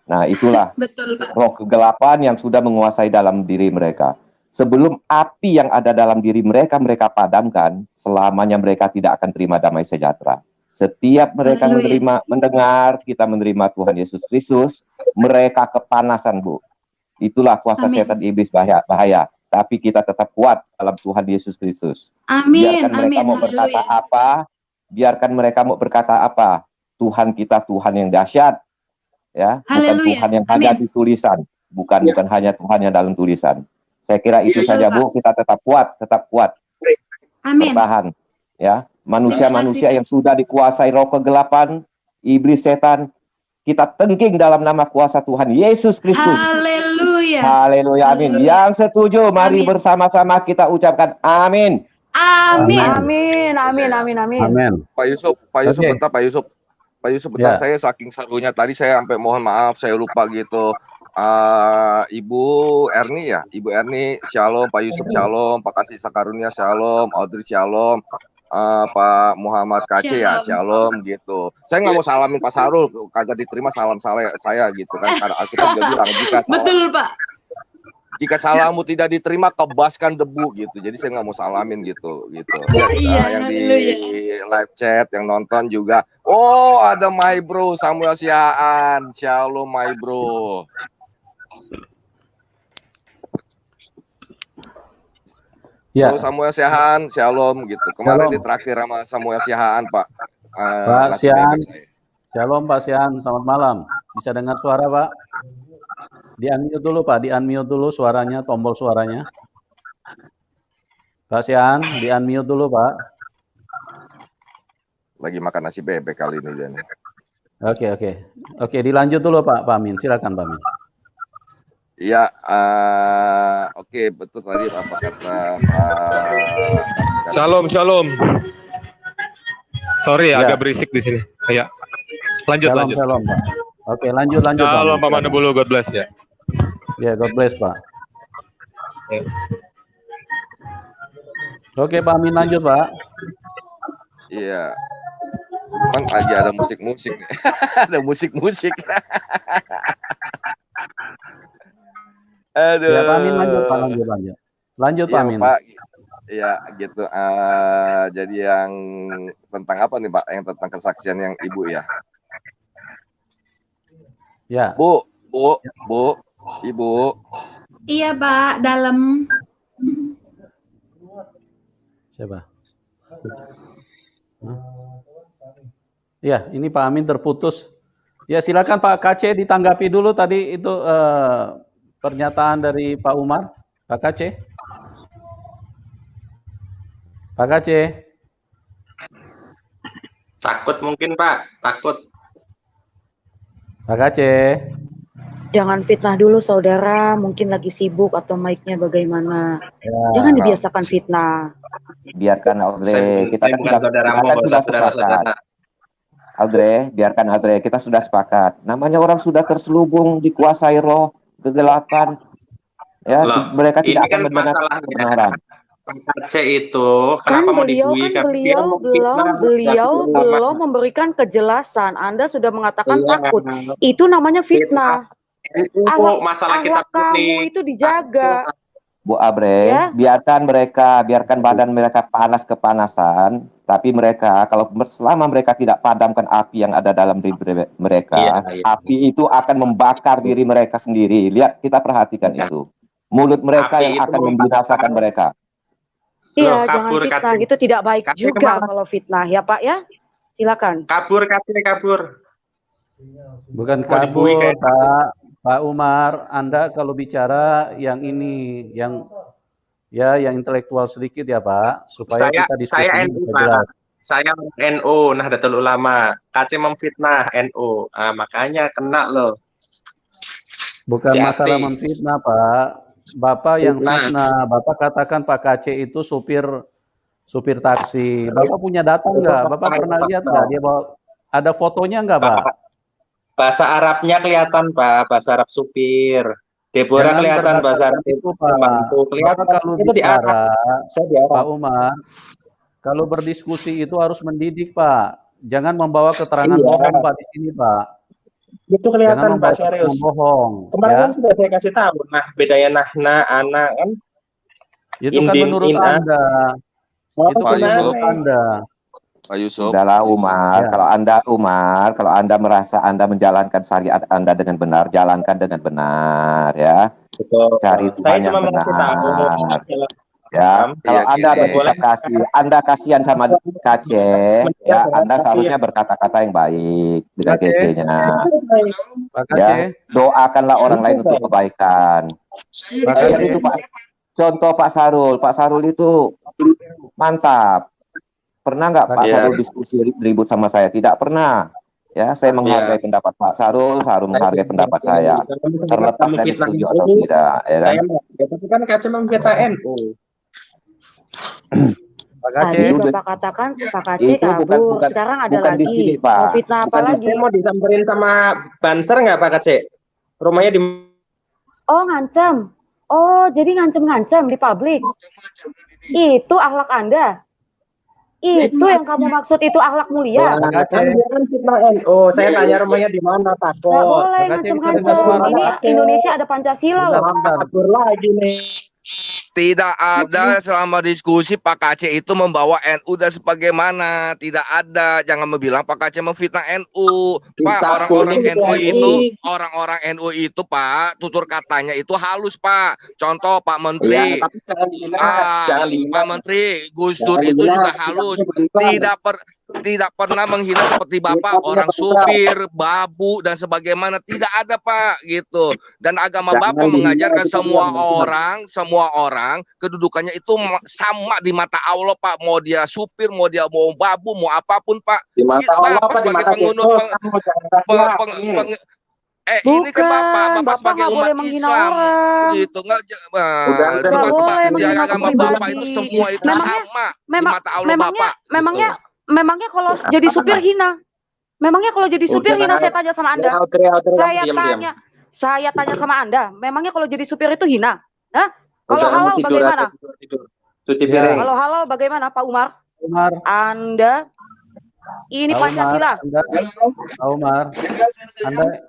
Nah, itulah Betul, Pak. roh kegelapan yang sudah menguasai dalam diri mereka. Sebelum api yang ada dalam diri mereka padamkan, selamanya mereka tidak akan terima damai sejahtera. Setiap mereka mendengar kita menerima Tuhan Yesus Kristus, mereka kepanasan, Bu. Itulah kuasa setan iblis bahaya. Tapi kita tetap kuat dalam Tuhan Yesus Kristus. Biarkan mereka mau berkata apa, biarkan mereka mau berkata apa, Tuhan kita Tuhan yang dahsyat, ya, bukan Tuhan yang ada di tulisan, bukan hanya Tuhan yang dalam tulisan. Saya kira itu saja, Bu. Kita tetap kuat, bertahan, ya. Manusia-manusia yang sudah dikuasai roh kegelapan, iblis setan, kita tengking dalam nama kuasa Tuhan Yesus Kristus. Haleluya. Haleluya, amin. Yang setuju, mari bersama-sama kita ucapkan amin. Amin. Amin, amin, amin, amin. Amin. Pak Yusuf, bentar, Pak Yusuf, bentar. Saya saking serunya tadi saya sampai mohon maaf, saya lupa gitu. Ibu Erni ya, Ibu Erni, shalom. Pak Yusuf, shalom. Pak Kasih Sakarunia, shalom. Audrey, shalom. Pak Muhammad Kace ya, shalom gitu. Saya nggak mau salamin Pak Sarul, kagak diterima salam saya gitu kan. Karena Alkitab juga bilang Betul, Pak. Jika salammu tidak diterima, kebaskan debu gitu. Jadi saya nggak mau salamin gitu. Yang di live chat, yang nonton juga. Oh, ada my bro Samuel Siaan, shalom my bro. Ya. Samuel Siaan, shalom gitu. Kemarin ditraktir sama Samuel Siaan, Pak. Pak Siaan, shalom Pak Siaan, selamat malam. Bisa dengar suara, Pak? Di-unmute dulu, Pak. Di-unmute dulu suaranya, tombol suaranya. Pak Siaan, di-unmute dulu, Pak. Lagi makan nasi bebek kali ini, Jan. Oke, dilanjut dulu, Pak Amin. Silakan, Pak Amin. Iya, oke, betul tadi apa kata Pak. Shalom. Sorry agak berisik di sini. Ya. Lanjut. Shalom, Pak. Oke, lanjut. Shalom, Pak Manubulu, God bless ya. Ya, God bless, Pak. Oke, Pak Amin, lanjut, Pak. Iya. Kan aja ada musik-musik nih. Ada musik-musik. Aduh. Ya, Pak Amin, lanjut. Lanjut, Pak Amin. Pak. Ya, gitu. Jadi yang tentang apa nih, Pak? Yang tentang kesaksian yang Ibu ya? Ya. Bu, Ibu. Iya, Pak, dalam. Siapa? Ya, ini Pak Amin terputus. Ya, silakan Pak KC ditanggapi dulu tadi itu pernyataan dari Pak Umar. Pak KC. Pak KC. Takut mungkin, Pak. Takut. Pak KC. Jangan fitnah dulu, saudara. Mungkin lagi sibuk atau mic-nya bagaimana. Ya. Jangan dibiasakan fitnah. Biarkan Audrey, kita sudah sepakat. Audrey, biarkan Audrey, kita sudah sepakat. Namanya orang sudah terselubung, dikuasai roh kegelapan. Ya, mereka tidak akan mendengar kebenaran. Pak itu kenapa mau dibui? Beliau belum memberikan kejelasan. Anda sudah mengatakan takut. Itu namanya fitnah. Masalah kita kamu itu dijaga. Bu Abre, biarkan badan mereka panas kepanasan, tapi mereka selama mereka tidak padamkan api yang ada dalam diri mereka, api itu akan membakar diri mereka sendiri. Lihat, kita perhatikan itu. Mulut mereka yang akan membinasakan mereka. Iya, jangan fitnah, itu tidak baik juga kalau fitnah ya Pak ya. Silakan. Kabur. Bukan kabur, Pak Umar, Anda kalau bicara yang ini, yang intelektual sedikit ya Pak, supaya kita diskusi bisa jelas. Saya NU, Nahdlatul Ulama, KC memfitnah NU, makanya kena loh. Bukan masalah memfitnah Pak, Bapak yang fitnah, Bapak katakan Pak KC itu supir taksi, Bapak punya data nggak? Bapak pernah lihat nggak dia bawa, ada fotonya nggak Pak? bahasa Arabnya kelihatan, Pak. Bahasa Arab supir. Deborah Jangan kelihatan bahasa Arab berdasarkan itu, Pak. pembantu. Kelihatan. Bapak kalau Itu di Arab. bicara, Saya di Arab. Pak Umar, kalau berdiskusi itu harus mendidik, Pak. Jangan membawa keterangan Iya. bohong, Pak, di sini, Pak. Itu Jangan kelihatan, Pak, membawa serius. keterangan bohong, Kemarin ya. kan sudah saya kasih tahu. Nah, bedanya nahna, ana kan. Itu kan Indin, menurut ina. Anda. Oh, Itu kan Pak Yusuf. menurut Anda. Pak Yusuf. Udahlah Umar, Ya. kalau Anda merasa Anda menjalankan syariat Anda dengan benar, jalankan dengan benar ya. Betul. Cari Saya Tuhan yang cuma mengasih tahu. benar. Ya, kalau Iya, Anda gini. bersikap kasih, Anda kasihan sama Kaceh, ya Anda seharusnya berkata-kata yang baik dengan Kaceh. Kecehnya. Pak Ya, Kaceh, doakanlah orang lain untuk kebaikan. Pak Kayak Kaceh. itu Pak. Contoh Pak Sarul itu mantap. Pernah nggak Pak Iya. Sarul diskusi ribut sama saya? Tidak pernah. Ya, saya menghargai pendapat Pak Sarul menghargai pendapat saya. Terlepas dari setuju atau tidak, ya kan? Ya, tapi kan Kaceh memfitnah NU. Pak Tadi Kaceh. Bapak katakan si Pak Kaceh Itu kabur, bukan sekarang ada bukan di lagi. sini, Mau Pak. fitnah apa Bukan di lagi? Saya mau disamperin sama Banser nggak, Pak Kaceh? Rumahnya di Oh, ngancam. Oh, jadi ngancem-ngancem di publik. Itu akhlak Anda. Itu yang kamu maksud itu akhlak mulia. Nah, kan dia kan fitnah NU. Saya tanya rumahnya di mana, takut. Nggak boleh Pak Kaceh bisa dengar ngancem-ngancem. suara Ini Pak Kaceh. Indonesia ada Pancasila loh. Bentar. Kabur lagi nih. Tidak ada selama diskusi Pak Kaceh itu membawa NU dan sebagaimana. Tidak ada. Jangan bilang Pak Kaceh memfitnah NU. Pak, Kita orang-orang kuning NU itu itu, orang-orang NU itu Pak, tutur katanya itu halus Pak. Contoh Pak Menteri. Ya, tapi jangan dihina, Ah, jangan dihina. Pak Menteri, Gus Dur Jangan itu dihina, juga kita halus. bentar. Tidak pernah menghina seperti Kita Bapak, punya orang bangsa. supir, babu dan sebagaimana. Tidak ada Pak, gitu. Dan agama Jangan Bapak dihina, mengajarkan kita semua orang kedudukannya itu sama di mata Allah Pak. Mau dia supir, mau babu, mau apapun Pak. Di mata Allah Bapak apa di sebagai mata pengunut Yesus? Kamu jangan rakyat. ini kan Bapak Bukan, Bapak sebagai nggak boleh umat menghina Islam orang. gitu nggak Udah Nggak boleh di menghina agama pribadi. Bapak itu semua itu sama di mata Allah Bapak. Memangnya kalau jadi supir hina. Memangnya kalau jadi supir hina, saya tanya sama Anda. Saya tanya sama Anda, memangnya kalau jadi supir itu hina? Hah? Kalau halal bagaimana? Cuci piring. Kalau halal bagaimana, Pak Umar? Umar. Anda ini Pak Pancasila. Umar,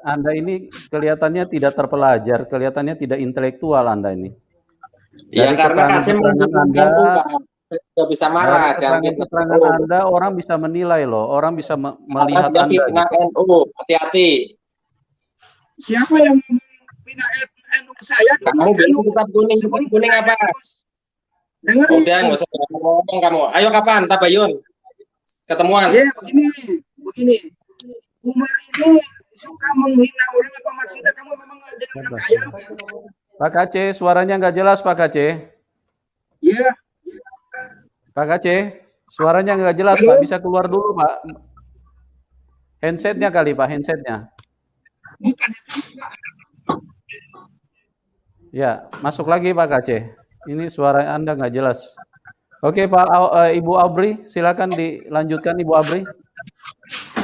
Anda ini kelihatannya tidak terpelajar, kelihatannya tidak intelektual Anda ini. Ya karena Kaceh Anda nggak bisa marah. Keterangan Anda orang bisa menilai loh, orang bisa melihat Anda. Fitnah NU, hati-hati. Siapa yang menghina NU saya? Kamu bilang tetap kuning apa? Udah nggak usah ngomong kamu. Ayo kapan, Tabayun? Ketemuan. Ya begini. Umar ini suka menghina orang apa maksudnya? Kamu memang nggak jadi orang kaya? Pak Kaceh, suaranya nggak jelas Pak Kaceh. Iya. Pak Kaceh, suaranya nggak jelas Pak. Bisa keluar dulu Pak. Handsetnya kali Pak, handsetnya. Bukan. Ya, masuk lagi Pak Kaceh. Ini suara Anda nggak jelas. Oke Pak, Ibu Aubrey, silakan dilanjutkan Ibu Aubrey.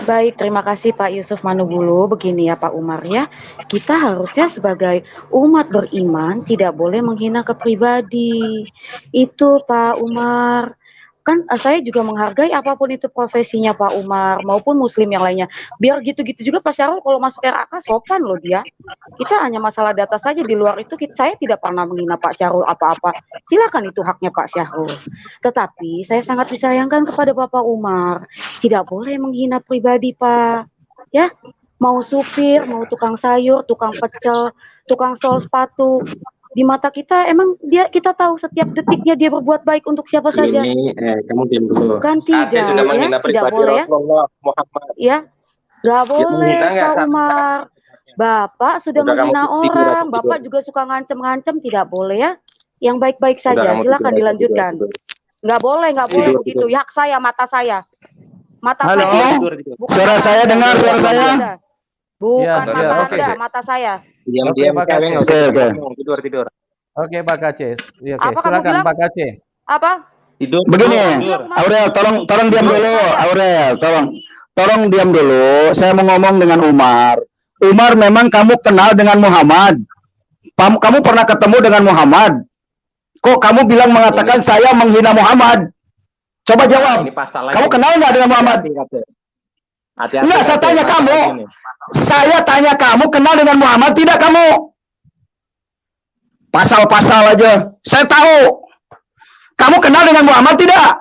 Baik, terima kasih Pak Yusuf Manubulu. Begini ya Pak Umar ya, kita harusnya sebagai umat beriman tidak boleh menghina kepribadi. Itu Pak Umar. Kan saya juga menghargai apapun itu profesinya Pak Umar maupun muslim yang lainnya. Biar gitu-gitu juga Pak Syahrul kalau masuk RAK sopan loh dia. Kita hanya masalah data saja, di luar itu saya tidak pernah menghina Pak Syahrul apa-apa. Silakan itu haknya Pak Syahrul. Tetapi saya sangat disayangkan kepada Bapak Umar. Tidak boleh menghina pribadi Pak. Ya, mau supir, mau tukang sayur, tukang pecel, tukang sol sepatu. Di mata kita emang kita tahu setiap detiknya dia berbuat baik untuk siapa saja. Kamu diam dulu. Kan tidak, ya, tidak boleh ya. Ya, nggak boleh Pak Umar. Bapak sudah menghina orang, Bapak juga suka ngancem-ngancem, tidak boleh ya. Yang baik-baik saja, silakan dilanjutkan. Nggak boleh begitu. Ya, hak saya, mata saya. Mata Halo, saya. suara saya dengar, suara saya. Bukan mata Anda, mata saya. Diam-diam Pak Kaceh. Tidur. Oke Pak Kaceh. Ya, Apa kamu silakan bilang? Pak Kaceh. Apa? Begini, Aurel, tolong diam dulu. Aurel, tolong diam dulu. Saya mau ngomong dengan Umar. Umar, memang kamu kenal dengan Muhammad? Kamu pernah ketemu dengan Muhammad? Kok kamu bilang mengatakan saya menghina Muhammad? Coba jawab. Kamu kenal nggak dengan Muhammad? Enggak, saya tanya kamu. Saya tanya kamu kenal dengan Muhammad tidak kamu? Pasal-pasal aja. Saya tahu. Kamu kenal dengan Muhammad tidak?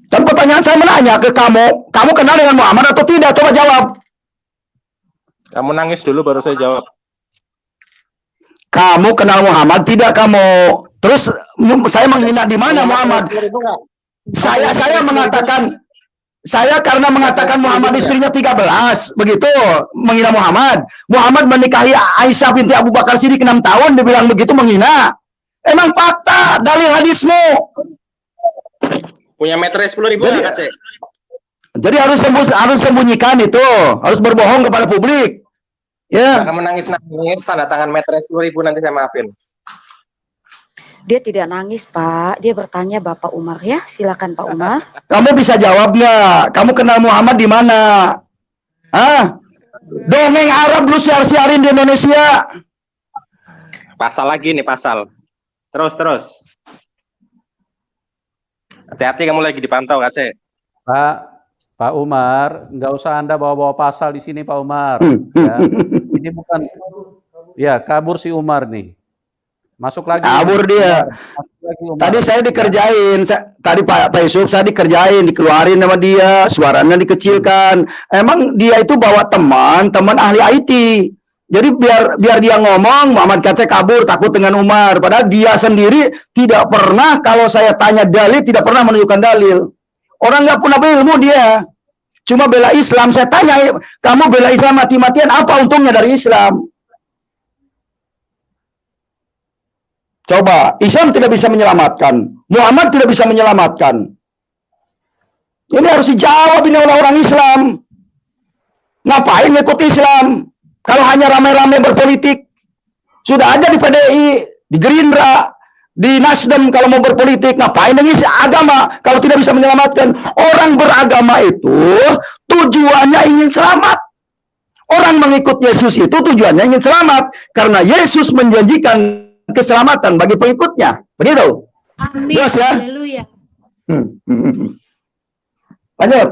Dan pertanyaan saya menanya ke kamu, kamu kenal dengan Muhammad atau tidak? Coba jawab. Kamu nangis dulu baru saya jawab. Kamu kenal Muhammad tidak kamu? Terus saya menghina di mana Muhammad? Saya mengatakan, saya karena mengatakan Muhammad istrinya 13, begitu menghina Muhammad. Muhammad menikahi Aisyah binti Abu Bakar Siddiq 6 tahun, dibilang begitu menghina. Emang fakta, dalil hadismu. Punya meter 10.000 nggak, Kak? Jadi harus sembunyikan itu, harus berbohong kepada publik. Ya. Kamu nangis-nangis, tanda tangan meter 10.000 nanti saya maafin. Dia tidak nangis, Pak. Dia bertanya Bapak Umar ya. Silakan Pak Umar. Kamu bisa jawab nggak? Kamu kenal Muhammad di mana? Hah? Dongeng Arab lu siarin di Indonesia. Pasal lagi nih, pasal. Terus. Hati-hati kamu lagi dipantau, Kak C. Pak Umar, nggak usah Anda bawa-bawa pasal di sini, Pak Umar. Ya. Ini bukan, ya kabur si Umar nih. Masuk lagi. Kabur dia. Tadi saya dikerjain. Tadi Pak Yusuf saya dikerjain, dikeluarin sama dia, suaranya dikecilkan. Emang dia itu bawa teman ahli IT. Jadi biar dia ngomong, Muhammad Kacek kabur takut dengan Umar. Padahal dia sendiri tidak pernah, kalau saya tanya dalil, tidak pernah menunjukkan dalil. Orang nggak punya ilmu dia. Cuma bela Islam. Saya tanya, kamu bela Islam mati-matian, apa untungnya dari Islam? Coba, Islam tidak bisa menyelamatkan. Muhammad tidak bisa menyelamatkan. Ini harus dijawab ini oleh orang Islam. Ngapain ngikut Islam? Kalau hanya rame-rame berpolitik. Sudah aja di PDI, di Gerindra, di Nasdem kalau mau berpolitik. Ngapain dengan agama kalau tidak bisa menyelamatkan? Orang beragama itu tujuannya ingin selamat. Orang mengikut Yesus itu tujuannya ingin selamat. Karena Yesus menjanjikan keselamatan bagi pengikutnya. Begitu? Amin. Jelas ya? Haleluya. Lanjut.